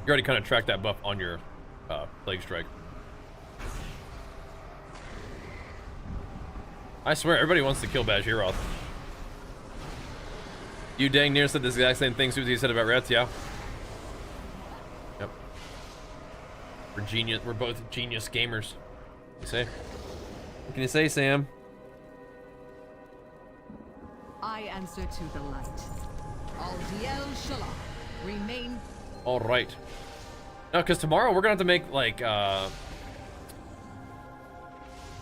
You already kind of tracked that buff on your Plague Strike. I swear, everybody wants to kill Bajirath. You dang near said this exact same thing Susie said about Rets, yeah? Yep. We're genius. We're both genius gamers. You say? What can you say, Sam? I answer to the light. Aldiel Shala. Remain. All right. No, because tomorrow we're gonna have to make like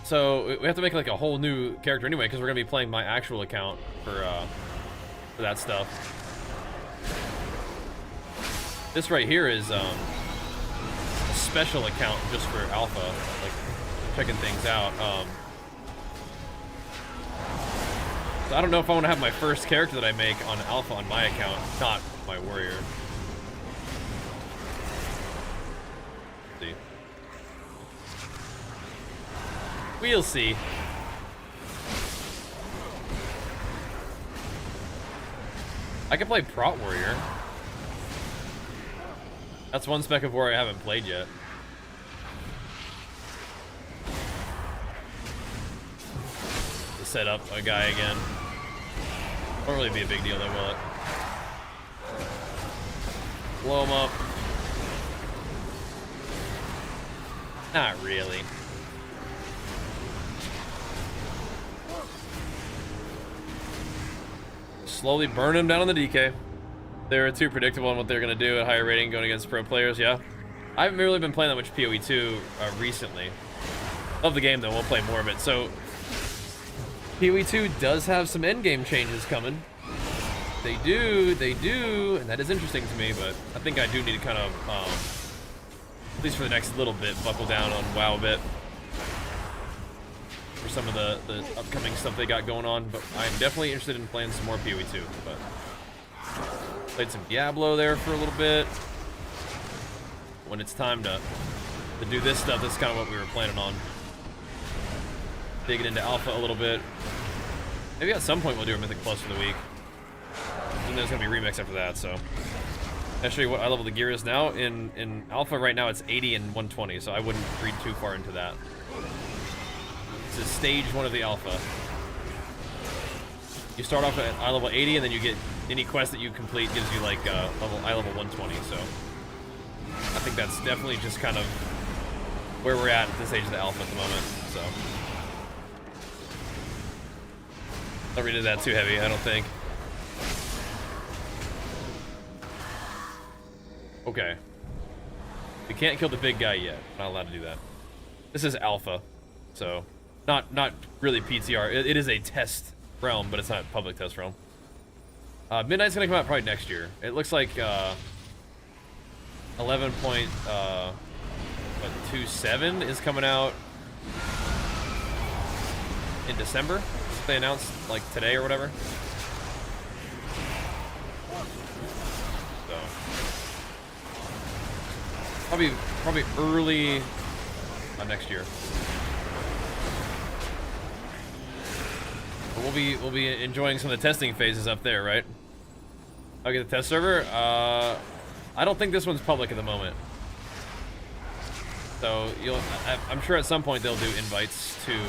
so we have to make like a whole new character anyway, because we're gonna be playing my actual account for that stuff. This right here is a special account just for alpha, like checking things out. So I don't know if I want to have my first character that I make on alpha on my account, not my warrior. We'll see. I can play Prot Warrior. That's one spec of warrior I haven't played yet. To set up a guy again. Won't really be a big deal though, will it? Blow him up. Not really. Slowly burn him down on the DK. They're too predictable on what they're going to do at higher rating going against pro players, yeah. I haven't really been playing that much PoE 2 recently. Love the game though, we'll play more of it. So, PoE 2 does have some endgame changes coming. They do, and that is interesting to me, but I think I do need to kind of, at least for the next little bit, buckle down on WoW a bit. For some of the upcoming stuff they got going on, but I'm definitely interested in playing some more PoE 2. But played some Diablo there for a little bit. When it's time to to do this stuff, that's kind of what we were planning on. Digging into alpha a little bit. Maybe at some point we'll do a Mythic Plus for the week. And there's gonna be remix after that, so. I'll show you what eye level the gear is now. In alpha right now it's 80 and 120, so I wouldn't read too far into that. This is stage 1 of the alpha. You start off at eye level 80, and then you get any quest that you complete gives you like eye level 120, so. I think that's definitely just kind of where we're at this stage of the alpha at the moment, so. Not really that too heavy, I don't think. Okay. We can't kill the big guy yet. Not allowed to do that. This is alpha, so not really PTR. It is a test realm, but it's not a public test realm. Midnight's gonna come out probably next year. It looks like 11.27 is coming out in December. They announced like today or whatever. So probably early next year. But we'll be enjoying some of the testing phases up there, right? Okay, the test server. I don't think this one's public at the moment. So I'm sure at some point they'll do invites to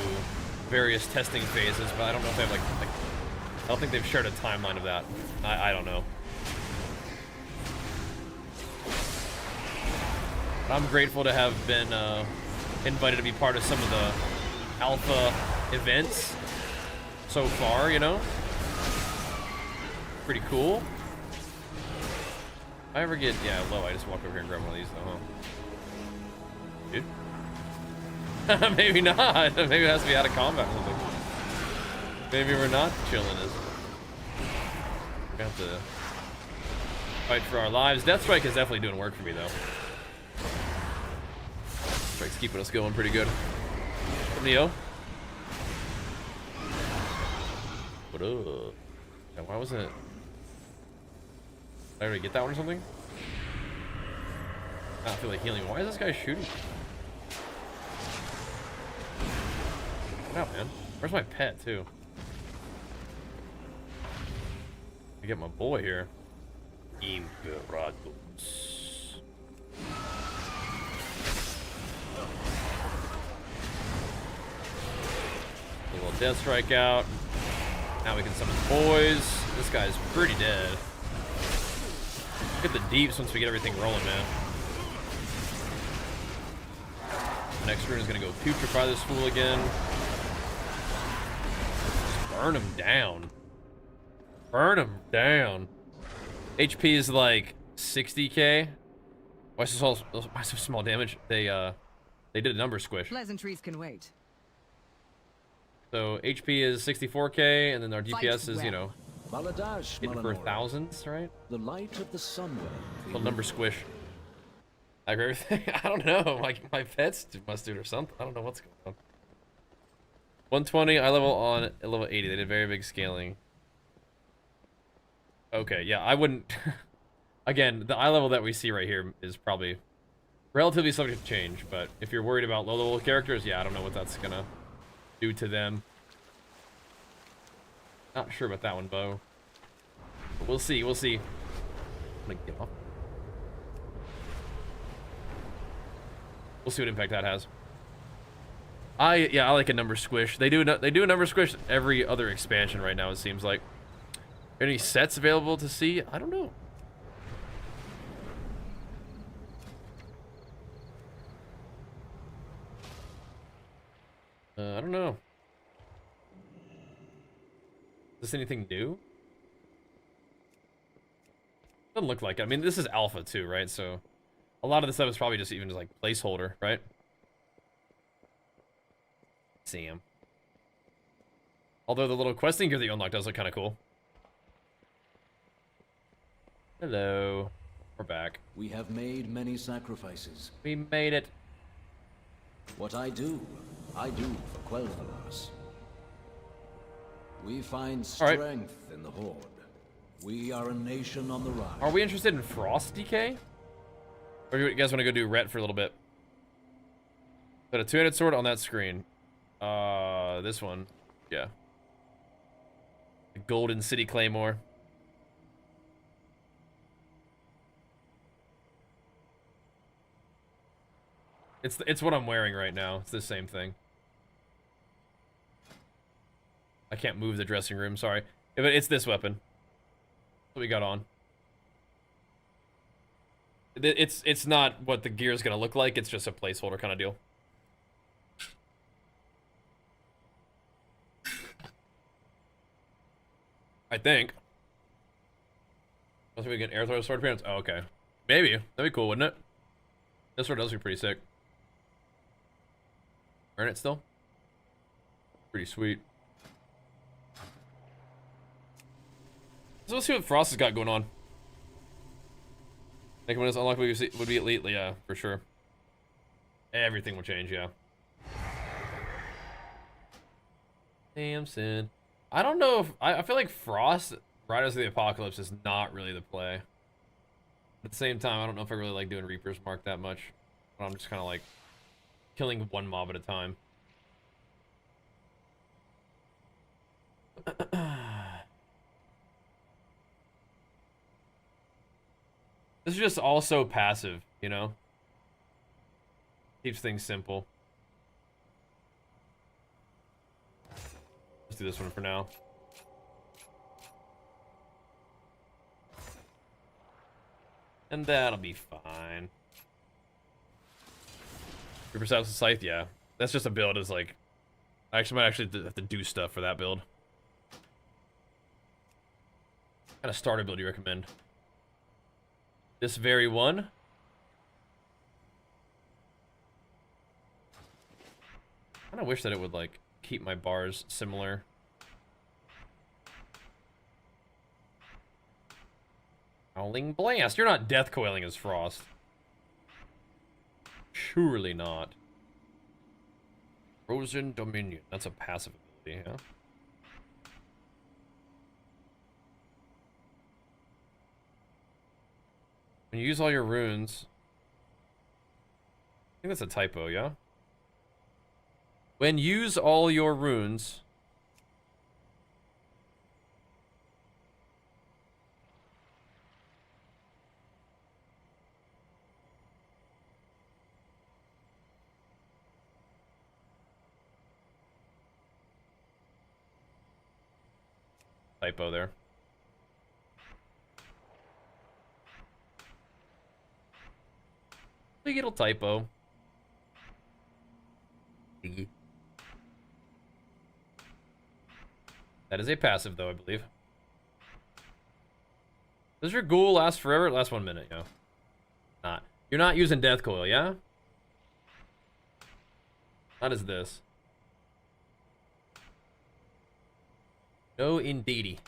various testing phases, but I don't know if they have like I don't think they've shared a timeline of that. I don't know. But I'm grateful to have been invited to be part of some of the alpha events so far, you know? Pretty cool. If I ever get, low, I just walk over here and grab one of these though, huh? Dude? Maybe not. Maybe it has to be out of combat or something. Maybe we're not chilling as. We're gonna have to fight for our lives. Deathstrike is definitely doing work for me though. Strike's keeping us going pretty good. Neo. What up? Yeah, why wasn't it? Did I already get that one or something? I don't feel like healing. Why is this guy shooting? Get out, man. Where's my pet, too? I get my boy here. Imperatus. A little death strike out. Now we can summon boys. This guy's pretty dead. Get the deeps once we get everything rolling, man. The next rune is gonna go putrefy this fool again. Just burn him down. Burn him down. HP is like 60k. Why so small damage? They did a number squish. Pleasantries can wait. So HP is 64k, and then our DPS is, you know, Baladash, hitting for thousands, right? The light of the sun. Little number squish. I agree with everything. I don't know. Like my pets must do it or something. I don't know what's going on. 120 eye level on level 80. They did very big scaling. Okay, yeah, I wouldn't. Again, the eye level that we see right here is probably relatively subject to change. But if you're worried about low level characters, yeah, I don't know what that's gonna do to them. Not sure about that one, Bo. But we'll see. We'll see. I'm gonna get off. We'll see what impact that has. I like a number squish. They do a number squish every other expansion right now. It seems like. Any sets available to see? I don't know. I don't know. Is this anything new? Doesn't look like it. I mean, this is alpha too, right? So a lot of this stuff is probably just even just like placeholder, right? Sam. Although the little questing gear that you unlock does look kind of cool. Hello. We're back. We have made many sacrifices. We made it. What I do for Quel'Thalas. We find strength in the Horde. We are a nation on the rise. Are we interested in Frost DK? Or do you guys want to go do Ret for a little bit? Got a two-handed sword on that screen. This one. Yeah. The Golden City Claymore. It's what I'm wearing right now. It's the same thing. I can't move the dressing room, sorry. Yeah, but it's this weapon. What we got on. It's not what the gear is gonna look like, it's just a placeholder kind of deal. I think. Unless we get air throw sword pants. Oh, okay. Maybe. That'd be cool, wouldn't it? This sword does look pretty sick. Earn it still? Pretty sweet. So let's see what Frost has got going on. Think when it's unlocked would be elite, yeah, for sure. Everything will change, yeah. Samson. I don't know if I feel like Frost Riders of the Apocalypse is not really the play. At the same time, I don't know if I really like doing Reaper's Mark that much. But I'm just kind of like killing one mob at a time. This is just also passive, you know? Keeps things simple. Let's do this one for now. And that'll be fine. Reaper's House of Scythe, yeah. That's just a build, is like... I actually might actually have to do stuff for that build. What kind of starter build do you recommend? This very one? I kind of wish that it would, like, keep my bars similar. Howling Blast. You're not death coiling as Frost. Surely not. Frozen Dominion. That's a passive ability, yeah? When you use all your runes... I think that's a typo, yeah? When use all your runes... Typo there. Big little typo. That is a passive, though, I believe. Does your ghoul last forever? It lasts 1 minute, yeah. Not. You're not using Death Coil, yeah? Not as this. No, indeedy.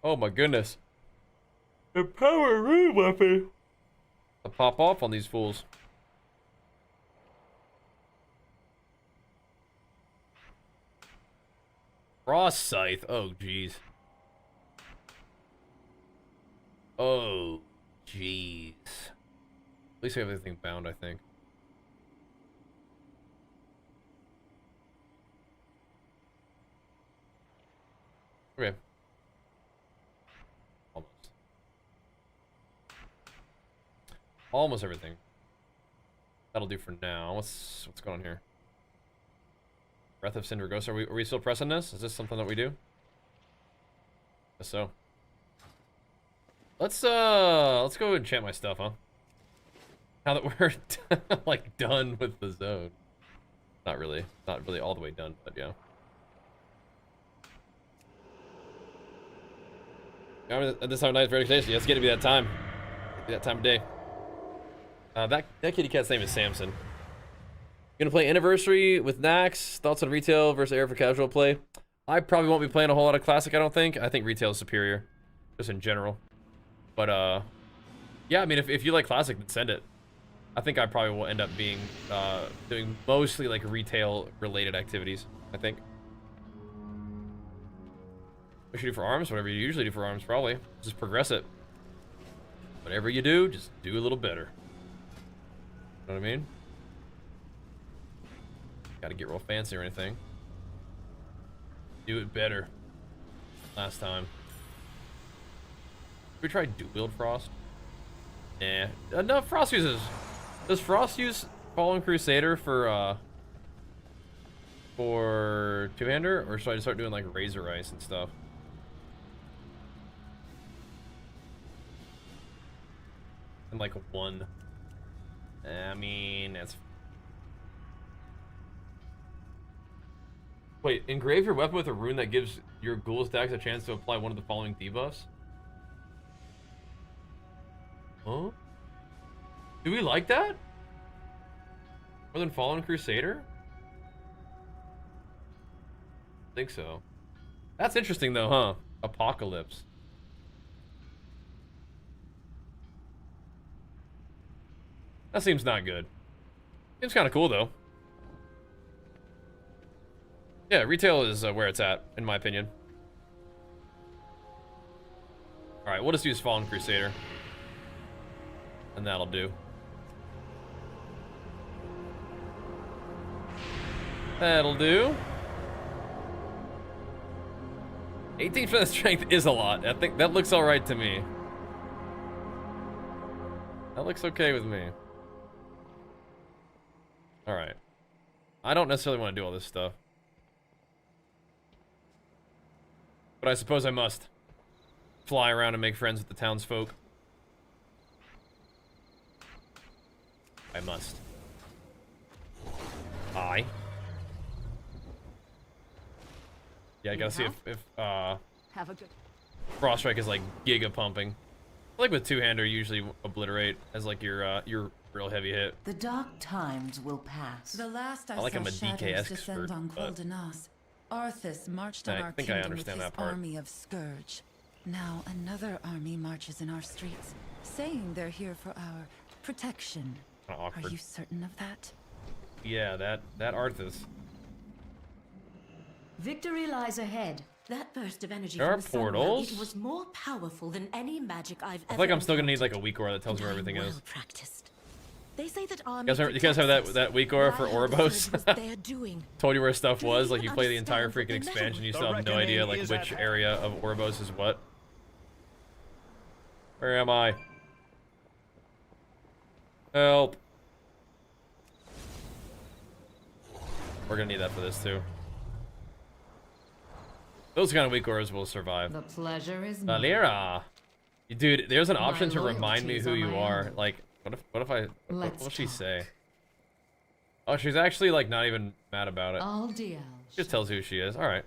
Oh my goodness. The power rune weapon. To pop off on these fools. Frost Scythe. Oh, jeez. Oh, jeez. At least we have everything bound, I think. Okay. Almost. Almost everything. That'll do for now. What's going on here? Breath of Cinder Ghost. Are we still pressing this? Is this something that we do? Guess so. Let's go enchant my stuff, huh? Now that we're like done with the zone. Not really all the way done, but yeah. At this time of night, very occasionally. It's getting to be that time. That time of day. That kitty cat's name is Samson. Gonna play Anniversary with Nax. Thoughts on retail versus air for casual play? I probably won't be playing a whole lot of classic, I don't think. I think retail is superior. Just in general. But, yeah, I mean, if you like classic, then send it. I think I probably will end up being, doing mostly, like, retail-related activities, I think. What you do for arms? Whatever you usually do for arms, probably. Just progress it. Whatever you do, just do a little better. know what I mean? Gotta get real fancy or anything. Do it better. Last time. Did we try dual-wield Frost? Nah. No, Frost uses... Does Frost use Fallen Crusader for two-hander? Or should I just start doing, like, Razor Ice and stuff? And, like, one. I mean, that's... Wait, engrave your weapon with a rune that gives your ghoul stacks a chance to apply one of the following debuffs? Huh? Do we like that? More than Fallen Crusader? I think so. That's interesting though, huh? Apocalypse. That seems not good. Seems kind of cool though. Yeah, retail is where it's at, in my opinion. Alright, we'll just use Fallen Crusader. And that'll do. That'll do. 18% strength is a lot. I think that looks alright to me. That looks okay with me. Alright. I don't necessarily want to do all this stuff. But I suppose I must fly around and make friends with the townsfolk. I must. Yeah, I gotta see if Have a good... Frost Strike is like giga pumping. I like with two-hander, you usually obliterate as like your real heavy hit. The dark times will pass. The last I like I'm a DK descend expert, on but Coldenas. Arthas marched on I our think I kingdom with understand his that part. army of Scourge. Now another army marches in our streets, saying they're here for our protection. Kinda awkward. Are you certain of that? Yeah, that Arthas. Victory lies ahead. That burst of energy There are from the sun, portals? it was more powerful than any magic I've I ever feel like I'm still gonna need encountered. like a weak aura that tells me where everything I'm is. well practiced. They say that You guys have that weak aura for Ouroboros? they're doing. Told you where stuff Do you was, like even you play the entire understand what freaking they meant? expansion, you The still have no reckoning idea like is which at area of Ouroboros is what. Where am I? Help. We're gonna need that for this too. Those kind of weak auras will survive. The pleasure is mine. Valera. Dude, there's an option to remind me loyalties who are you my are. own. Like, what Let's will she talk. say? Oh, she's actually like not even mad about it. All deal. Just tells who she is. All right.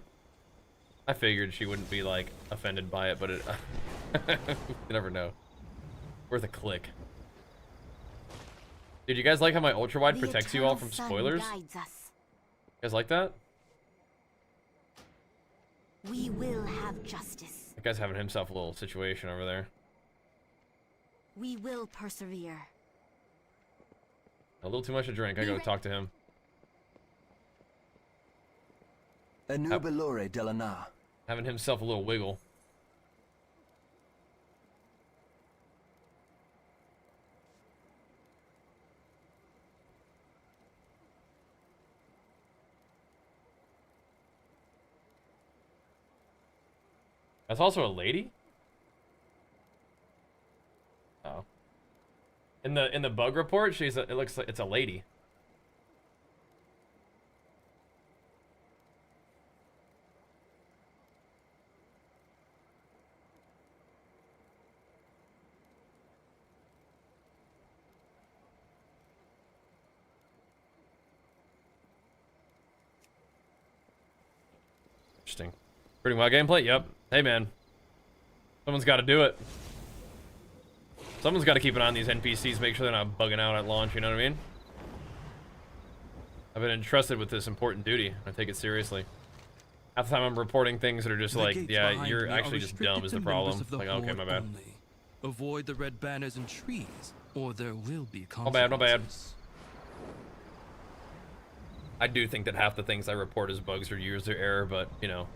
I figured she wouldn't be like offended by it, but it. You never know. Worth a click. Dude, you guys like how my ultra wide protects you all from spoilers? You guys like that? We will have justice. That guy's having himself a little situation over there. We will persevere. A little too much to drink. I gotta talk to him. Anubalore Delana. Having himself a little wiggle. That's also a lady? Oh. In the bug report, it looks like it's a lady. Interesting. Pretty wild gameplay? Yep. Hey, man. Someone's got to do it. Someone's got to keep an eye on these NPCs, make sure they're not bugging out at launch, you know what I mean? I've been entrusted with this important duty. I take it seriously. Half the time I'm reporting things that are just like, yeah, you're actually just dumb is the problem. Like, okay, my bad. Only. Avoid the red banners and trees, or there will be No bad, no bad. consequences. I do think that half the things I report as bugs are user error, but, you know,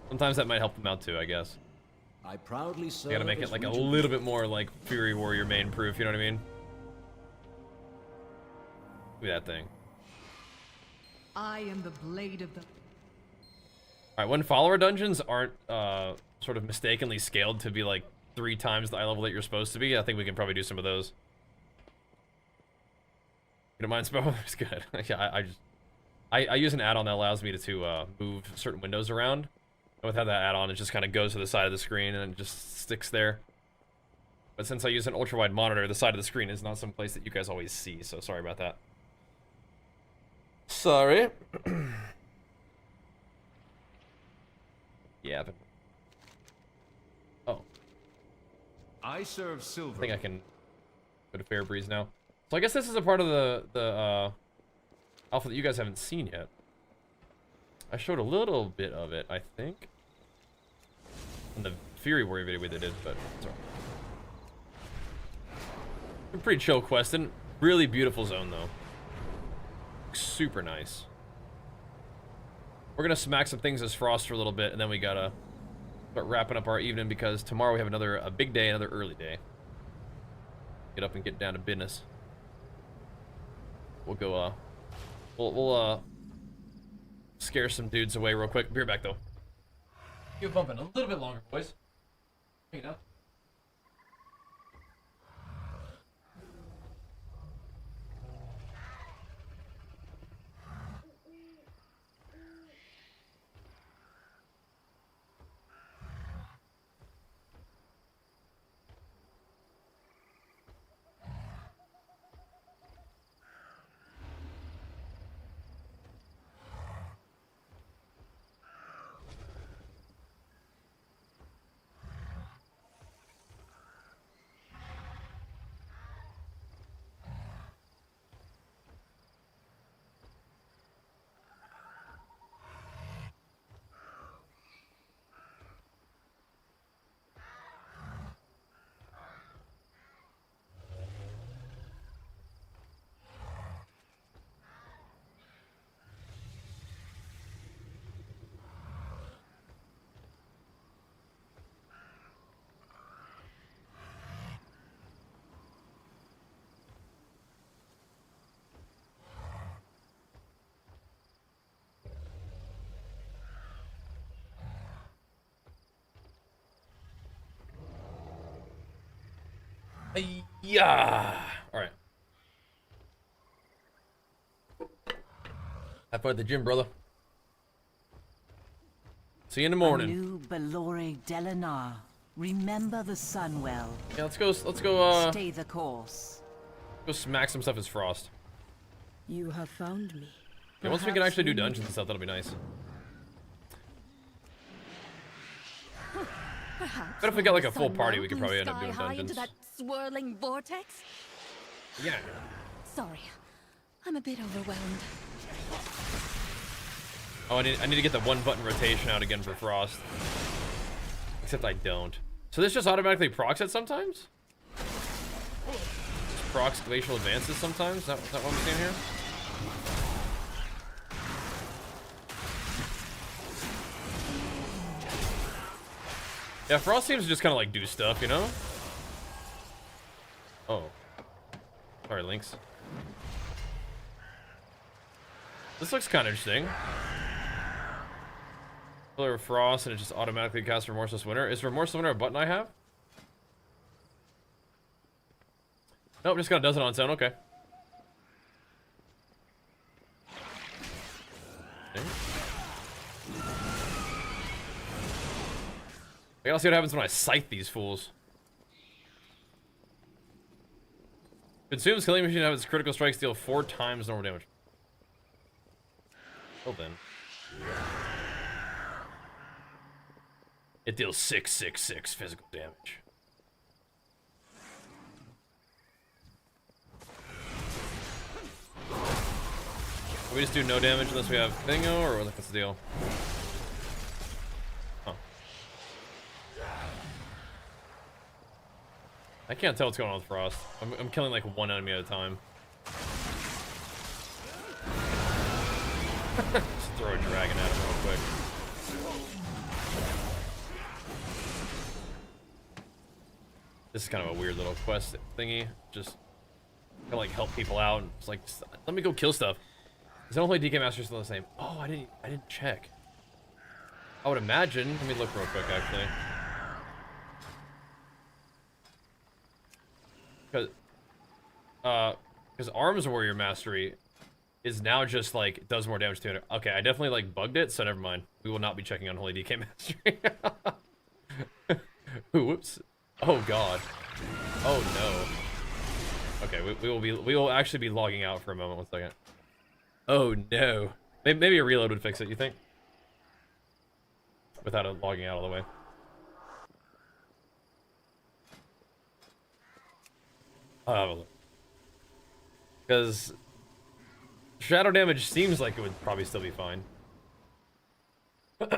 sometimes that might help them out too, I guess. I proudly serve You gotta make it as like a Regent little bit more like Fury Warrior main proof, you know what I mean? Give me that thing. I am the blade of the... Alright, when follower dungeons aren't sort of mistakenly scaled to be like 3 times the eye level that you're supposed to be, I think we can probably do some of those. You don't mind spell? It's good. Yeah, I use an add-on that allows me to move certain windows around. And without that add-on, it just kind of goes to the side of the screen and it just sticks there. But since I use an ultra-wide monitor, the side of the screen is not some place that you guys always see, so sorry about that. Sorry. Yeah, but... Oh. I serve silver. I think I can go to Fair Breeze now. So I guess this is a part of the alpha that you guys haven't seen yet. I showed a little bit of it, I think. In the Fury Warrior video we did, but sorry. A pretty chill quest and really beautiful zone though. Super nice. We're gonna smack some things as Frost for a little bit, and then we gotta start wrapping up our evening because tomorrow we have a big day, another early day. Get up and get down to business. We'll go. We'll scare some dudes away real quick. Be right back though. Keep bumping a little bit longer, boys. Hang it up. Yeah. All right. Have fun at the gym, brother. See you in the morning. Anu Belore Delinar. Remember the sun well. Yeah, let's go. Stay the course. Go smack some stuff as Frost. You have found me. Yeah, once we can actually do dungeons and stuff, that'll be nice. Perhaps But if we got like a the full sun party, will we could blew probably end up doing sky-high into dungeons. that swirling vortex. Yeah. Sorry, I'm a bit overwhelmed. Oh, I need to get the 1-button rotation out again for Frost. Except I don't. So this just automatically procs it sometimes? Just procs glacial advances sometimes? Is that what I'm seeing here? Yeah, Frost seems to just kind of like do stuff, you know? Oh. Sorry, Lynx. This looks kind of interesting. Pillar of Frost, and it just automatically casts Remorseless Winter. Is Remorseless Winter a button I have? Nope, just kind of does it on its own. Okay. I gotta see what happens when I scythe these fools. Consumes killing machine to have its critical strikes deal 4 times normal damage. Well then. It deals 666 physical damage. We just do no damage unless we have Thingo, or what's the deal? Huh. I can't tell what's going on with Frost. I'm killing like 1 enemy at a time. Just throw a dragon at him real quick. This is kind of a weird little quest thingy. Just Gotta like help people out. It's like, just, let me go kill stuff. Is Unholy DK Master still the same? Oh, I didn't check. I would imagine. Let me look real quick, actually. Because Arms Warrior Mastery is now just like does more damage to it. Okay, I definitely like bugged it, so never mind. We will not be checking Unholy DK Mastery. Whoops. Oh god. Oh no. Okay, we will actually be logging out for a moment. 1 second. Oh no. Maybe a reload would fix it, you think? Without it logging out all the way. I'll have a look. Because shadow damage seems like it would probably still be fine.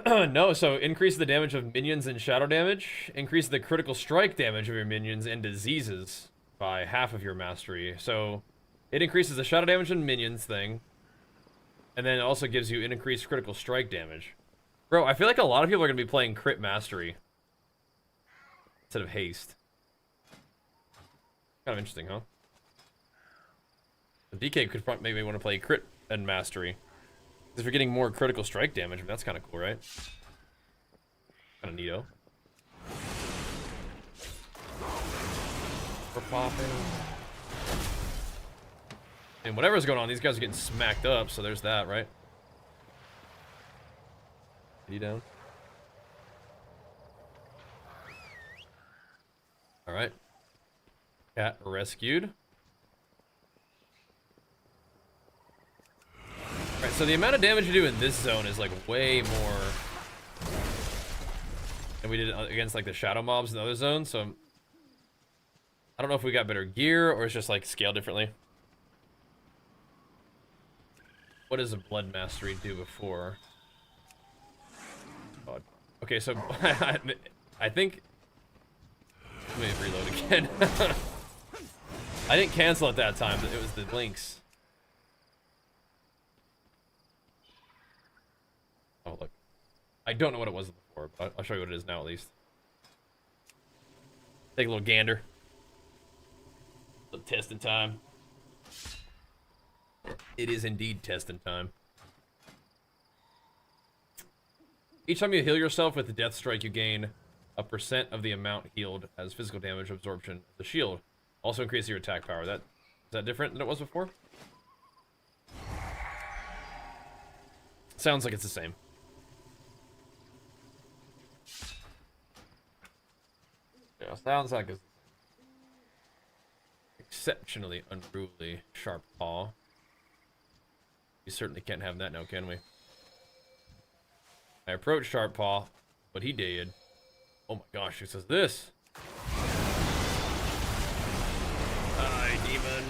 No, so increase the damage of minions and shadow damage. Increase the critical strike damage of your minions and diseases by half of your mastery. So it increases the shadow damage and minions thing. And then it also gives you an increased critical strike damage. Bro, I feel like a lot of people are going to be playing crit mastery instead of haste. Kind of interesting, huh? The DK could maybe want to play crit and mastery. If you're getting more critical strike damage, I mean, that's kind of cool, right? Kind of neato. We're popping. And whatever's going on, these guys are getting smacked up, so there's that, right? You down? Alright. Cat rescued. Alright, so the amount of damage you do in this zone is like way more than we did against like the shadow mobs in the other zones, so I don't know if we got better gear or it's just like scaled differently. What does a blood mastery do before? God. Okay, so I think let me reload again. I didn't cancel it that time, but it was the links. Oh, look. I don't know what it was before, but I'll show you what it is now at least. Take a little gander. A little testing time. It is indeed testing time. Each time you heal yourself with the Death Strike, you gain a % of the amount healed as physical damage absorption of the shield. Also increases your attack power. Is that different than it was before? Sounds like it's the same. Yeah, sounds like it's exceptionally unruly sharp paw. We certainly can't have that now, can we? I approached Sharp Paw, but he did. Oh my gosh, who says this? Hi, demon.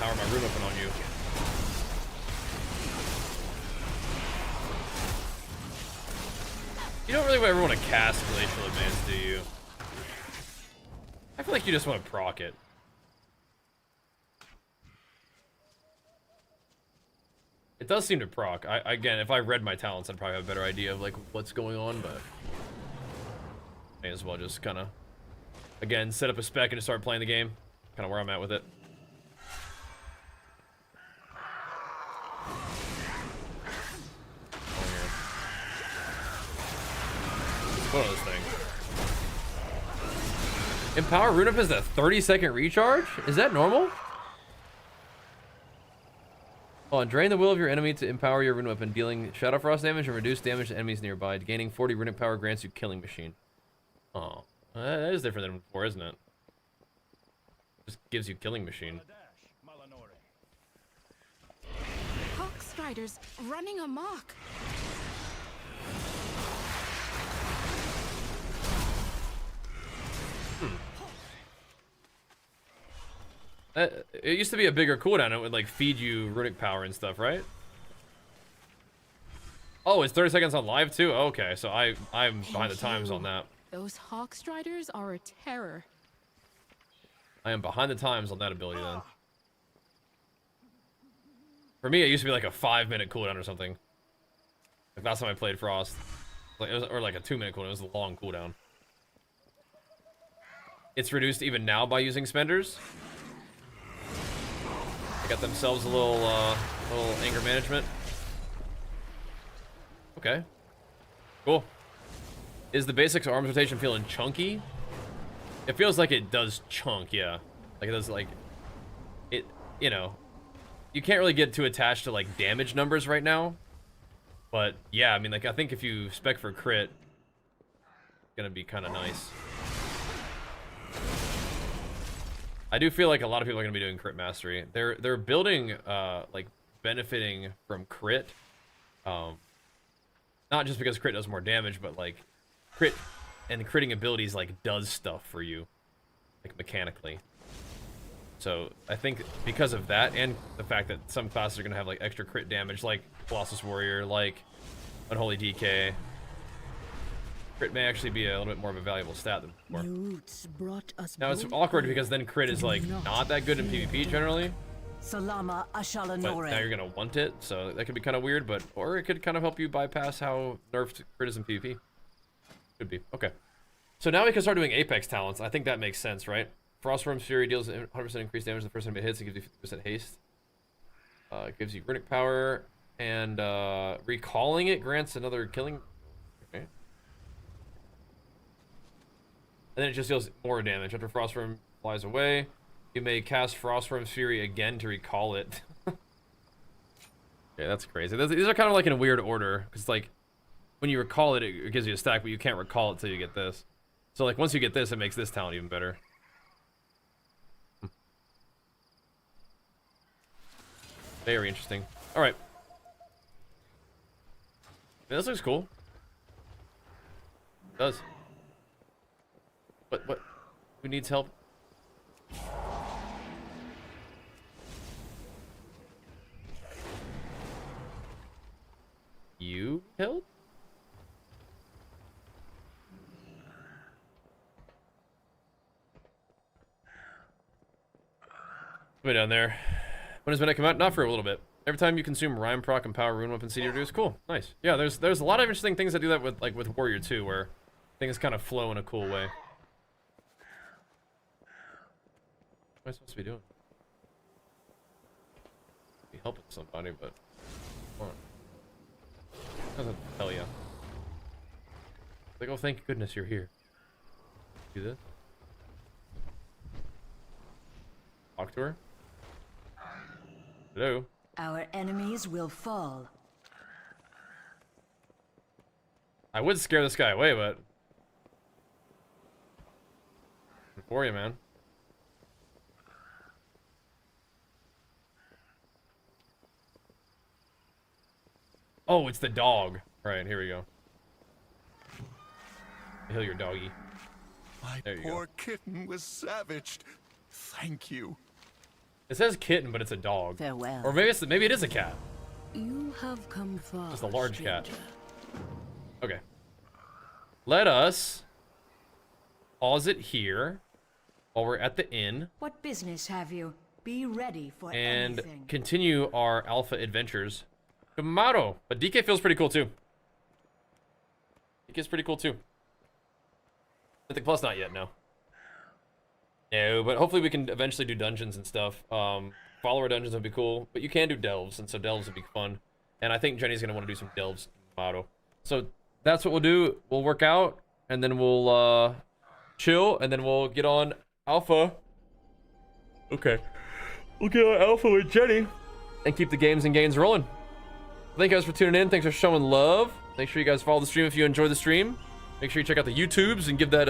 I'll power my rune weapon on you. You don't really ever want to cast Glacial Advance, do you? I feel like you just want to proc it. It does seem to proc. Again, if I read my talents, I'd probably have a better idea of like what's going on, but may as well just kind of, again, set up a spec and just start playing the game. Kind of where I'm at with it. What is this thing? Empower Rune Up has a 30-second recharge? Is that normal? Oh, drain the will of your enemy to empower your rune weapon, dealing Shadow Frost damage and reduce damage to enemies nearby. Gaining 40 runic power grants you Killing Machine. Oh, that is different than before, isn't it? Just gives you Killing Machine. Hawk Striders running amok. It used to be a bigger cooldown. It would like feed you runic power and stuff, right? Oh, it's 30 seconds on live too? Okay, so I'm behind the times on that. Those Hawk Striders are a terror. I am behind the times on that ability then. For me, it used to be like a 5-minute cooldown or something. Like last time I played Frost. Like it was, or like a 2-minute cooldown. It was a long cooldown. it's reduced even now by using spenders. They got themselves a little anger management. Okay. Cool. Is the basics arms rotation feeling chunky? It feels like it does chunk, yeah. Like it does, like, it, you know, you can't really get too attached to like damage numbers right now. But yeah, I mean, like, I think if you spec for crit, it's gonna be kind of nice. I do feel like a lot of people are gonna be doing crit mastery. They're building like benefiting from crit. Not just because crit does more damage, but like crit and critting abilities like does stuff for you, like mechanically. So I think because of that, and the fact that some classes are gonna have like extra crit damage, like Colossus Warrior, like Unholy DK, crit may actually be a little bit more of a valuable stat than before. Now it's awkward because then crit is like not that good in PvP generally. Salama But now you're gonna want it, so that could be kind of weird, but or it could kind of help you bypass how nerfed crit is in PvP. Could be. Okay. So now we can start doing Apex talents. I think that makes sense, right? Frostworm's Fury deals 100% increased damage the first time it hits. It gives you 50% haste. It gives you runic power, and recalling it grants another killing. Okay. And then it just deals more damage. After Frostworm flies away, you may cast Frostworm's Fury again to recall it. Okay, that's crazy. These are kind of like in a weird order, because like when you recall it, it gives you a stack, but you can't recall it till you get this. So like once you get this, it makes this talent even better. Very interesting. All right. Yeah, this looks cool. It does. What? Who needs help? You help? Way down there. When does Midnight come out? Not for a little bit. Every time you consume Rhyme Proc and Power Rune Weapon CD reduce. Cool, nice. Yeah, there's a lot of interesting things that do that with like with Warrior too, where things kind of flow in a cool way. What am I supposed to be doing? Be helping somebody, but come on. Doesn't tell you. Like, oh, thank goodness you're here. Do this. Talk to her. Hello. Our enemies will fall. I would scare this guy away, but for you, man. Oh, it's the dog. Right, here we go. Heal your doggy. My poor kitten was savaged. Thank you. It says kitten, but it's a dog. Farewell. Or maybe it is a cat. You have come far. Just a large cat. Okay. Let us pause it here while we're at the inn. What business have you? Be ready for and anything. Continue our alpha adventures tomorrow. But DK feels pretty cool too. DK's pretty cool too. Mythic Plus not yet, no. No, but hopefully we can eventually do dungeons and stuff. Follower dungeons would be cool, but you can do delves, and so delves would be fun. And I think Jenny's gonna want to do some delves tomorrow. So that's what we'll do. We'll work out, and then we'll chill, and then we'll get on alpha. Okay. We'll get on alpha with Jenny and keep the games and gains rolling. Thank you guys for tuning in. Thanks for showing love. Make sure you guys follow the stream if you enjoy the stream. Make sure you check out the YouTubes and give that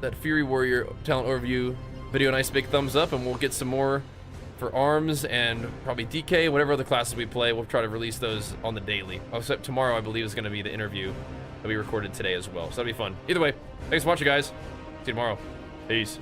that Fury Warrior talent overview video a nice big thumbs up, and we'll get some more for arms and probably DK, whatever other classes we play. We'll try to release those on the daily. Except tomorrow, I believe, is going to be the interview that we recorded today as well. So that'll be fun. Either way, thanks for watching, guys. See you tomorrow. Peace.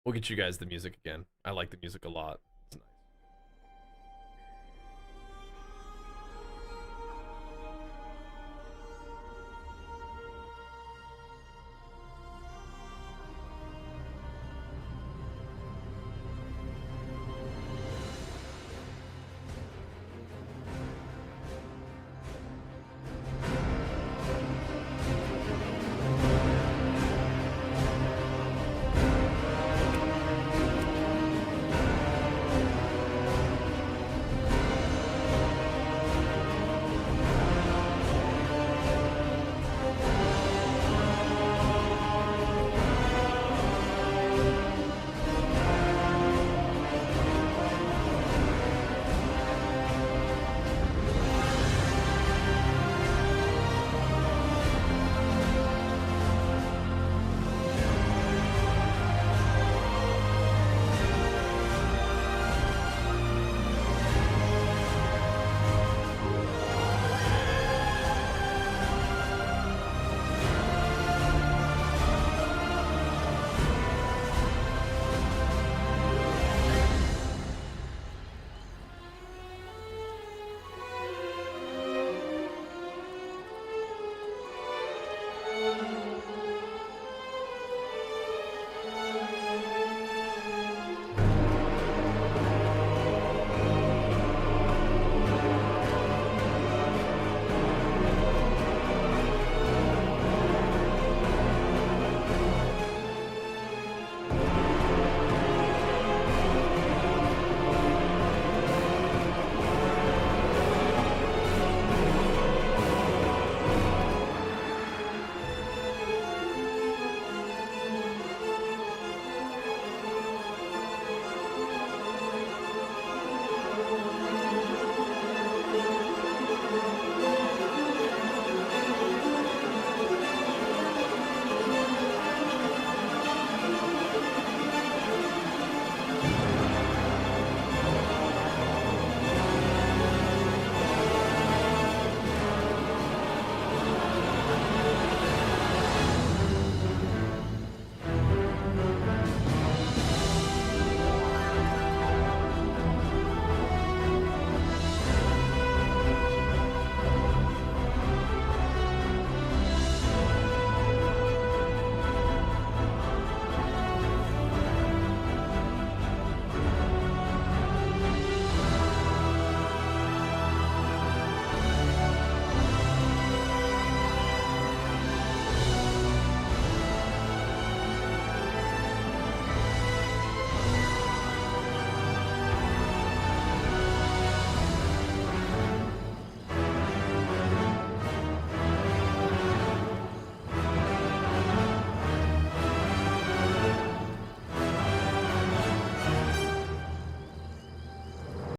We'll get you guys the music again. I like the music a lot.